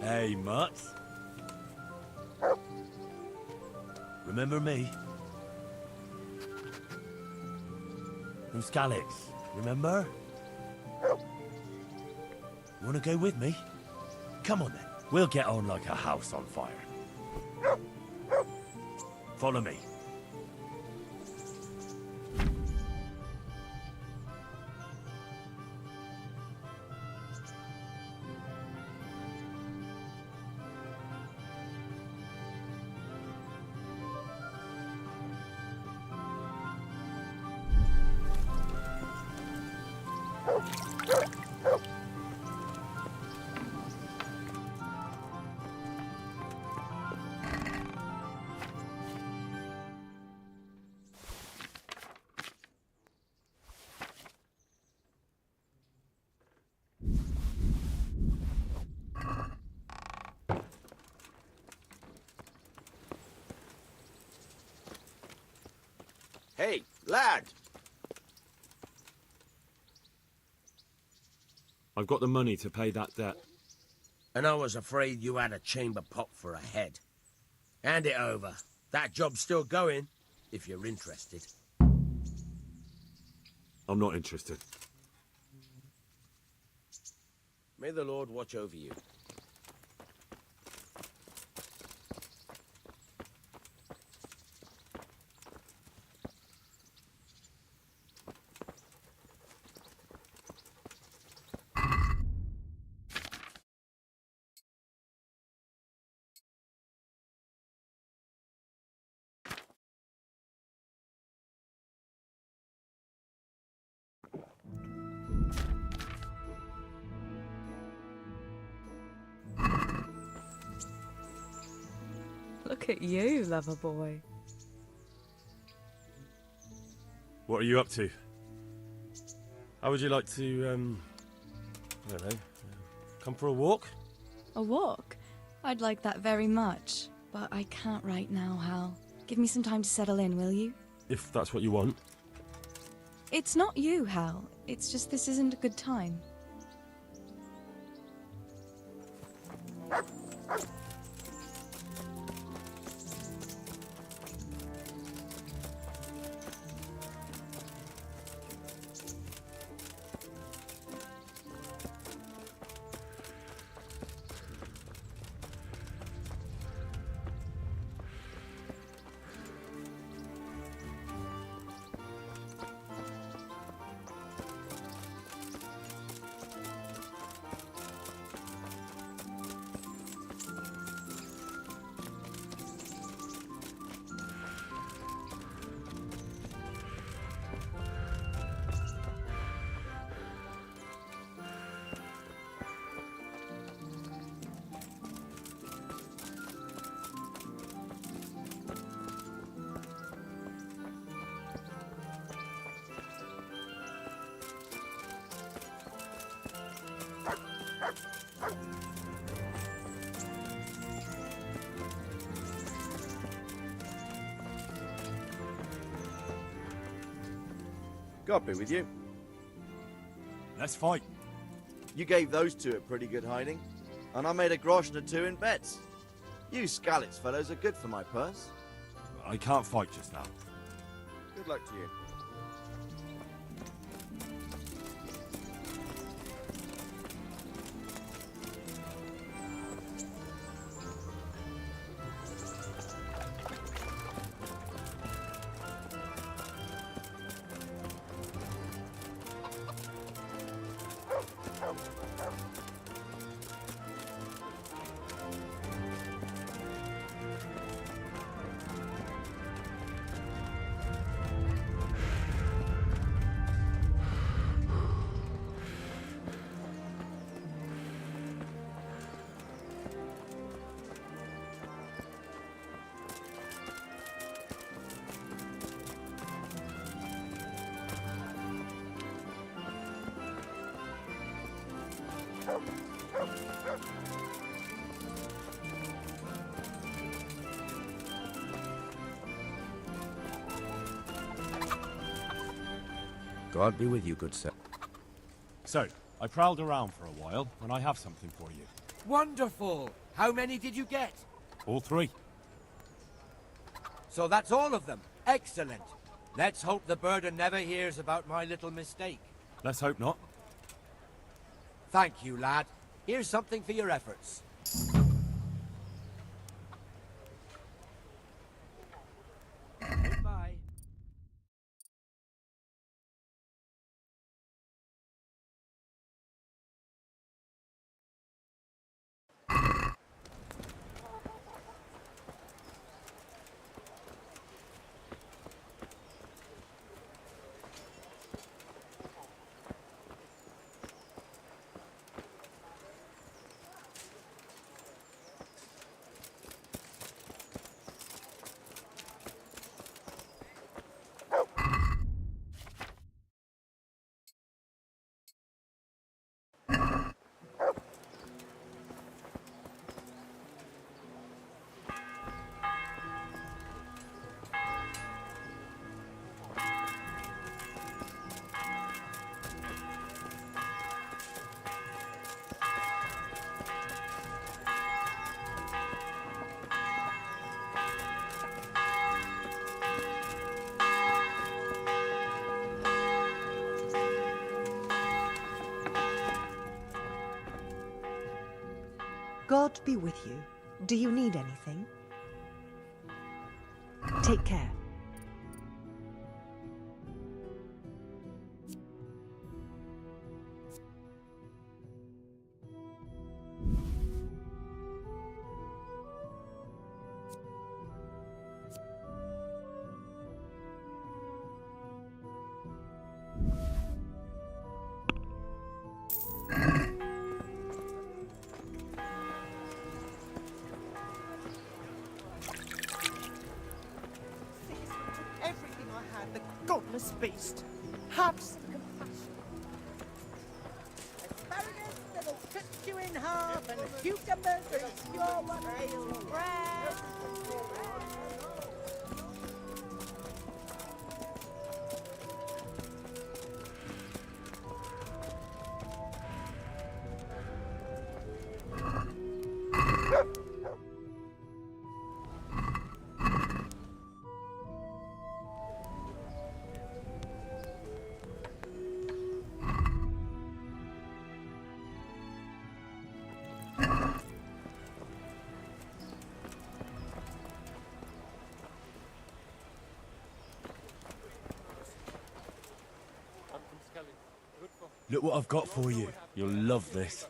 Hey, Mutts. Remember me? From Skalitz, remember? Wanna go with me? Come on then. We'll get on like a house on fire. Follow me. Hey, lad! I've got the money to pay that debt. And I was afraid you had a chamber pot for a head. Hand it over. That job's still going, if you're interested. I'm not interested. May the Lord watch over you. Look at you, lover boy. What are you up to? How would you like to, I don't know, come for a walk? A walk? I'd like that very much, but I can't right now, Hal. Give me some time to settle in, will you? If that's what you want. It's not you, Hal. It's just this isn't a good time. God be with you. Let's fight. You gave those two a pretty good hiding, and I made a grosh and a two in bets. You Skalitz fellows are good for my purse. I can't fight just now. Good luck to you. God be with you, good sir. So, I prowled around for a while, and I have something for you. Wonderful! How many did you get? All 3. So that's all of them. Excellent. Let's hope the burden never hears about my little mistake. Let's hope not. Thank you, lad. Here's something for your efforts. Goodbye. God be with you. Do you need anything? Take care. Everything I had, the godless beast. Have some compassion. Asparagus that'll cut you in half, and cucumbers that'll cure what ails bread. Look what I've got for you. You'll love this.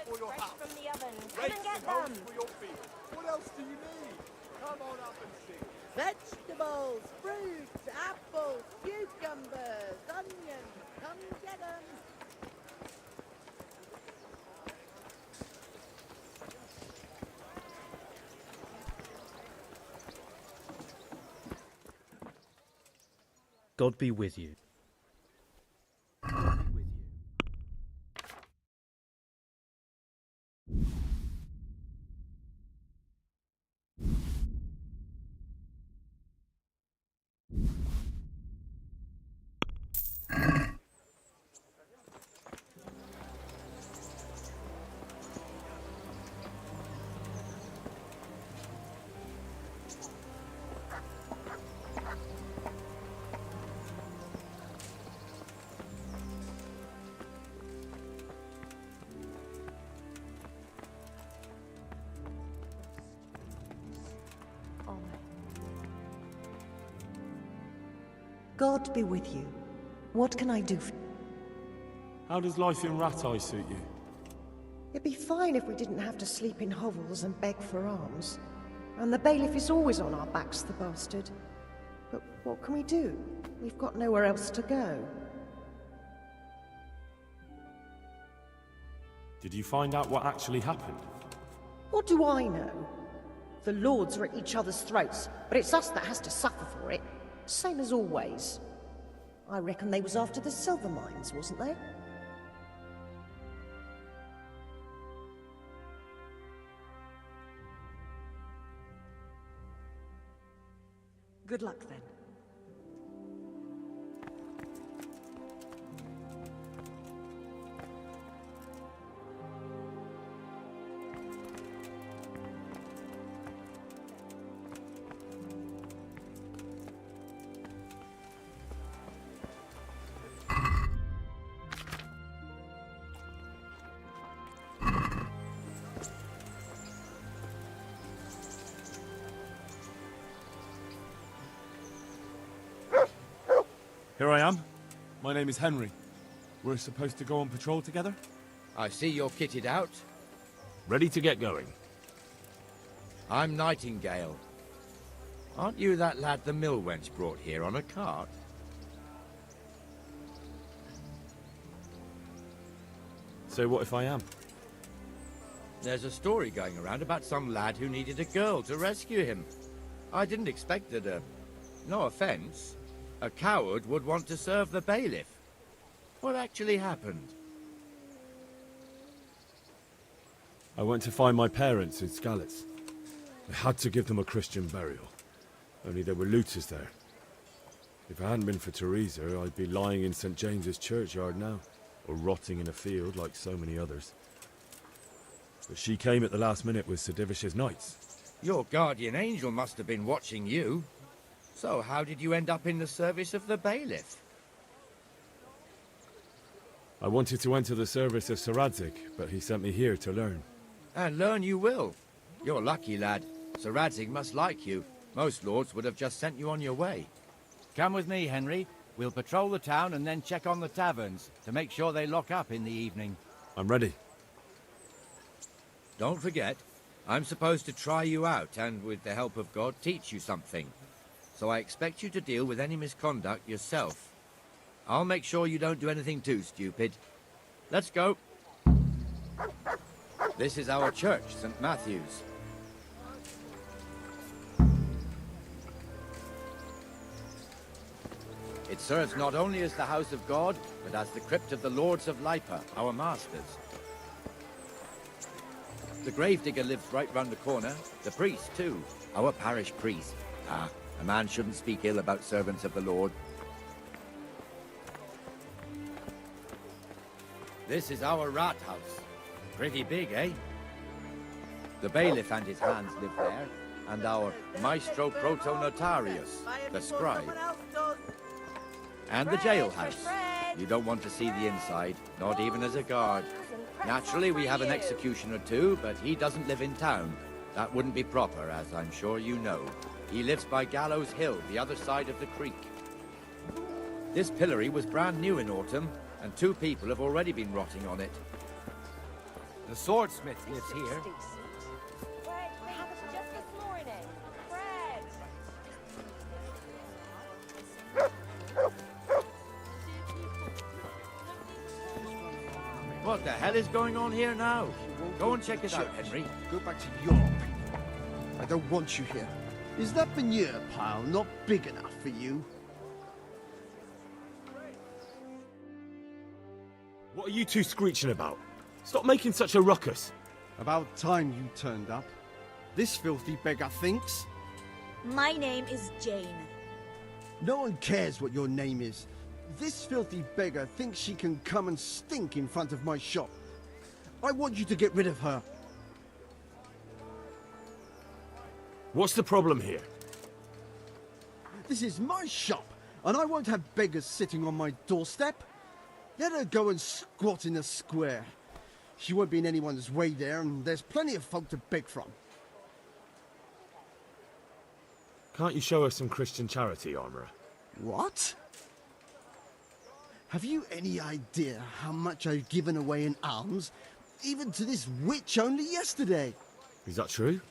For your Fresh house. from the oven. Come Rakes and get and hoes them. for your field. What else do you need? Come on up and see. Vegetables, fruits, apples, cucumbers, onions. Come get them. God be with you. God be with you. What can I do for you? How does life in Rattay suit you? It'd be fine if we didn't have to sleep in hovels and beg for alms. And the bailiff is always on our backs, the bastard. But what can we do? We've got nowhere else to go. Did you find out what actually happened? What do I know? The lords are at each other's throats, but it's us that has to suffer for it. Same as always. I reckon they was after the silver mines, wasn't they? Good luck then. Here I am. My name is Henry. We're supposed to go on patrol together? I see you're kitted out. Ready to get going. I'm Nightingale. Aren't you that lad the mill wench brought here on a cart? So what if I am? There's a story going around about some lad who needed a girl to rescue him. I didn't expect that no offense, a coward would want to serve the bailiff. What actually happened? I went to find my parents in Skalitz. I had to give them a Christian burial. Only there were looters there. If it hadn't been for Teresa, I'd be lying in St. James's churchyard now, or rotting in a field like so many others. But she came at the last minute with Sir Divish's knights. Your guardian angel must have been watching you. So how did you end up in the service of the bailiff? I wanted to enter the service of Sir Radzik, but he sent me here to learn. And learn you will. You're lucky, lad. Sir Radzik must like you. Most lords would have just sent you on your way. Come with me, Henry. We'll patrol the town and then check on the taverns to make sure they lock up in the evening. I'm ready. Don't forget, I'm supposed to try you out and, with the help of God, teach you something. So I expect you to deal with any misconduct yourself. I'll make sure you don't do anything too stupid. Let's go. This is our church, St. Matthew's. It serves not only as the house of God, but as the crypt of the Lords of Lipa, our masters. The gravedigger lives right round the corner. The priest, too. Our parish priest. Ah, a man shouldn't speak ill about servants of the Lord. This is our rat house. Pretty big, eh? The bailiff and his hands live there, and our maestro protonotarius, the scribe. And the jailhouse. You don't want to see the inside, not even as a guard. Naturally, we have an executioner too, but he doesn't live in town. That wouldn't be proper, as I'm sure you know. He lives by Gallows Hill, the other side of the creek. This pillory was brand new in autumn, and 2 people have already been rotting on it. The swordsmith lives here. Fred, mate, just this morning. Fred! What the hell is going on here now? Go and check it out, Henry. Go back to your people. I don't want you here. Is that manure pile not big enough for you? What are you two screeching about? Stop making such a ruckus. About time you turned up. This filthy beggar thinks. My name is Jane. No one cares what your name is. This filthy beggar thinks she can come and stink in front of my shop. I want you to get rid of her. What's the problem here? This is my shop, and I won't have beggars sitting on my doorstep. Let her go and squat in the square. She won't be in anyone's way there, and there's plenty of folk to beg from. Can't you show us some Christian charity, Armourer? What? Have you any idea how much I've given away in alms, even to this witch only yesterday? Is that true?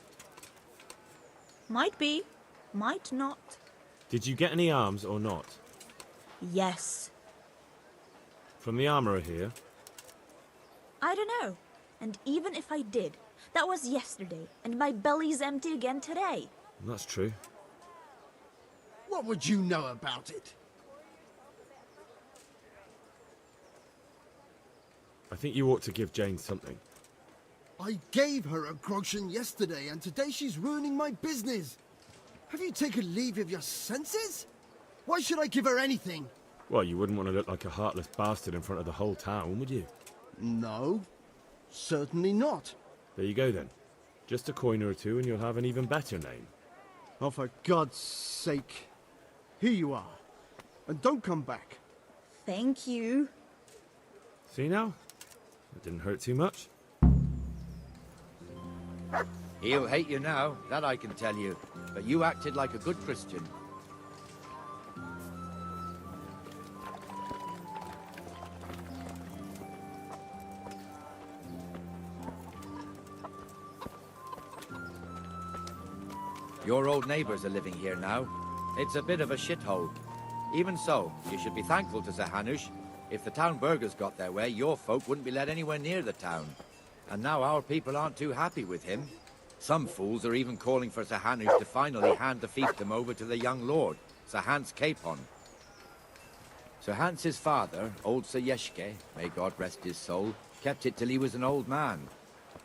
Might be, might not. Did you get any alms or not? Yes. From the Armourer here? I don't know. And even if I did, that was yesterday, and my belly's empty again today. That's true. What would you know about it? I think you ought to give Jane something. I gave her a groschen yesterday, and today she's ruining my business. Have you taken leave of your senses? Why should I give her anything? Well, you wouldn't want to look like a heartless bastard in front of the whole town, would you? No, certainly not. There you go then. Just a coin or two and you'll have an even better name. Oh, for God's sake. Here you are. And don't come back. Thank you. See now? It didn't hurt too much. He'll hate you now, that I can tell you. But you acted like a good Christian. Your old neighbours are living here now. It's a bit of a shithole. Even so, you should be thankful to Sir Hanush. If the town burghers got their way, your folk wouldn't be let anywhere near the town. And now our people aren't too happy with him. Some fools are even calling for Sir Hanush to finally hand the fiefdom over to the young lord, Sir Hans Capon. Sir Hans's father, old Sir Yeshke, may God rest his soul, kept it till he was an old man.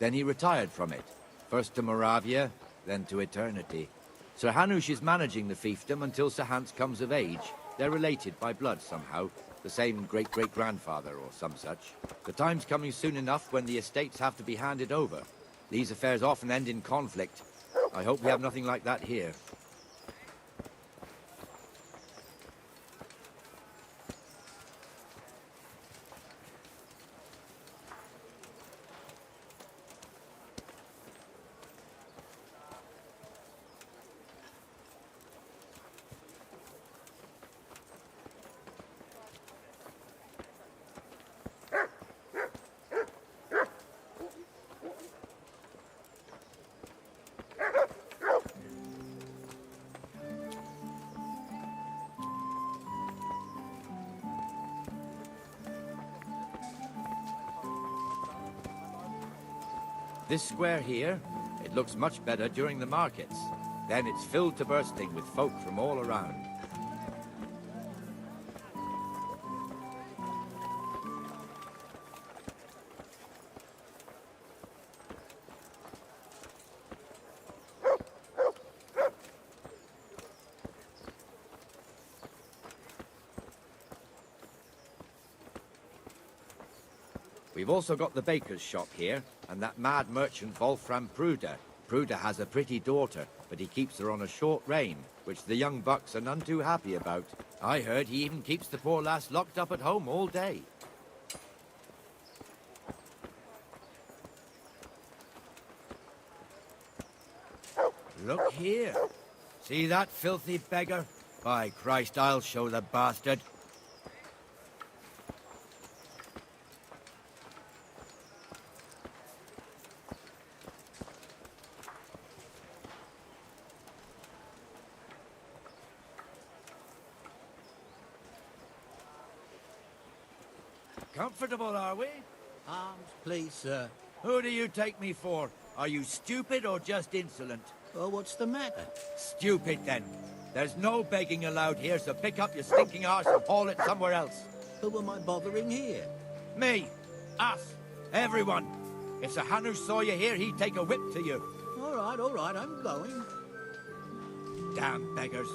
Then he retired from it, first to Moravia, then to eternity. Sir Hanush is managing the fiefdom until Sir Hans comes of age. They're related by blood somehow, the same great-great-grandfather or some such. The time's coming soon enough when the estates have to be handed over. These affairs often end in conflict. I hope we have nothing like that here. This square here, it looks much better during the markets. Then it's filled to bursting with folk from all around. We've also got the baker's shop here, and that mad merchant Wolfram Pruder. Pruder has a pretty daughter, but he keeps her on a short rein, which the young bucks are none too happy about. I heard he even keeps the poor lass locked up at home all day. Look here. See that filthy beggar? By Christ, I'll show the bastard. Comfortable, are we? Arms, please, sir. Who do you take me for? Are you stupid or just insolent? Well, what's the matter? Stupid, then. There's no begging allowed here, so pick up your stinking arse and haul it somewhere else. Who am I bothering here? Me. Us. Everyone. If Sir Hanush saw you here, he'd take a whip to you. All right, I'm going. Damn beggars.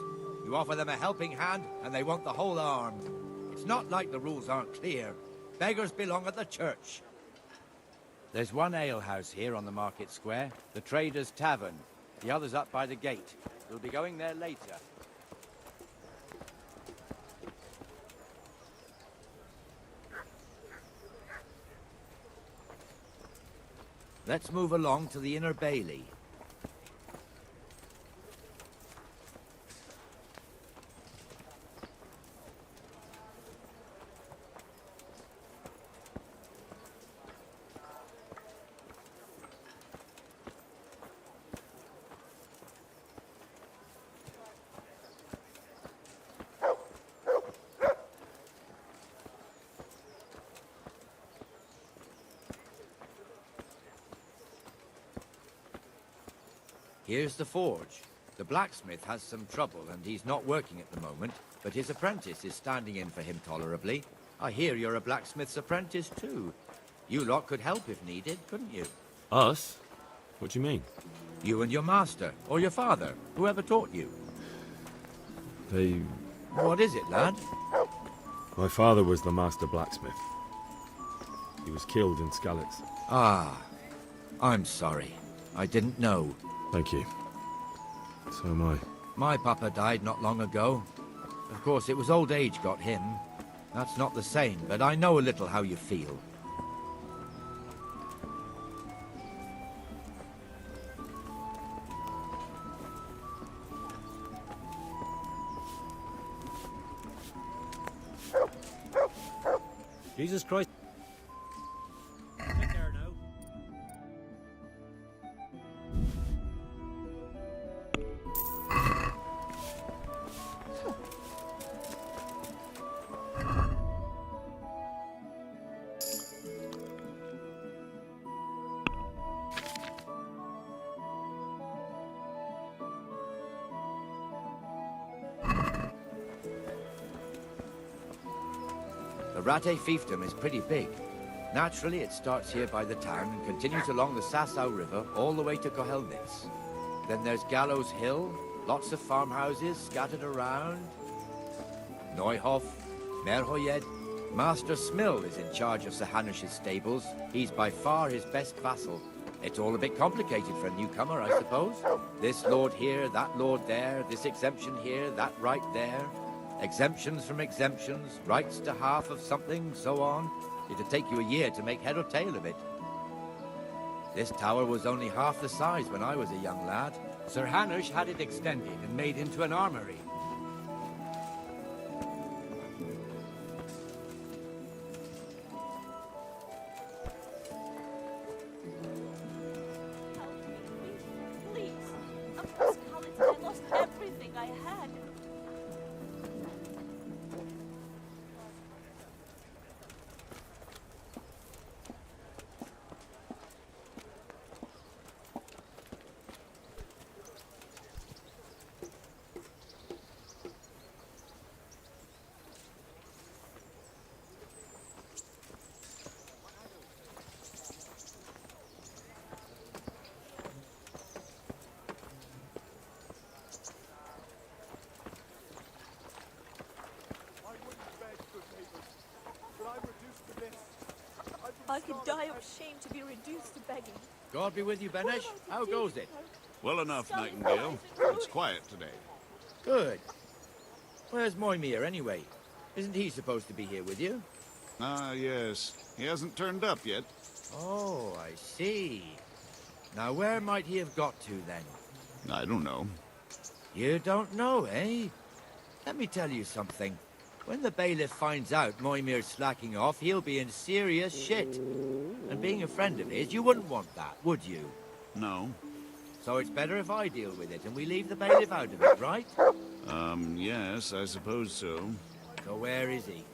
You offer them a helping hand, and they want the whole arm. It's not like the rules aren't clear. Beggars belong at the church. There's one alehouse here on the market square, the Trader's Tavern. The other's up by the gate. We'll be going there later. Let's move along to the Inner Bailey. Here's the forge. The blacksmith has some trouble and he's not working at the moment, but his apprentice is standing in for him tolerably. I hear you're a blacksmith's apprentice too. You lot could help if needed, couldn't you? Us? What do you mean? You and your master, or your father, whoever taught you. They... What is it, lad? My father was the master blacksmith. He was killed in Skalitz. Ah, I'm sorry. I didn't know. Thank you. So am I. My papa died not long ago. Of course, it was old age got him. That's not the same, but I know a little how you feel. Jesus Christ. Get there now. The Rate fiefdom is pretty big. Naturally, it starts here by the town and continues along the Sasau River all the way to Kohelnitz. Then there's Gallows Hill, lots of farmhouses scattered around. Neuhof, Merhoyed. Master Smill is in charge of Sir Hanush's stables. He's by far his best vassal. It's all a bit complicated for a newcomer, I suppose. This lord here, that lord there, this exemption here, that right there. Exemptions from exemptions, rights to half of something, so on. It'd take you a year to make head or tail of it. This tower was only half the size when I was a young lad. Sir Hanush had it extended and made into an armory. Please. I'm from Skalitz and I lost everything I had. I could die of shame to be reduced to begging. God be with you, Benesh. How goes it? Well enough, Nightingale. It's quiet today. Good. Where's Moimir, anyway? Isn't he supposed to be here with you? Ah, yes. He hasn't turned up yet. Oh, I see. Now, where might he have got to, then? I don't know. You don't know, eh? Let me tell you something. When the bailiff finds out Moimir's slacking off, he'll be in serious shit. And being a friend of his, you wouldn't want that, would you? No. So it's better if I deal with it and we leave the bailiff out of it, right? Yes, I suppose so. So where is he?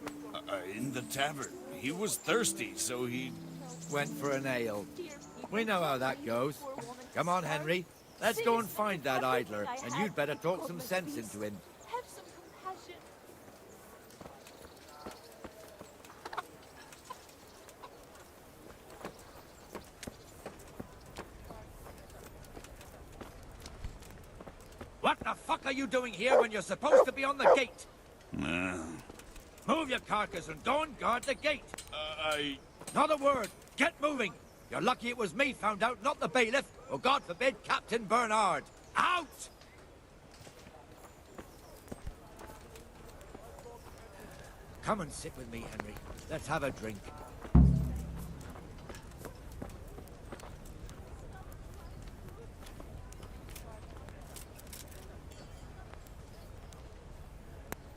In the tavern. He was thirsty, so he... Went for an ale. We know how that goes. Come on, Henry. Let's go and find that idler, and you'd better talk some sense into him. Have some compassion. What the fuck are you doing here when you're supposed to be on the gate? Move your carcass and go and guard the gate. Not a word. Get moving. You're lucky it was me found out, not the bailiff, or God forbid, Captain Bernard. Out! Come and sit with me, Henry. Let's have a drink.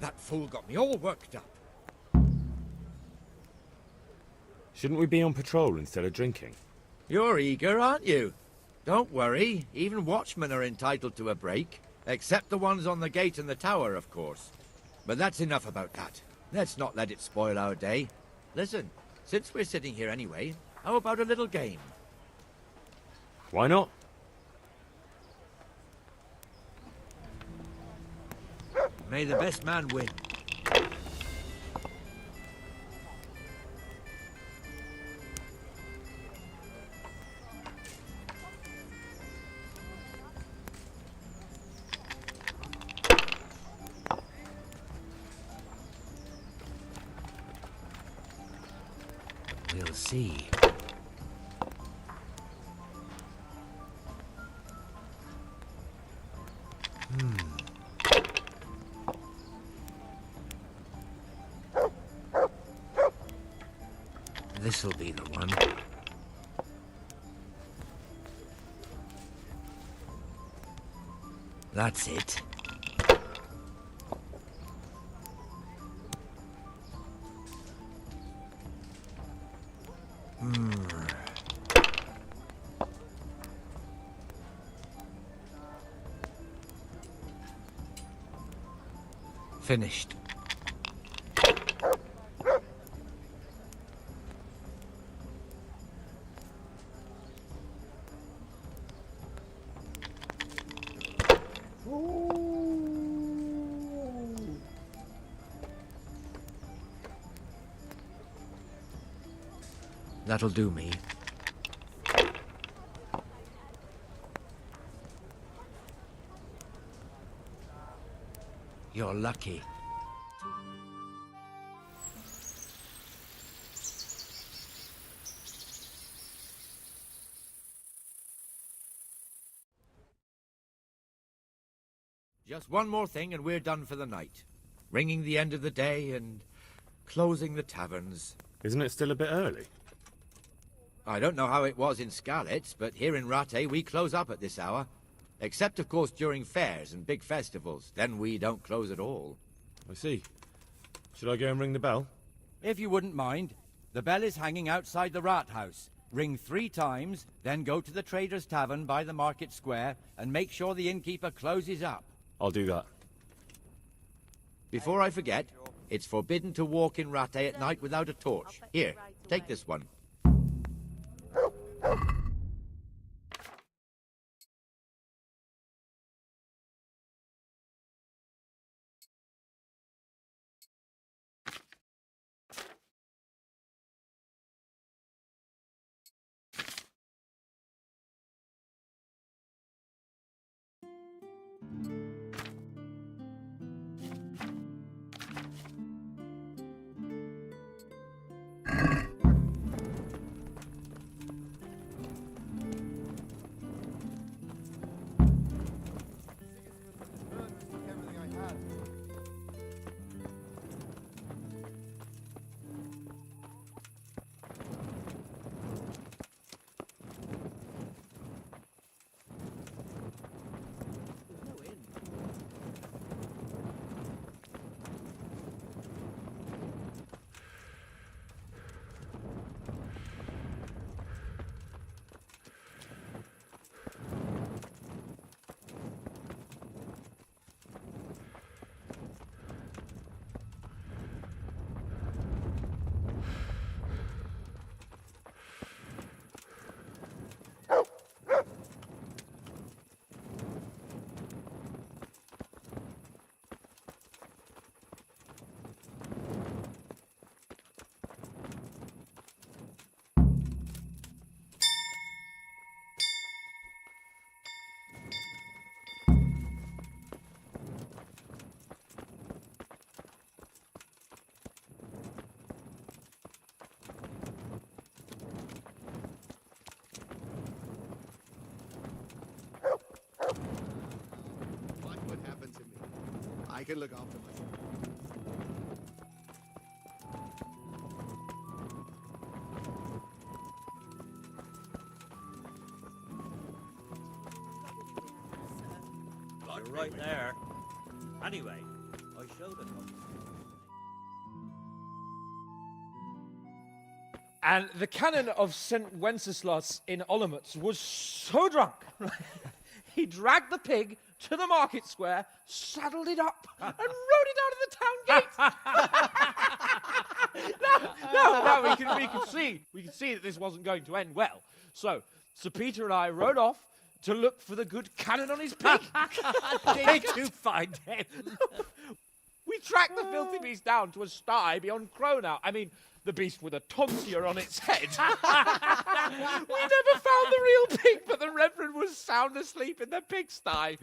That fool got me all worked up. Shouldn't we be on patrol instead of drinking? You're eager, aren't you? Don't worry. Even watchmen are entitled to a break. Except the ones on the gate and the tower, of course. But that's enough about that. Let's not let it spoil our day. Listen, since we're sitting here anyway, how about a little game? Why not? May the best man win. We'll see. This'll be the one. That's it. Finished. That'll do me. You're lucky. Just one more thing and we're done for the night. Ringing the end of the day and closing the taverns. Isn't it still a bit early? I don't know how it was in Skalitz, but here in Rattay we close up at this hour. Except, of course, during fairs and big festivals. Then we don't close at all. I see. Should I go and ring the bell? If you wouldn't mind. The bell is hanging outside the rat house. Ring 3 times, then go to the Trader's Tavern by the market square and make sure the innkeeper closes up. I'll do that. Before I forget, it's forbidden to walk in Rattay at night without a torch. Here, take this one. I can look after myself. You're right there. Anyway, I showed it. And the canon of St. Wenceslas in Olomouc was so drunk, he dragged the pig to the market square, saddled it up, and rode it out of the town gate. No, we can see that this wasn't going to end well. So, Sir Peter and I rode off to look for the good canon on his pig. Did you find him? We tracked the filthy beast down to a sty beyond Cronau. I mean, the beast with a tonsure on its head. We never found the real pig, but the Reverend was sound asleep in the pigsty.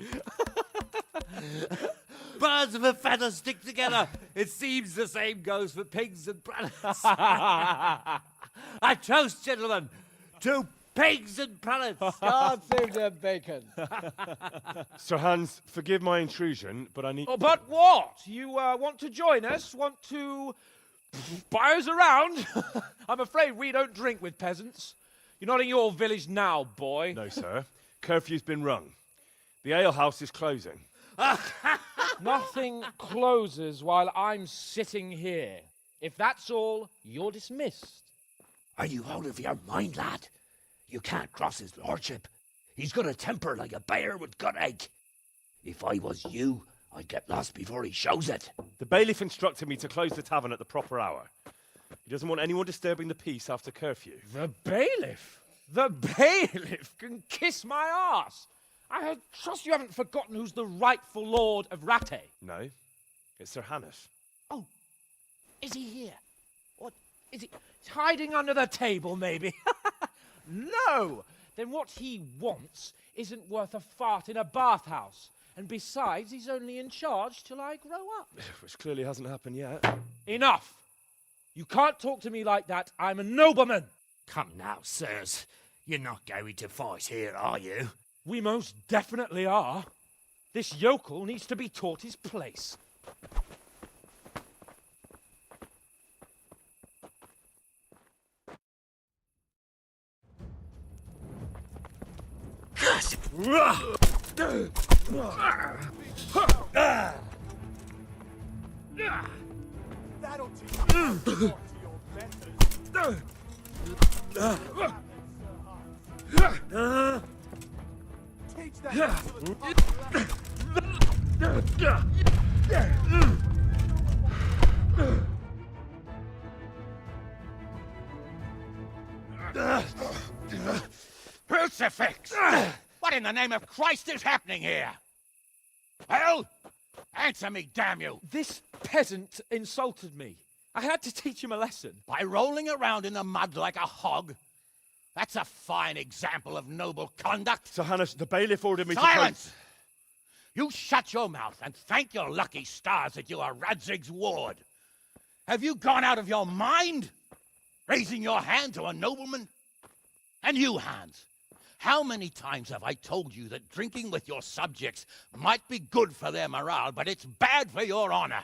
Birds of a feather stick together. It seems the same goes for pigs and planets. A toast, gentlemen, to pigs and pullets. God save the bacon. Sir Hans, forgive my intrusion, but I need... Oh, but what? You want to join us? Want to buy us around? I'm afraid we don't drink with peasants. You're not in your village now, boy. No, sir. Curfew's been rung. The alehouse is closing. Nothing closes while I'm sitting here. If that's all, you're dismissed. Are you out of your mind, lad? You can't cross his lordship. He's got a temper like a bear with gut ache. If I was you, I'd get lost before he shows it. The bailiff instructed me to close the tavern at the proper hour. He doesn't want anyone disturbing the peace after curfew. The bailiff? The bailiff can kiss my arse. I trust you haven't forgotten who's the rightful lord of Rattay. No, it's Sir Hannes. Oh, is he here? What, is he he's hiding under the table, maybe? No! Then what he wants isn't worth a fart in a bathhouse. And besides, he's only in charge till I grow up. Which clearly hasn't happened yet. Enough! You can't talk to me like that. I'm a nobleman. Come now, sirs. You're not going to fight here, are you? We most definitely are. This yokel needs to be taught his place. That'll teach you to talk to your betters. Teach that to the Crucifix! What in the name of Christ is happening here? Well, answer me, damn you! This peasant insulted me. I had to teach him a lesson. By rolling around in the mud like a hog? That's a fine example of noble conduct. Sir Hannes, the bailiff ordered me Silence! to... You shut your mouth and thank your lucky stars that you are Radzig's ward. Have you gone out of your mind? Raising your hand to a nobleman? And you, Hans, how many times have I told you that drinking with your subjects might be good for their morale, but it's bad for your honor?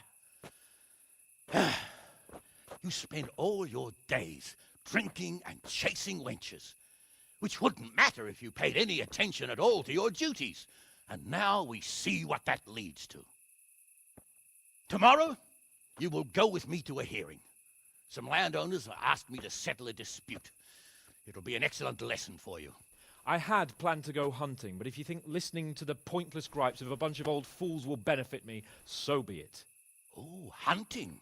You spend all your days drinking and chasing wenches, which wouldn't matter if you paid any attention at all to your duties. And now we see what that leads to. Tomorrow, you will go with me to a hearing. Some landowners have asked me to settle a dispute. It'll be an excellent lesson for you. I had planned to go hunting, but if you think listening to the pointless gripes of a bunch of old fools will benefit me, so be it. Oh, hunting.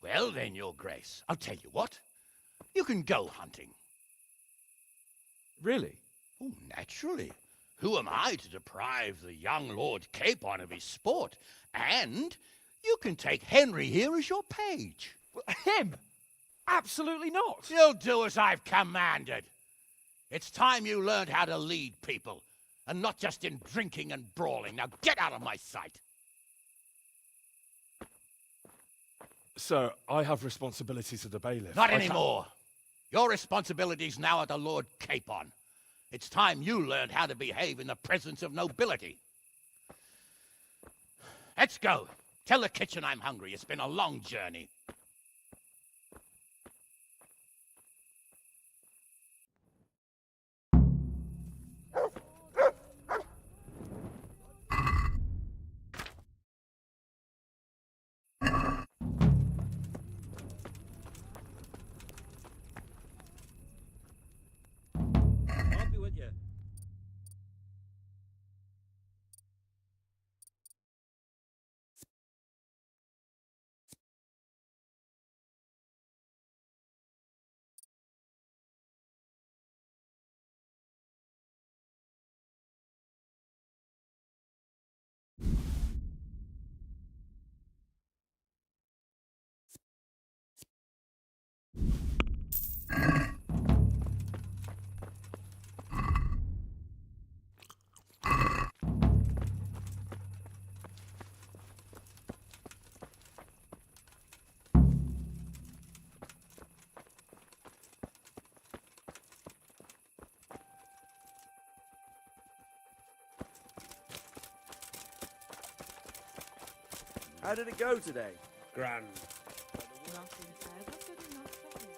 Well then, Your Grace, I'll tell you what. You can go hunting. Really? Oh, naturally. Who am I to deprive the young Lord Capon of his sport? And you can take Henry here as your page. Him? Absolutely not. You'll do as I've commanded. It's time you learned how to lead people, and not just in drinking and brawling. Now get out of my sight. Sir, I have responsibilities to the bailiff. Not anymore. Your responsibilities now are to Lord Capon. It's time you learned how to behave in the presence of nobility. Let's go. Tell the kitchen I'm hungry. It's been a long journey. How did it go today? Grand. Nothing ever good enough for him.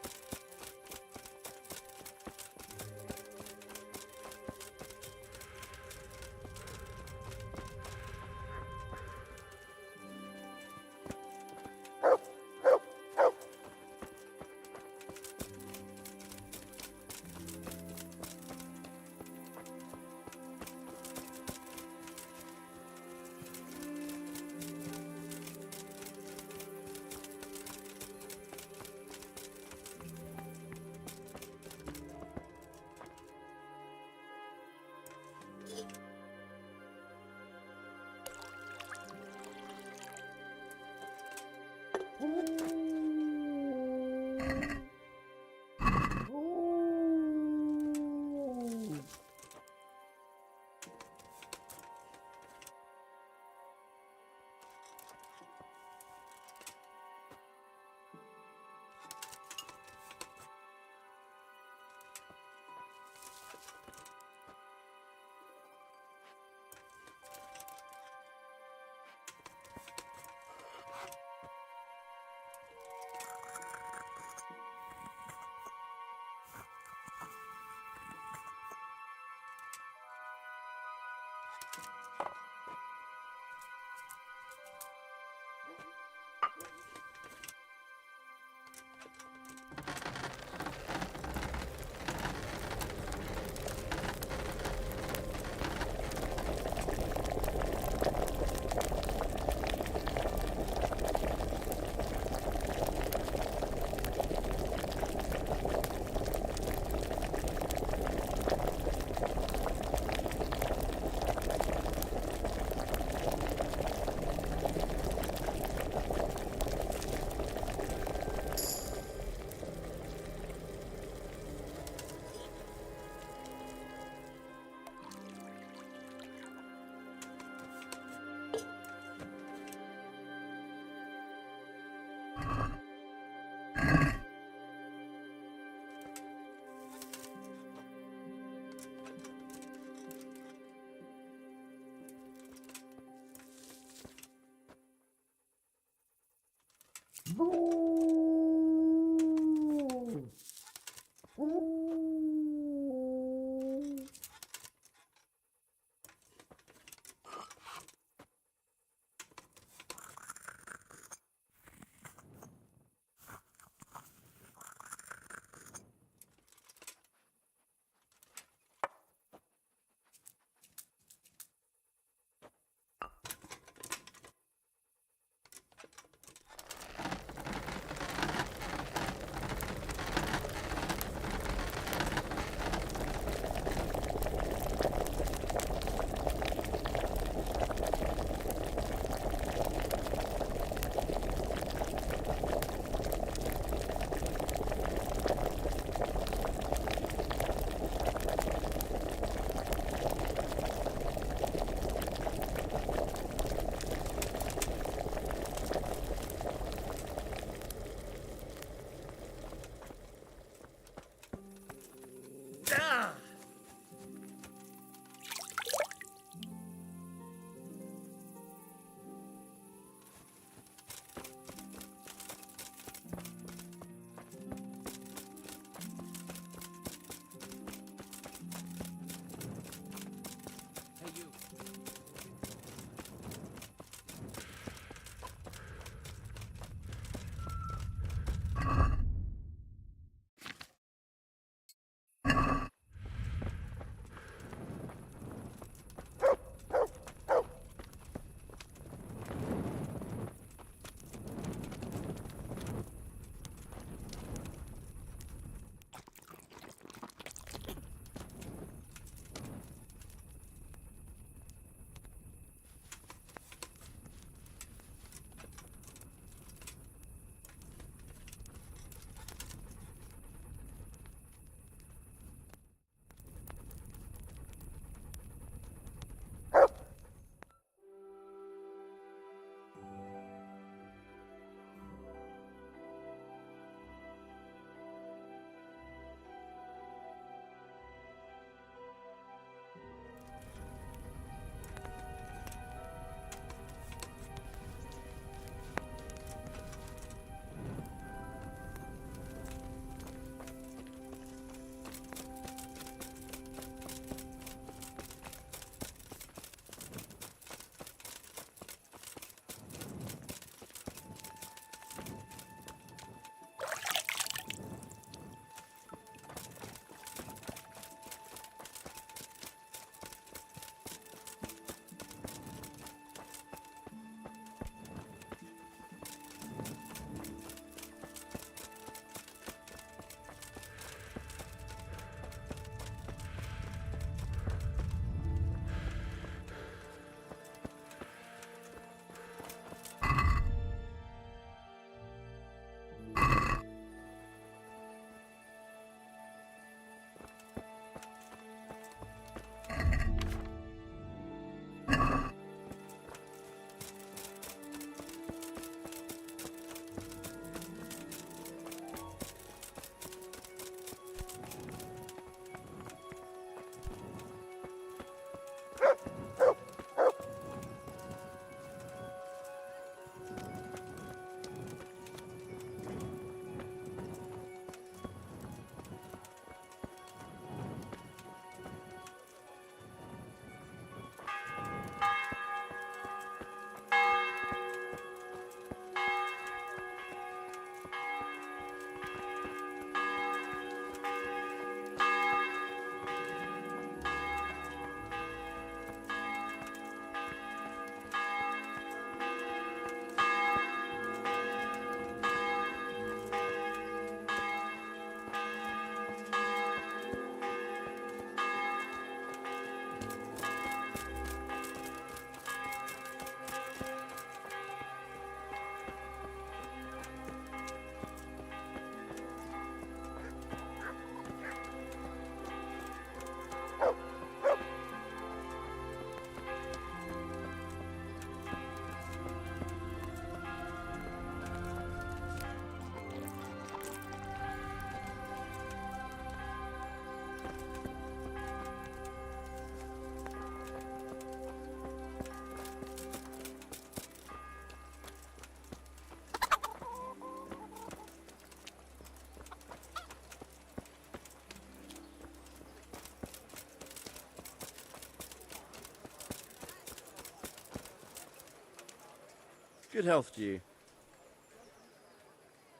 Good health to you.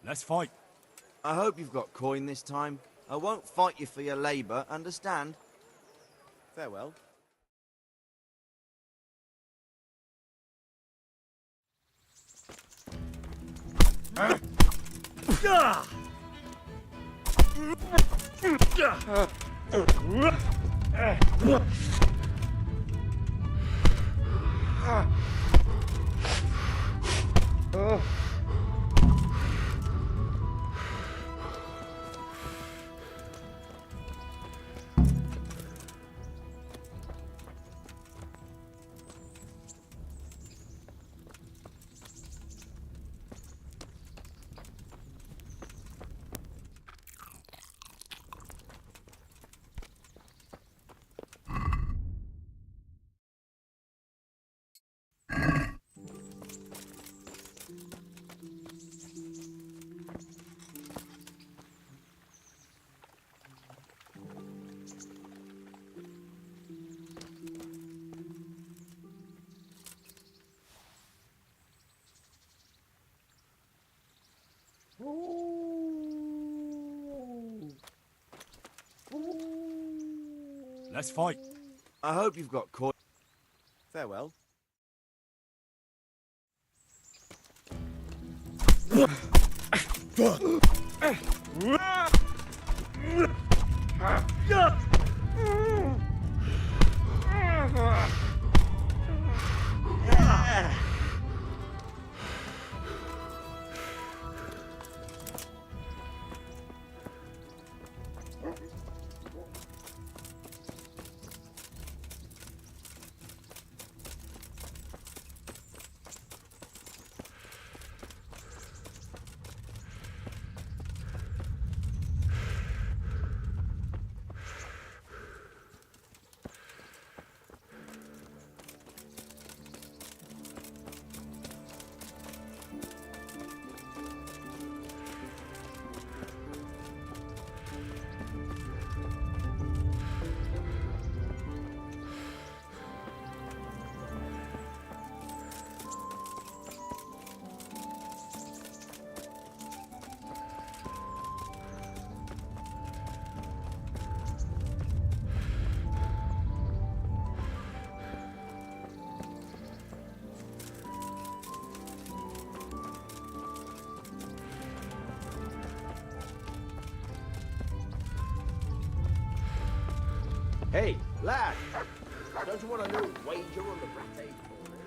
Let's fight. I hope you've got coin this time. I won't fight you for your labour, understand? Farewell. Let's fight. I hope you've got coin. Farewell. Hey, lad! Don't you want a little wager on the bracket for me?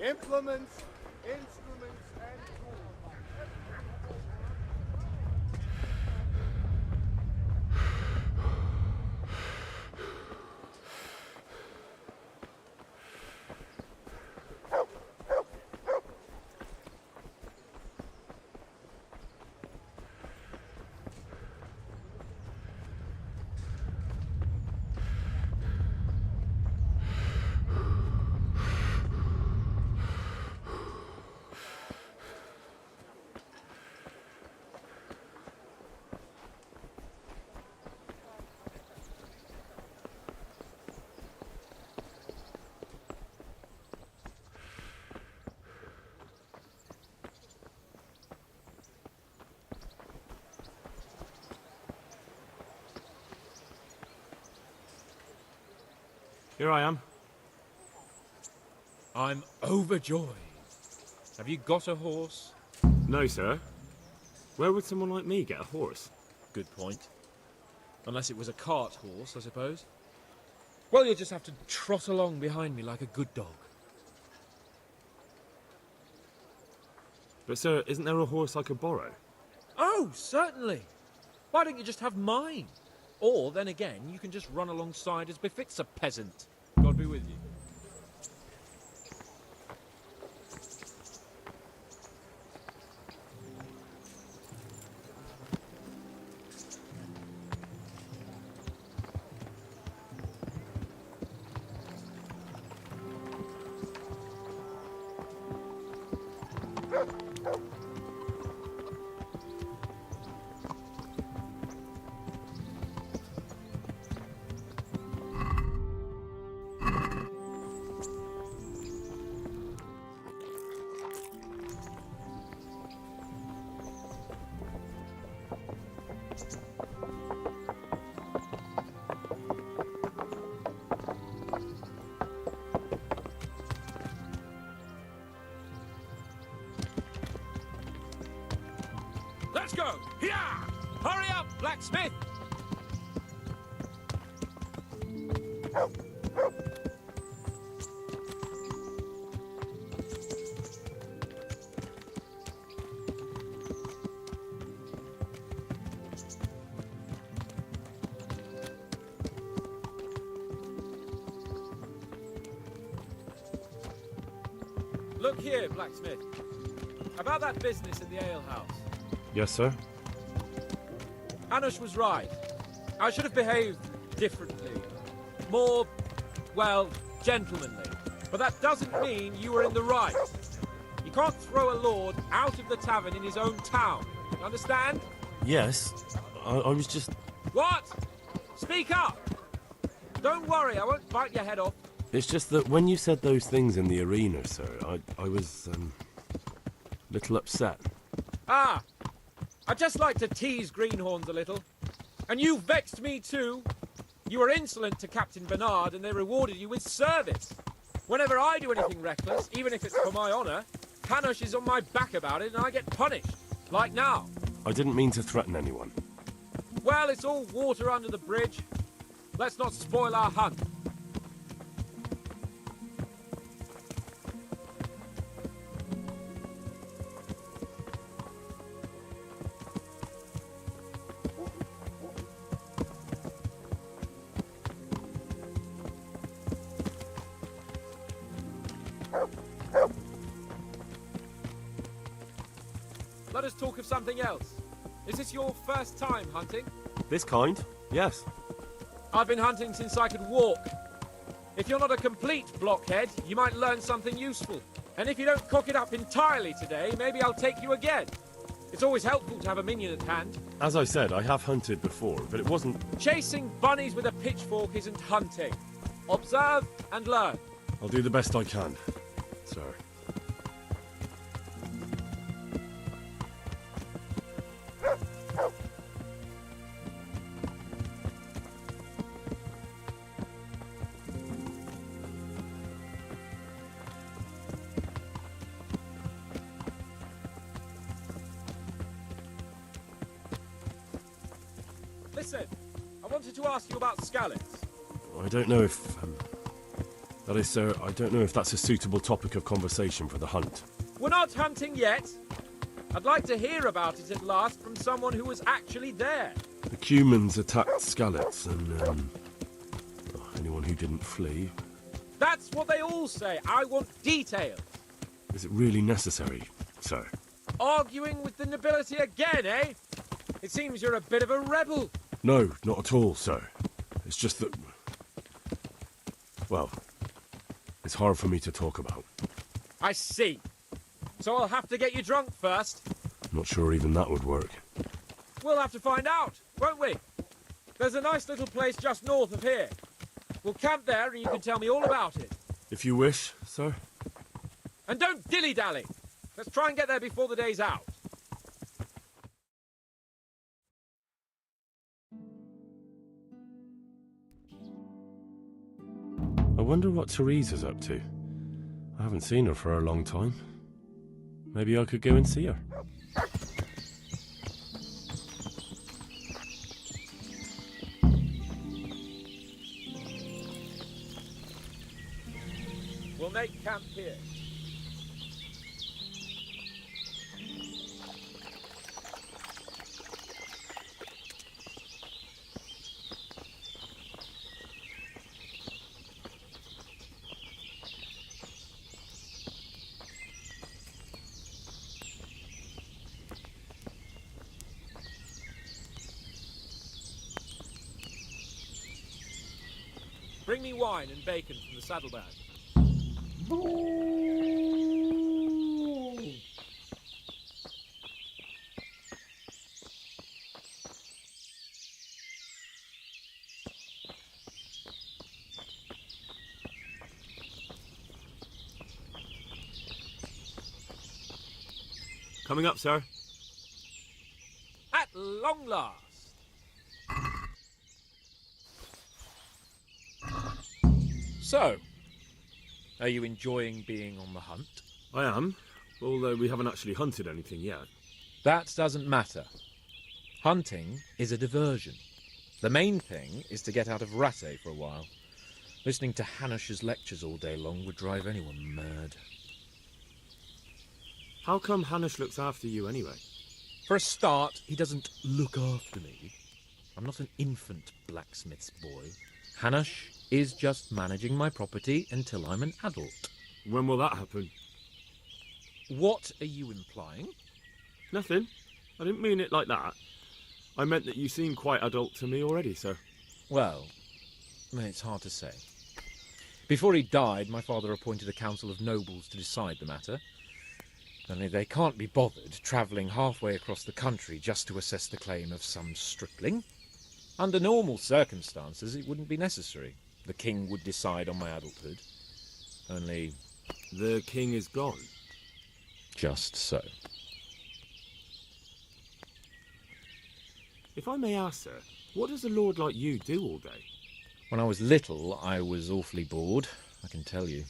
Implements, instruments, and tools. Here I am. I'm overjoyed. Have you got a horse? No, sir. Where would someone like me get a horse? Good point. Unless it was a cart horse, I suppose. Well, you'll just have to trot along behind me like a good dog. But, sir, isn't there a horse I could borrow? Oh, certainly. Why don't you just have mine? Or, then again, you can just run alongside as befits a peasant. God be with you. Let's go! Here! Hurry up, blacksmith! Look here, blacksmith. About that business at the alehouse. Yes, sir. Hanush was right. I should have behaved differently. More, well, gentlemanly. But that doesn't mean you were in the right. You can't throw a lord out of the tavern in his own town. You understand? Yes. I was just... What? Speak up! Don't worry, I won't bite your head off. It's just that when you said those things in the arena, sir, I was, little upset. Ah! I just like to tease greenhorns a little. And you vexed me too. You were insolent to Captain Bernard and they rewarded you with service. Whenever I do anything reckless, even if it's for my honour, Hanush is on my back about it and I get punished. Like now. I didn't mean to threaten anyone. Well, it's all water under the bridge. Let's not spoil our hunt. Let us talk of something else. Is this your first time hunting? This kind? Yes. I've been hunting since I could walk. If you're not a complete blockhead, you might learn something useful. And if you don't cock it up entirely today, maybe I'll take you again. It's always helpful to have a minion at hand. As I said, I have hunted before, but it wasn't... Chasing bunnies with a pitchfork isn't hunting. Observe and learn. I'll do the best I can, sir. Listen, I wanted to ask you about Skalitz. I don't know if... that is, sir, I don't know if that's a suitable topic of conversation for the hunt. We're not hunting yet. I'd like to hear about it at last from someone who was actually there. The Cumans attacked Skalitz, and, anyone who didn't flee. That's what they all say. I want details. Is it really necessary, sir? Arguing with the nobility again, eh? It seems you're a bit of a rebel. No, not at all, sir. It's just that... well, it's hard for me to talk about. I see. So I'll have to get you drunk first. I'm not sure even that would work. We'll have to find out, won't we? There's a nice little place just north of here. We'll camp there and you can tell me all about it. If you wish, sir. And don't dilly-dally. Let's try and get there before the day's out. I wonder what Teresa's up to. I haven't seen her for a long time. Maybe I could go and see her. We'll make camp here. Bring me wine and bacon from the saddlebag. Coming up, sir. At long last. So, are you enjoying being on the hunt? I am, although we haven't actually hunted anything yet. That doesn't matter. Hunting is a diversion. The main thing is to get out of Rattay for a while. Listening to Hanush's lectures all day long would drive anyone mad. How come Hanush looks after you anyway? For a start, he doesn't look after me. I'm not an infant blacksmith's boy. Hanush is just managing my property until I'm an adult. When will that happen? What are you implying? Nothing. I didn't mean it like that. I meant that you seem quite adult to me already, sir. Well, it's hard to say. Before he died, my father appointed a council of nobles to decide the matter. Only they can't be bothered travelling halfway across the country just to assess the claim of some stripling. Under normal circumstances, it wouldn't be necessary. The king would decide on my adulthood. Only... the king is gone. Just so. If I may ask, sir, what does a lord like you do all day? When I was little, I was awfully bored, I can tell you.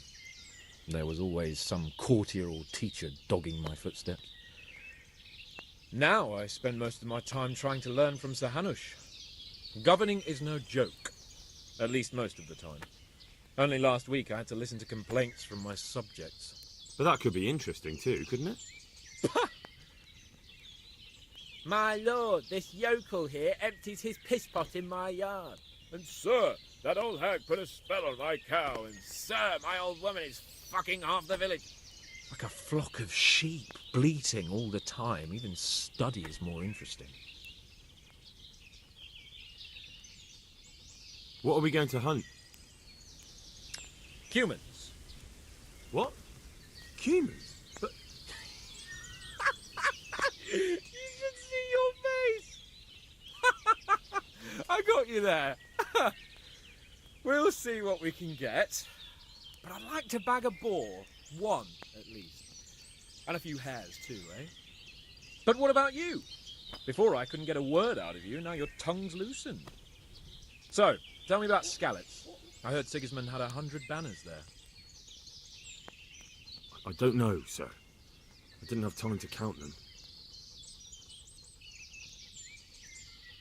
There was always some courtier or teacher dogging my footsteps. Now I spend most of my time trying to learn from Sir Hanush. Governing is no joke. At least most of the time. Only last week I had to listen to complaints from my subjects. But that could be interesting too, couldn't it? My lord, this yokel here empties his piss pot in my yard. And sir, that old hag put a spell on my cow, and sir, my old woman is fucking half the village. Like a flock of sheep, bleating all the time. Even study is more interesting. What are we going to hunt? Cumans. What? Cumans? But... caught you there. We'll see what we can get. But I'd like to bag a boar. One, at least. And a few hares, too, eh? But what about you? Before I couldn't get a word out of you, now your tongue's loosened. So, tell me about Skalitz. I heard Sigismund had 100 banners there. I don't know, sir. I didn't have time to count them.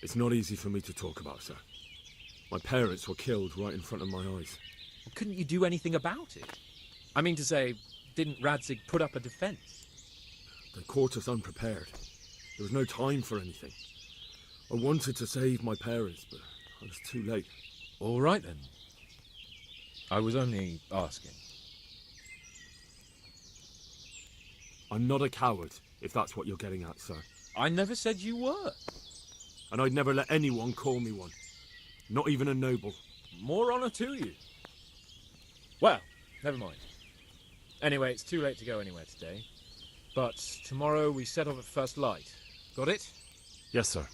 It's not easy for me to talk about, sir. My parents were killed right in front of my eyes. Well, couldn't you do anything about it? I mean to say, didn't Radzig put up a defence? They caught us unprepared. There was no time for anything. I wanted to save my parents, but I was too late. All right, then. I was only asking. I'm not a coward, if that's what you're getting at, sir. I never said you were. And I'd never let anyone call me one. Not even a noble. More honour to you. Well, never mind. Anyway, it's too late to go anywhere today. But tomorrow we set off at first light. Got it? Yes, sir.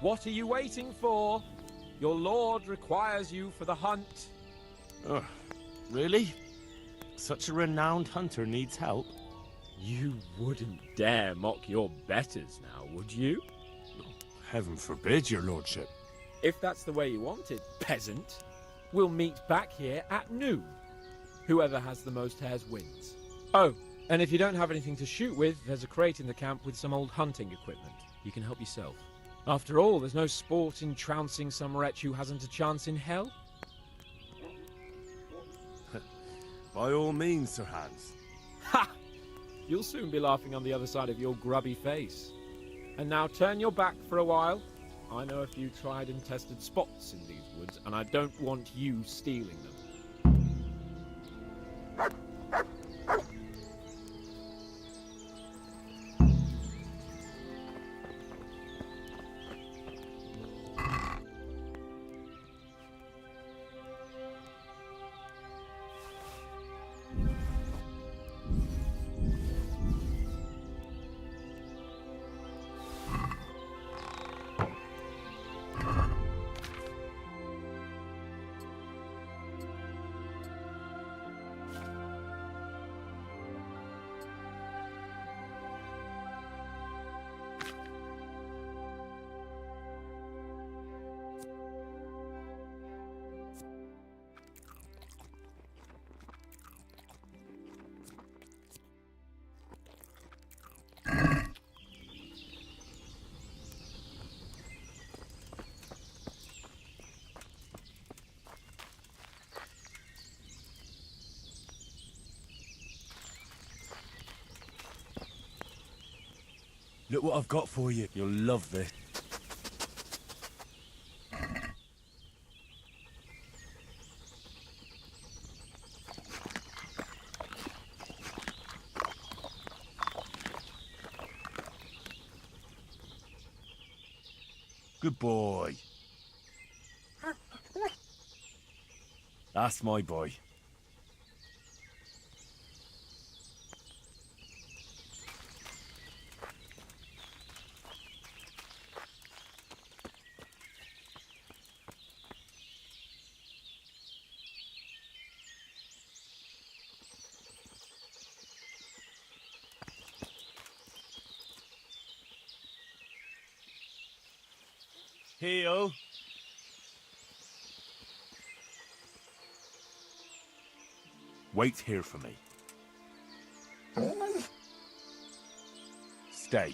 What are you waiting for? Your lord requires you for the hunt. Oh, really? Such a renowned hunter needs help? You wouldn't dare mock your betters now, would you? Heaven forbid, your lordship. If that's the way you want it, peasant, we'll meet back here at noon. Whoever has the most hares wins. Oh, And if you don't have anything to shoot with, there's a crate in the camp with some old hunting equipment. You can help yourself. After all, there's no sport in trouncing some wretch who hasn't a chance in hell. By all means, Sir Hans. Ha! You'll soon be laughing on the other side of your grubby face. And now turn your back for a while. I know a few tried and tested spots in these woods, and I don't want you stealing them. Look what I've got for you. You'll love this. Good boy. That's my boy. Heel. Wait here for me. Stay.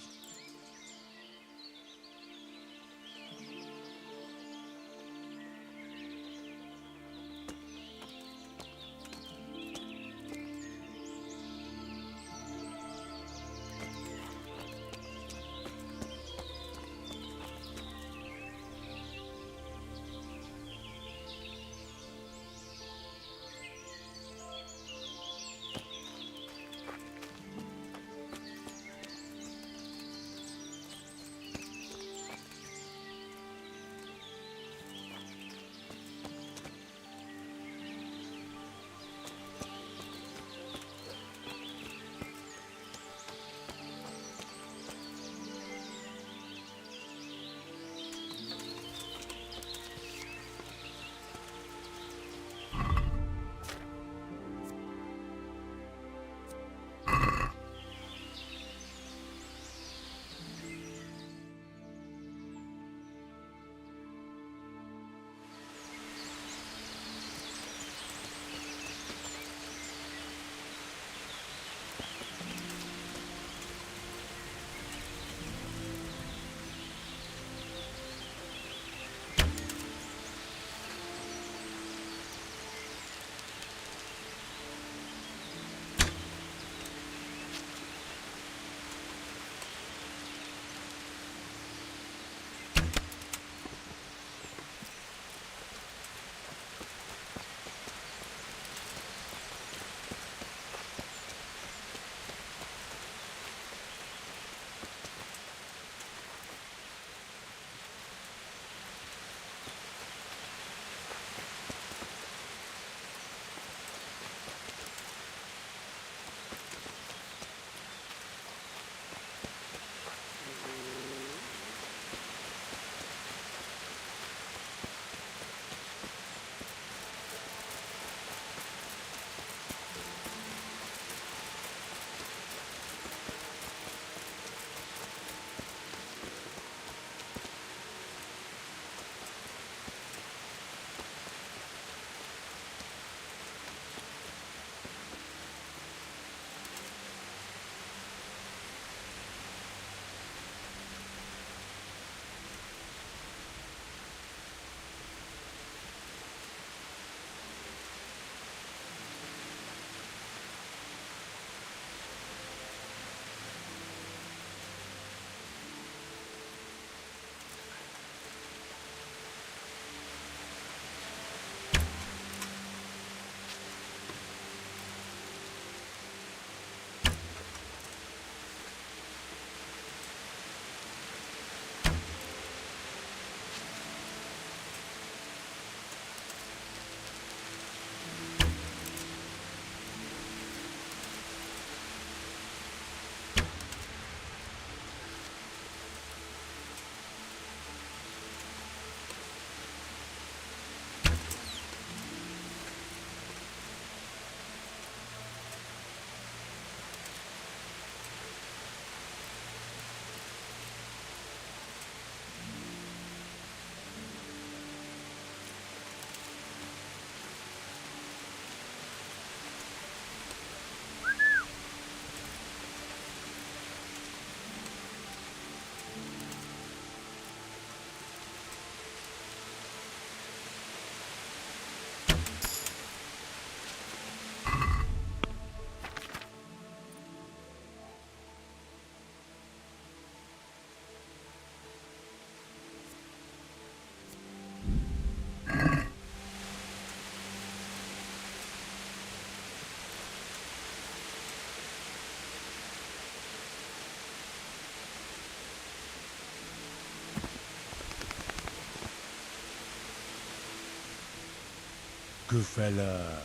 good fella.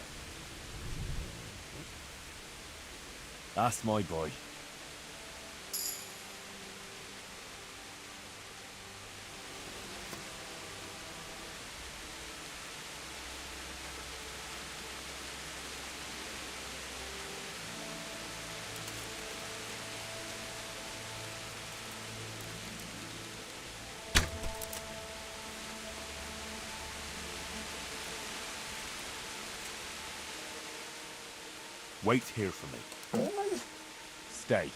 That's my boy. Wait here for me. Stay.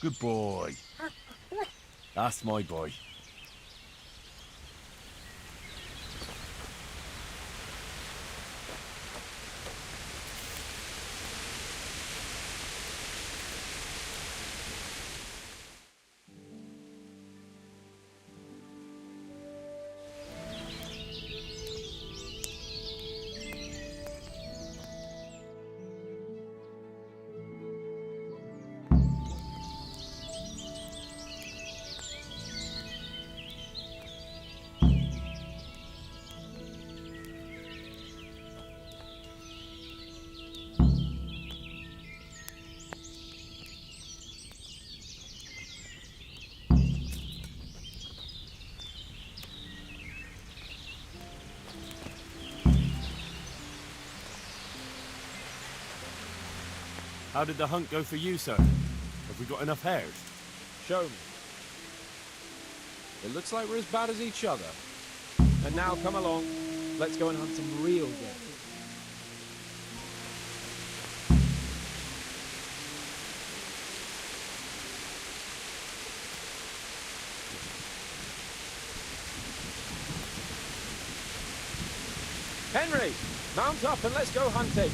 Good boy. That's my boy. How did the hunt go for you, sir? Have we got enough hares? Show me. It looks like we're as bad as each other. And now come along. Let's go and hunt some real game. Henry, mount up and let's go hunting.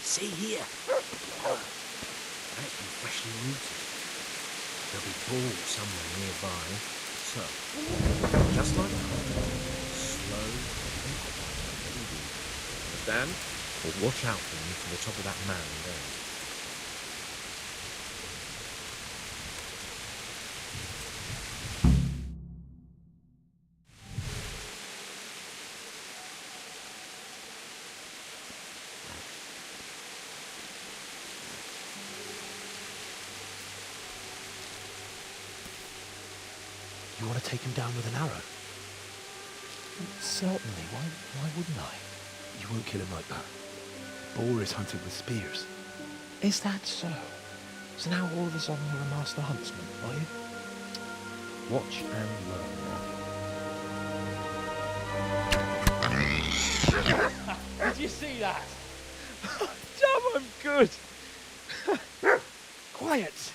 See here. That's been freshly rooted. There'll be balls somewhere nearby. So, just like that. Slow and quiet. Understand? But watch out for me from the top of that mound there. You want to take him down with an arrow? Certainly. Why wouldn't I? You won't kill him like that. Boar is hunted with spears. Is that so? So now all of a sudden you're a master huntsman, are you? Watch and learn. Did you see that? Double I'm good. Quiet.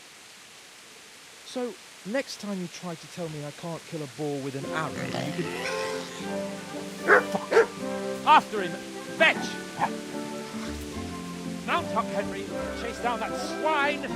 So, next time you try to tell me I can't kill a boar with an arrow, you can... Fuck. After him! Fetch! Mount up, Henry. Chase down that swine!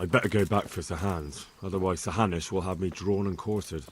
I'd better go back for Sir Hans, otherwise Sir Hanush will have me drawn and quartered.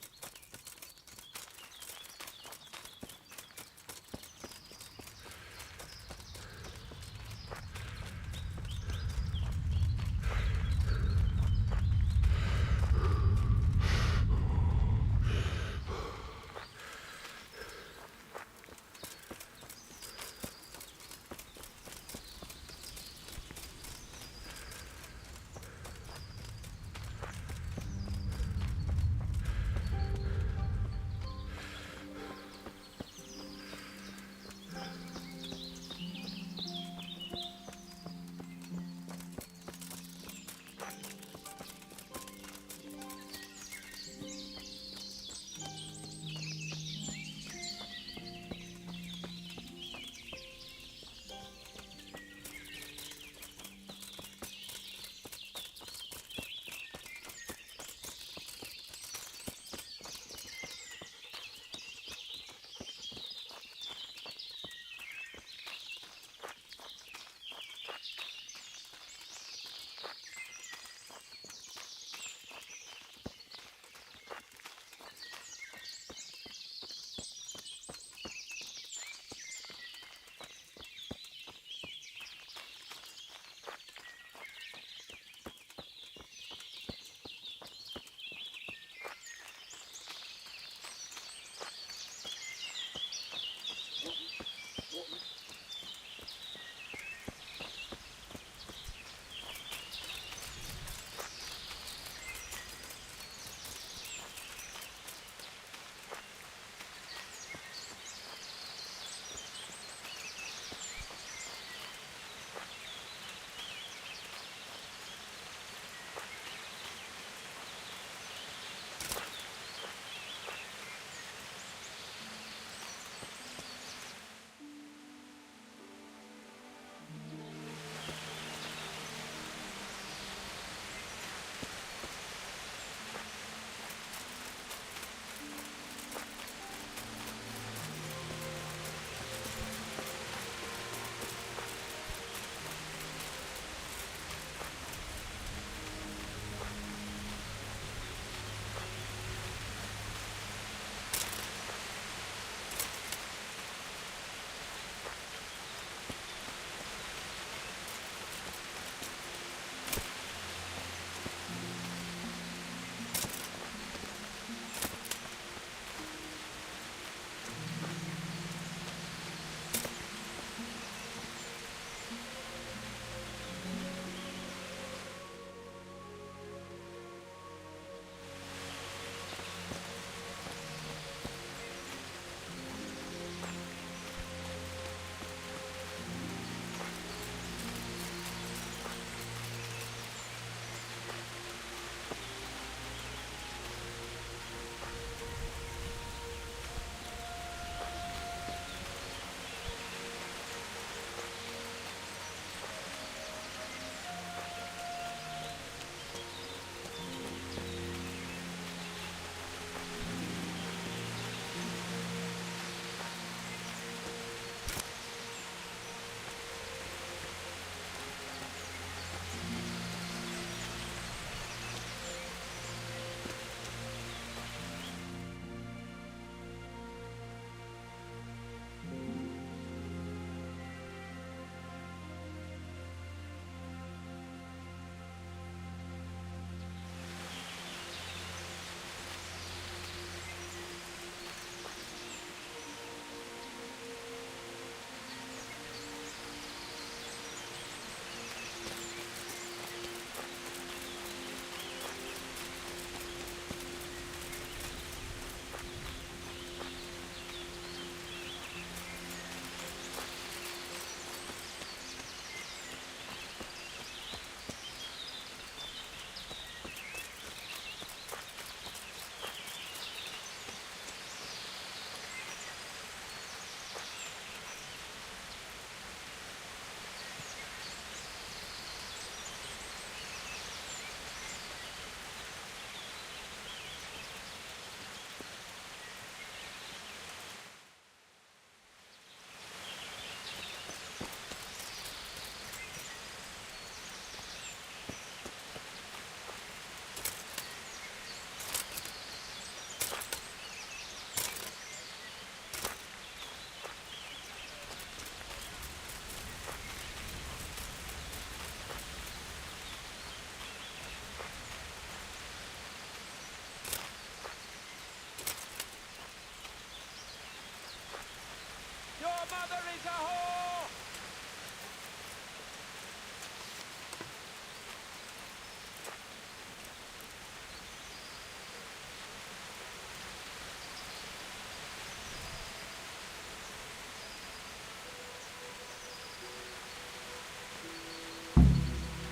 mother is a whore!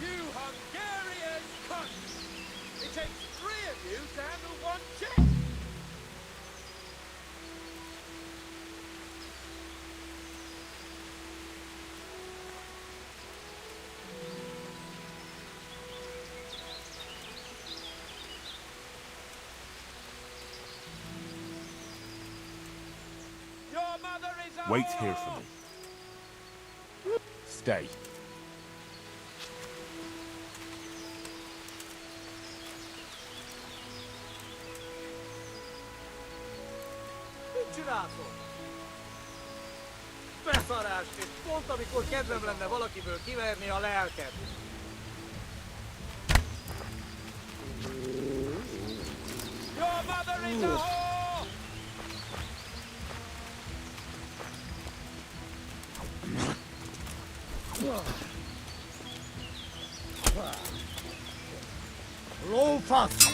You Hungarian cunt! It takes 3 of you to handle 1 check! Your mother is a Wait here for me. Stay. Mit csináltok? Beszarás, és pont amikor kedvem lenne valakiből kiverni a lelket. Your mother is a whore! Lófasz!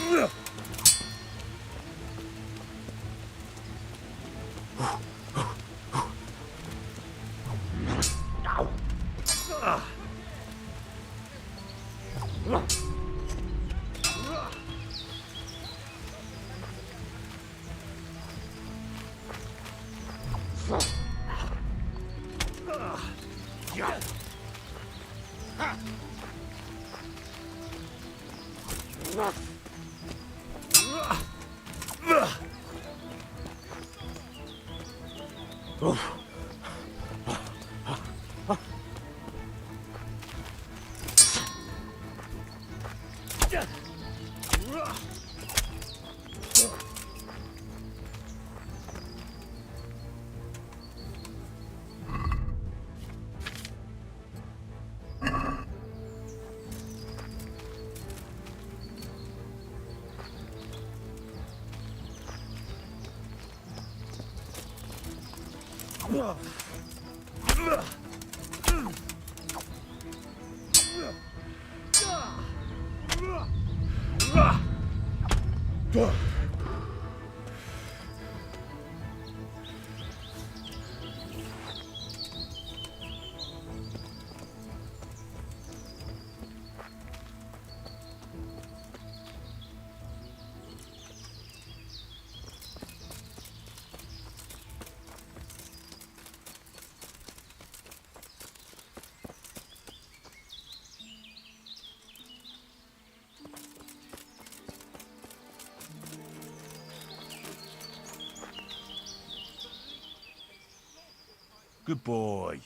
Good boy.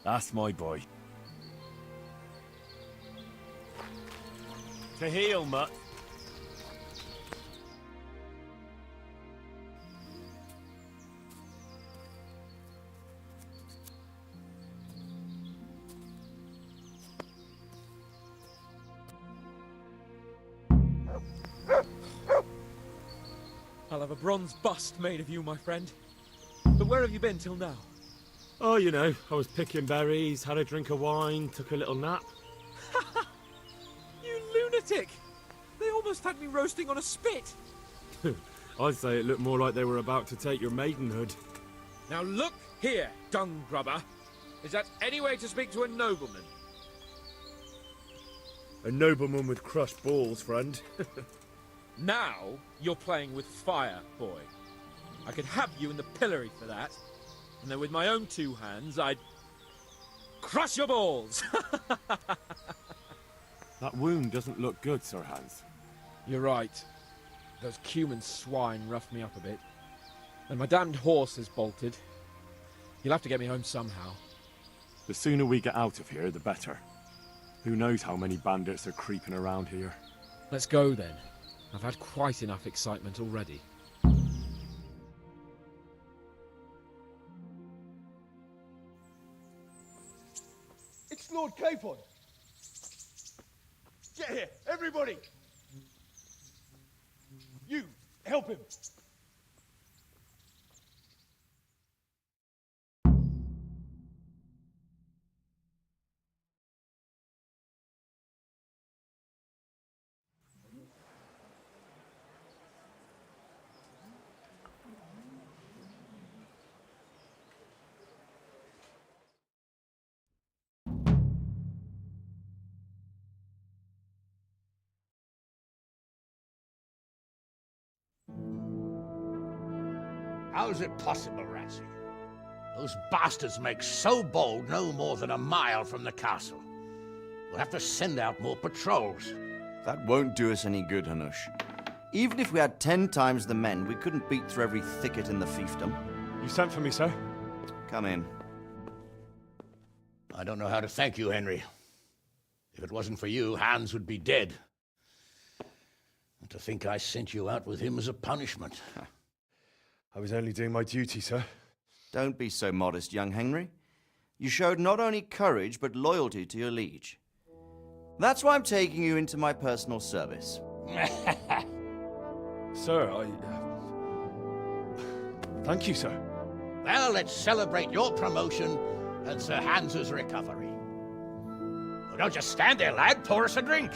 That's my boy. To heel, mutt. I'll have a bronze bust made of you, my friend. But where have you been till now? Oh, you know, I was picking berries, had a drink of wine, took a little nap. You lunatic! They almost had me roasting on a spit! I'd say it looked more like they were about to take your maidenhood. Now look here, dung grubber. Is that any way to speak to a nobleman? A nobleman with crushed balls, friend. Now you're playing with fire, boy. I could have you in the pillory for that. And then with my own 2 hands, I'd crush your balls! That wound doesn't look good, Sir Hans. You're right. Those cumin swine roughed me up a bit. And my damned horse has bolted. You'll have to get me home somehow. The sooner we get out of here, the better. Who knows how many bandits are creeping around here. Let's go then. I've had quite enough excitement already. It's Lord Capon. Get here, everybody. You, help him. How's it possible, Ratsy? Those bastards make so bold no more than a mile from the castle. We'll have to send out more patrols. That won't do us any good, Hanush. Even if we had 10 times the men, we couldn't beat through every thicket in the fiefdom. You sent for me, sir? Come in. I don't know how to thank you, Henry. If it wasn't for you, Hans would be dead. And to think I sent you out with him as a punishment. I was only doing my duty, sir. Don't be so modest, young Henry. You showed not only courage, but loyalty to your liege. That's why I'm taking you into my personal service. Sir, thank you, sir. Well, let's celebrate your promotion and Sir Hans's recovery. Well, don't just stand there, lad. Pour us a drink.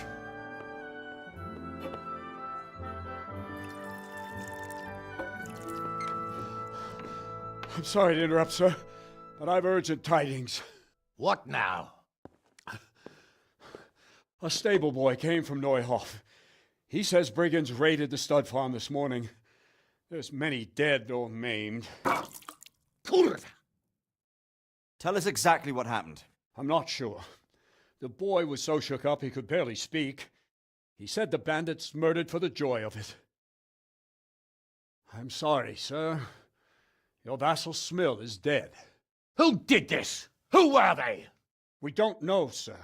I'm sorry to interrupt, sir, but I've urgent tidings. What now? A stable boy came from Neuhof. He says brigands raided the stud farm this morning. There's many dead or maimed. Tell us exactly what happened. I'm not sure. The boy was so shook up he could barely speak. He said the bandits murdered for the joy of it. I'm sorry, sir. Your vassal Smill is dead. Who did this? Who were they? We don't know, sir.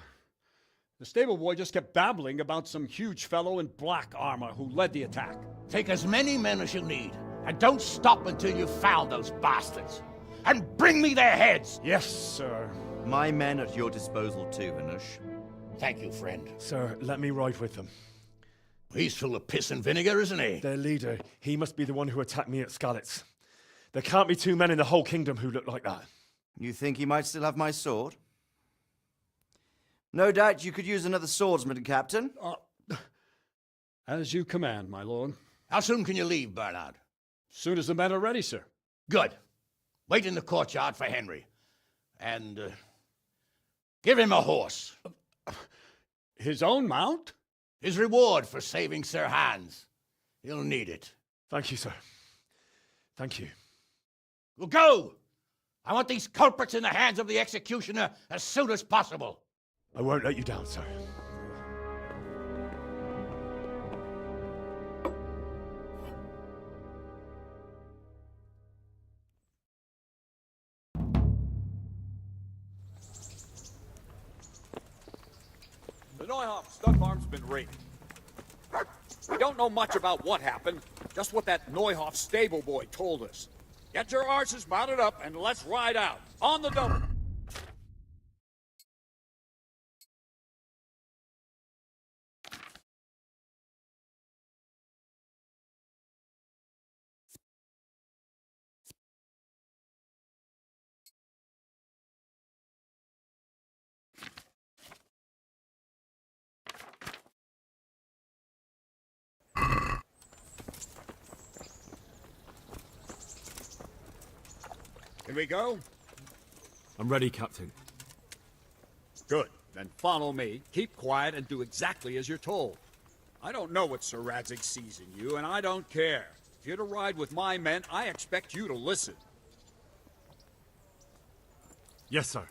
The stable boy just kept babbling about some huge fellow in black armor who led the attack. Take as many men as you need, and don't stop until you've found those bastards. And bring me their heads! Yes, sir. My men at your disposal too, Hanush. Thank you, friend. Sir, let me ride with them. He's full of piss and vinegar, isn't he? Their leader, he must be the one who attacked me at Skalitz. There can't be 2 men in the whole kingdom who look like that. You think he might still have my sword? No doubt you could use another swordsman, Captain. As you command, my lord. How soon can you leave, Bernard? Soon as the men are ready, sir. Good. Wait in the courtyard for Henry. And give him a horse. His own mount? His reward for saving Sir Hans. He'll need it. Thank you, sir. Thank you. Well, go! I want these culprits in the hands of the executioner as soon as possible. I won't let you down, sir. The Neuhoff stud farm's been raided. We don't know much about what happened, just what that Neuhoff stable boy told us. Get your arses mounted up and let's ride out. On the double. Can we go? I'm ready, Captain. Good. Then follow me. Keep quiet and do exactly as you're told. I don't know what Sir Radzig sees in you, and I don't care. If you're to ride with my men, I expect you to listen. Yes, sir.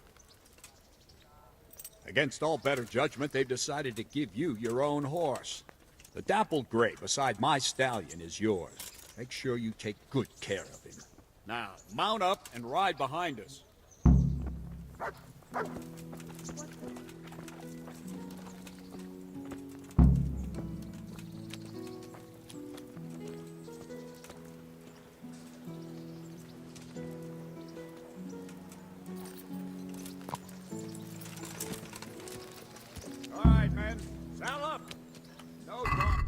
Against all better judgment, they've decided to give you your own horse. The dappled gray beside my stallion is yours. Make sure you take good care of him. Now, mount up and ride behind us. All right, men. Saddle up. No problem.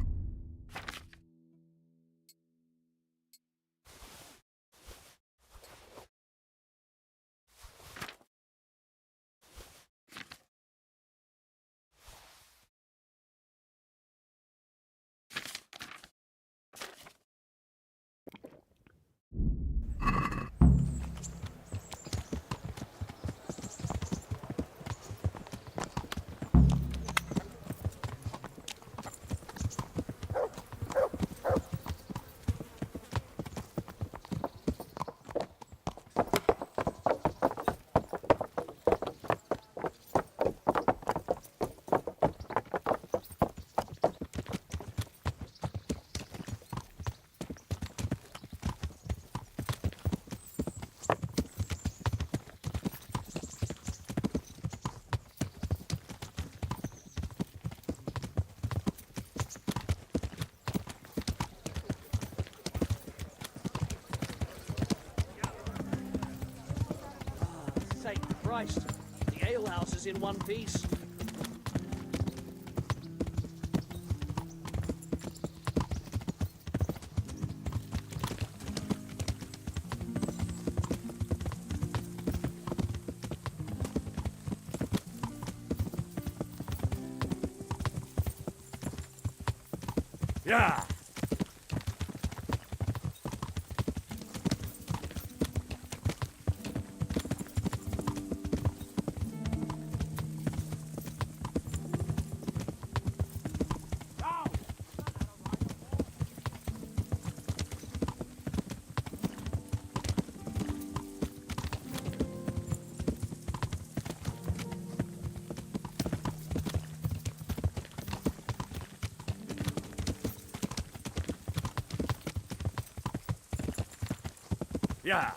Christ. The alehouse is in one piece. Yeah. Yeah.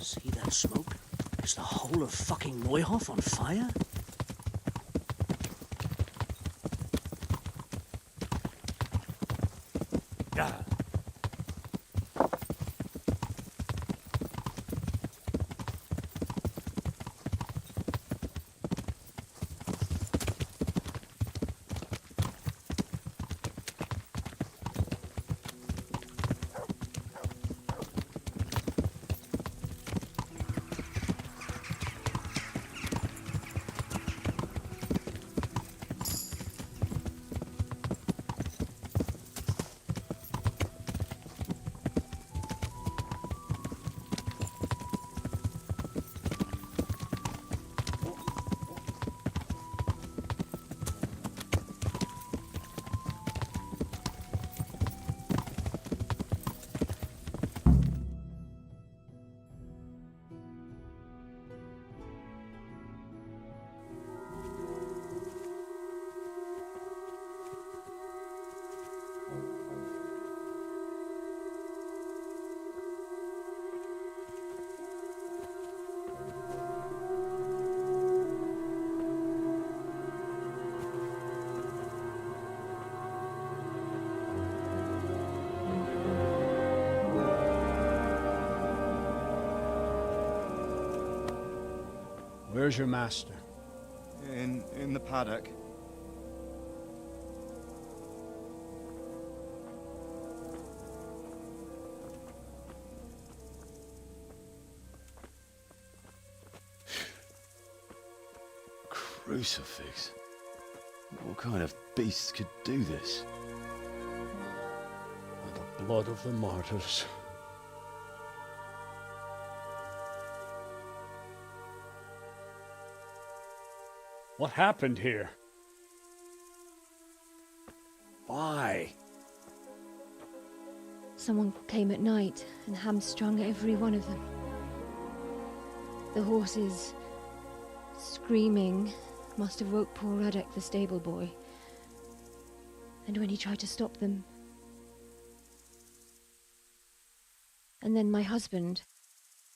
See that smoke? Is the whole of fucking Neuhof on fire? Yeah. Where's your master? In the paddock. Crucifix? What kind of beast could do this? The blood of the martyrs. What happened here? Why? Someone came at night and hamstrung every one of them. The horses, screaming, must have woke poor Ruddock, the stable boy. And when he tried to stop them... And then my husband,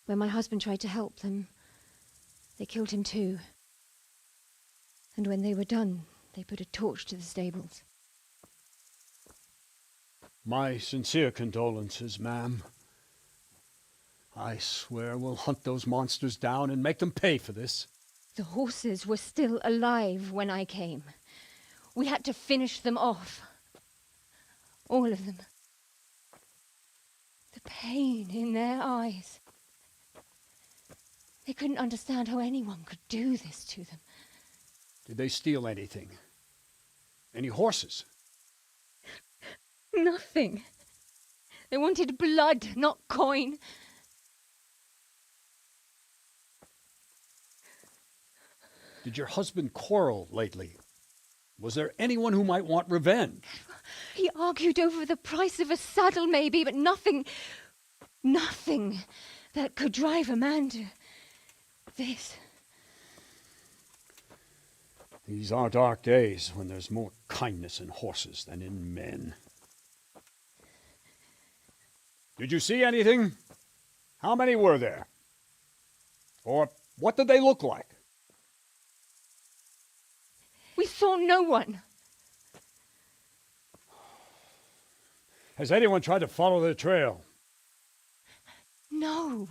when my husband tried to help them, they killed him too. And when they were done, they put a torch to the stables. My sincere condolences, ma'am. I swear we'll hunt those monsters down and make them pay for this. The horses were still alive when I came. We had to finish them off. All of them. The pain in their eyes. They couldn't understand how anyone could do this to them. Did they steal anything? Any horses? Nothing. They wanted blood, not coin. Did your husband quarrel lately? Was there anyone who might want revenge? He argued over the price of a saddle, maybe, but nothing that could drive a man to this. These are dark days when there's more kindness in horses than in men. Did you see anything? How many were there? Or what did they look like? We saw no one. Has anyone tried to follow their trail? No.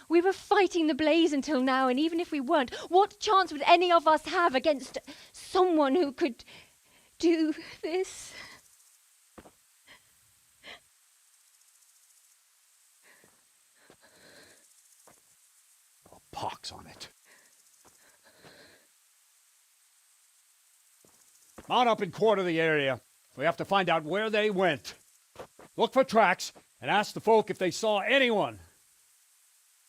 We were fighting the blaze until now, and even if we weren't, what chance would any of us have against someone who could do this? Oh, pox on it. Mount up and quarter the area. We have to find out where they went. Look for tracks and ask the folk if they saw anyone.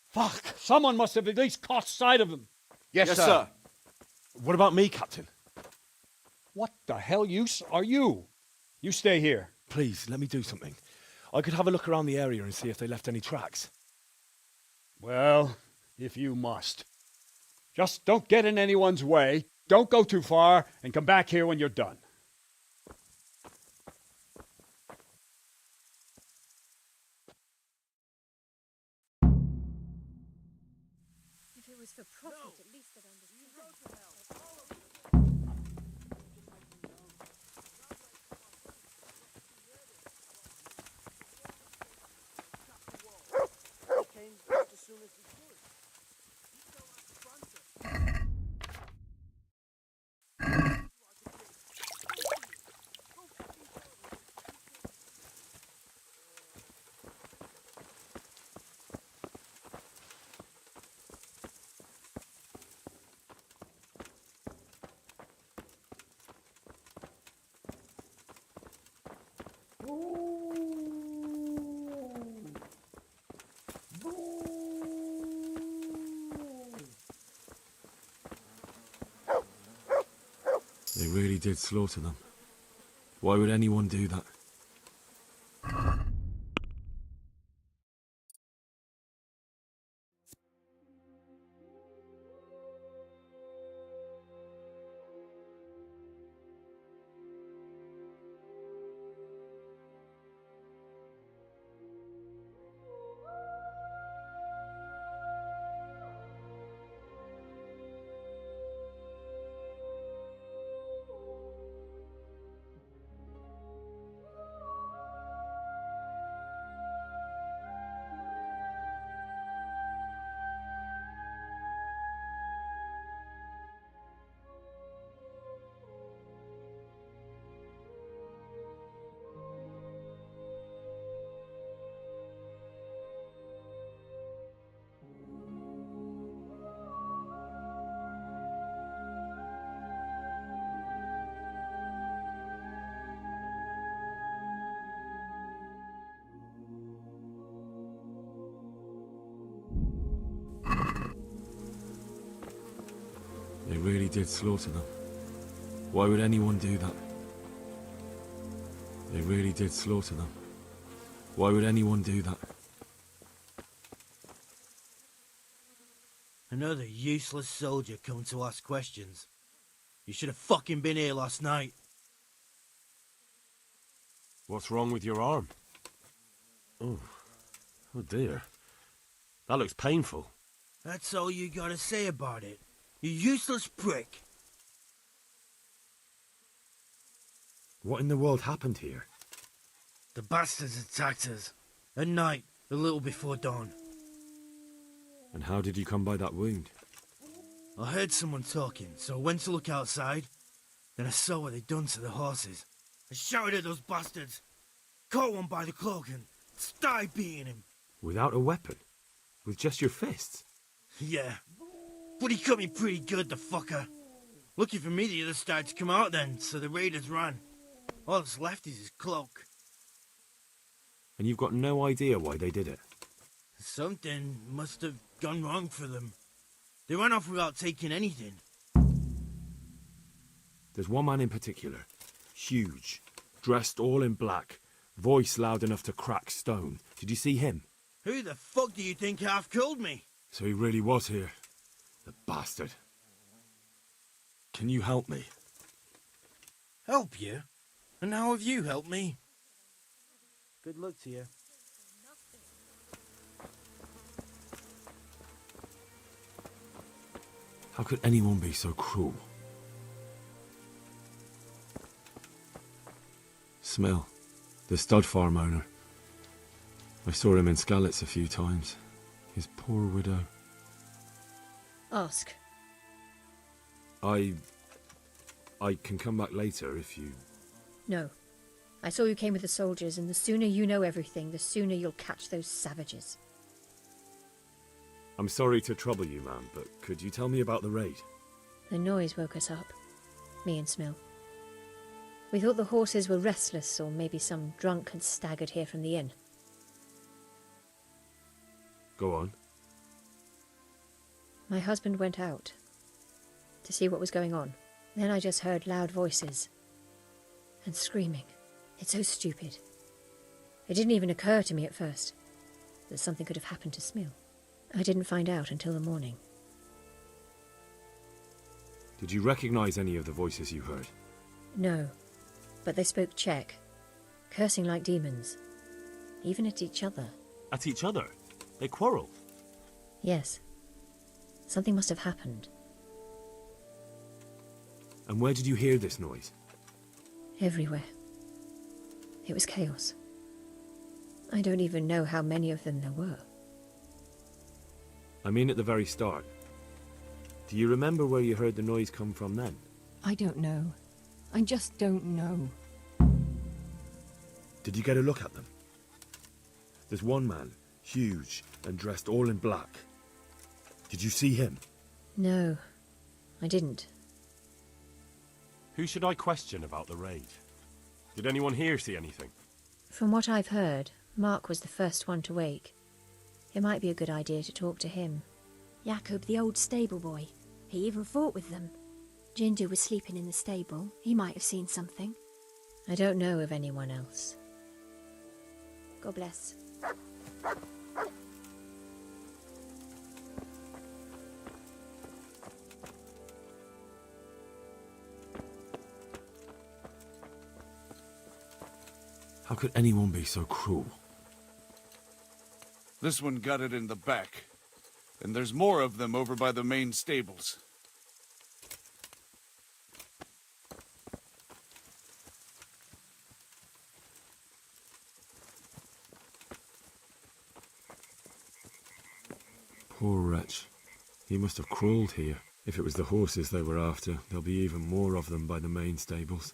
Fuck! Someone must have at least caught sight of them. Yes, sir. What about me, Captain? What the hell use are you? You stay here. Please, let me do something. I could have a look around the area and see if they left any tracks. Well, if you must. Just don't get in anyone's way, don't go too far, and come back here when you're done. If it was for profit, at least they'd understand. They really did slaughter them. Why would anyone do that? They really did slaughter them. Why would anyone do that? They really did slaughter them. Why would anyone do that? Another useless soldier come to ask questions. You should have fucking been here last night. What's wrong with your arm? Oh dear. That looks painful. That's all you gotta say about it. You useless prick. What in the world happened here? The bastards attacked us. At night, a little before dawn. And how did you come by that wound? I heard someone talking, so I went to look outside. Then I saw what they'd done to the horses. I shouted at those bastards. Caught one by the cloak and started beating him. Without a weapon? With just your fists? Yeah. But he cut me pretty good, the fucker. Lucky for me the others started to come out then, so the raiders ran. All that's left is his cloak. And you've got no idea why they did it? Something must have gone wrong for them. They ran off without taking anything. There's one man in particular. Huge. Dressed all in black. Voice loud enough to crack stone. Did you see him? Who the fuck do you think half killed me? So he really was here. The bastard. Can you help me? Help you? And how have you helped me? Good luck to you. How could anyone be so cruel? Smell. The stud farm owner. I saw him in Skalitz a few times. His poor widow. Ask. I can come back later if you... No. I saw you came with the soldiers, and the sooner you know everything, the sooner you'll catch those savages. I'm sorry to trouble you, ma'am, but could you tell me about the raid? The noise woke us up. Me and Smill. We thought the horses were restless, or maybe some drunk had staggered here from the inn. Go on. My husband went out to see what was going on. Then I just heard loud voices and screaming. It's so stupid. It didn't even occur to me at first that something could have happened to Smill. I didn't find out until the morning. Did you recognize any of the voices you heard? No, but they spoke Czech, cursing like demons, even at each other. At each other? They quarrelled? Yes. Something must have happened. And where did you hear this noise? Everywhere. It was chaos. I don't even know how many of them there were. I mean at the very start. Do you remember where you heard the noise come from then? I don't know. I just don't know. Did you get a look at them? There's one man, huge and dressed all in black. Did you see him? No, I didn't. Who should I question about the raid? Did anyone here see anything? From what I've heard, Mark was the first one to wake. It might be a good idea to talk to him. Jakob, the old stable boy. He even fought with them. Jinder was sleeping in the stable. He might have seen something. I don't know of anyone else. God bless. How could anyone be so cruel? This one got it in the back. And there's more of them over by the main stables. Poor wretch. He must have crawled here. If it was the horses they were after, there'll be even more of them by the main stables.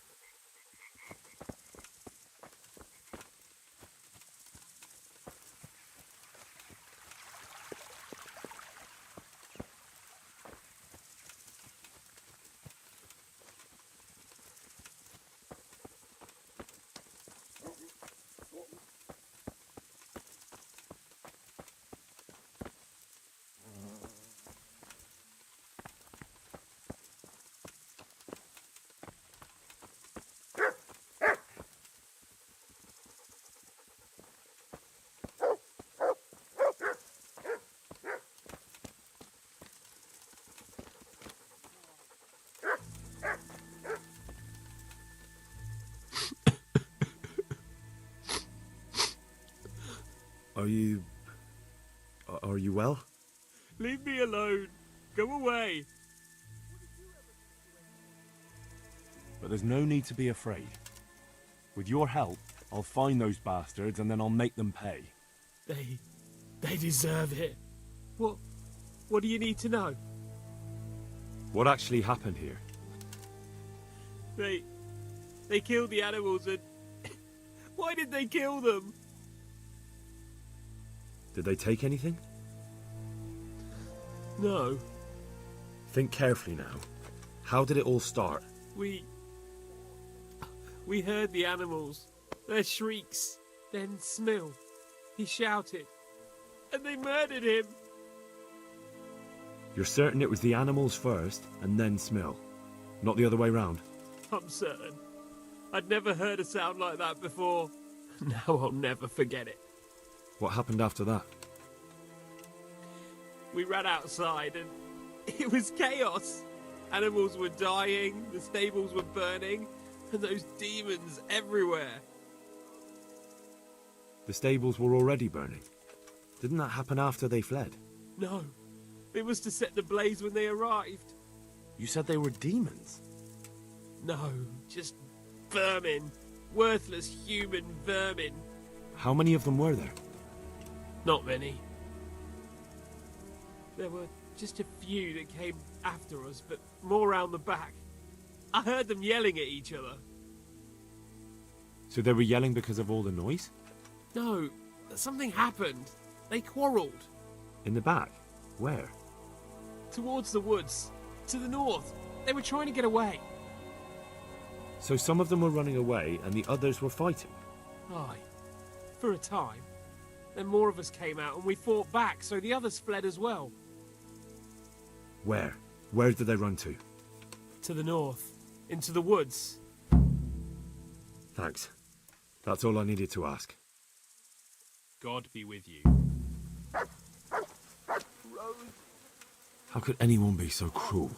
Are you well? Leave me alone. Go away. But there's no need to be afraid. With your help, I'll find those bastards and then I'll make them pay. They deserve it. What do you need to know? What actually happened here? They killed the animals and... Why did they kill them? Did they take anything? No. Think carefully now. How did it all start? We heard the animals, their shrieks, then Smill. He shouted, and they murdered him. You're certain it was the animals first, and then Smill? Not the other way round? I'm certain. I'd never heard a sound like that before. Now I'll never forget it. What happened after that? We ran outside and it was chaos. Animals were dying, the stables were burning, and those demons everywhere. The stables were already burning. Didn't that happen after they fled? No, it was to set the blaze when they arrived. You said they were demons. No, just vermin. Worthless human vermin. How many of them were there? Not many. There were just a few that came after us, but more round the back. I heard them yelling at each other. So they were yelling because of all the noise? No, something happened. They quarrelled. In the back? Where? Towards the woods. To the north. They were trying to get away. So some of them were running away and the others were fighting? Aye. For a time. Then more of us came out and we fought back, so the others fled as well. Where? Where did they run to? To the north. Into the woods. Thanks. That's all I needed to ask. God be with you. How could anyone be so cruel?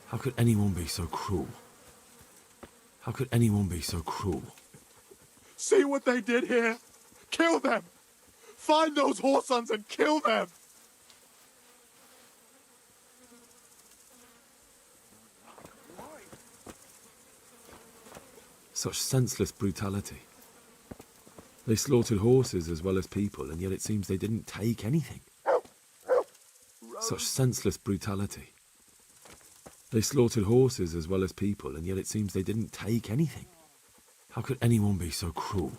How could anyone be so cruel? How could anyone be so cruel? See what they did here? Kill them! Find those whoresons and kill them! Such senseless brutality. They slaughtered horses as well as people, and yet it seems they didn't take anything. Such senseless brutality. They slaughtered horses as well as people, and yet it seems they didn't take anything. How could anyone be so cruel?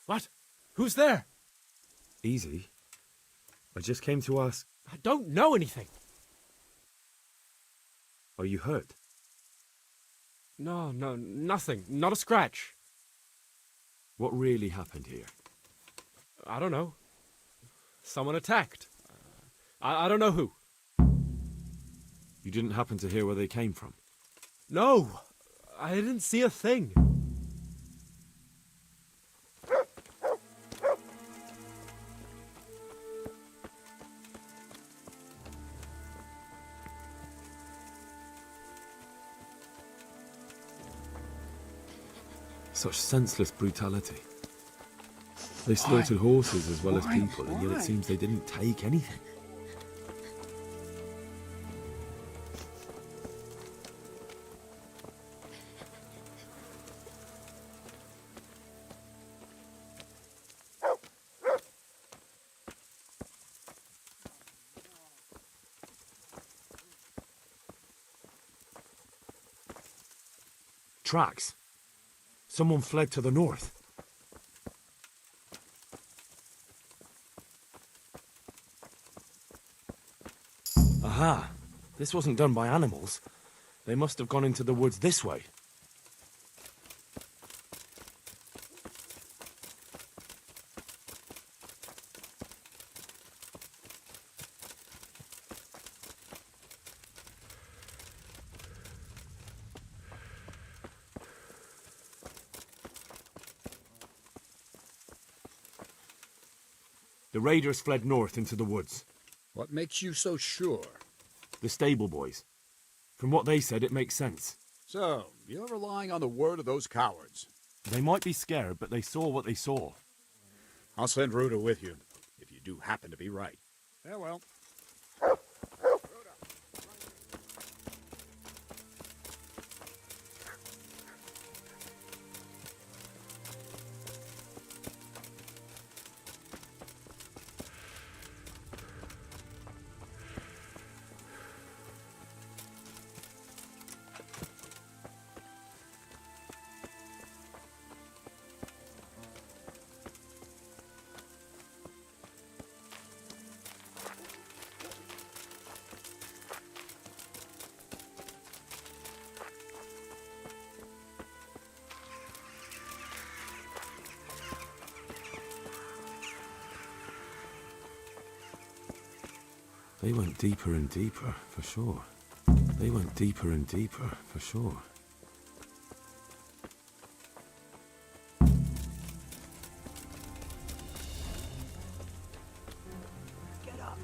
What? Who's there? Easy. I just came to ask... I don't know anything. Are you hurt? No, nothing. Not a scratch. What really happened here? I don't know. Someone attacked. I don't know who. You didn't happen to hear where they came from? No, I didn't see a thing. Such senseless brutality. They slaughtered horses as well as people, and yet it seems they didn't take anything. Tracks. Someone fled to the north. Aha! This wasn't done by animals. They must have gone into the woods this way. The raiders fled north into the woods. What makes you so sure? The stable boys. From what they said, it makes sense. So, you're relying on the word of those cowards. They might be scared, but they saw what they saw. I'll send Ruda with you, if you do happen to be right. Farewell. They went deeper and deeper, for sure. They went deeper and deeper, for sure. Get up.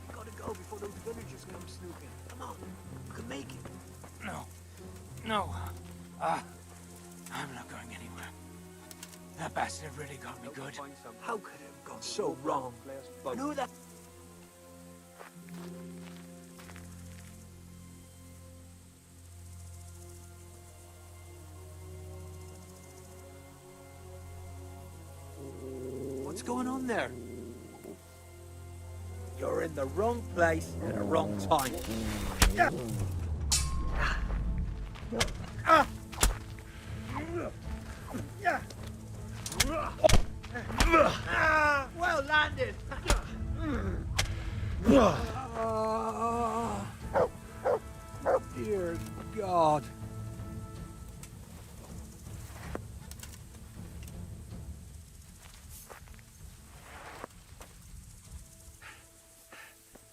We gotta go before those villagers come snooping. Come on, we can make it. No. I'm not going anywhere. That bastard really got me good. How could it have gone so wrong? And who the... What's going on there? You're in the wrong place at the wrong time. Well landed. Dear God.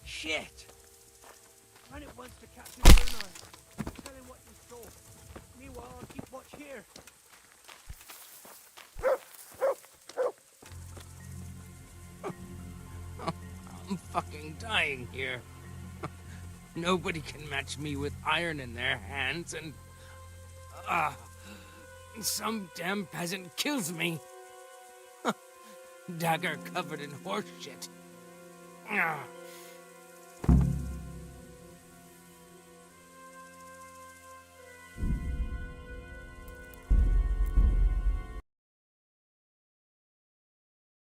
Shit! Run at once to Captain Bernard. Tell him what you saw. Meanwhile, I'll keep watch here. I'm fucking dying here. Nobody can match me with iron in their hands, and... some damn peasant kills me. Dagger covered in horse shit.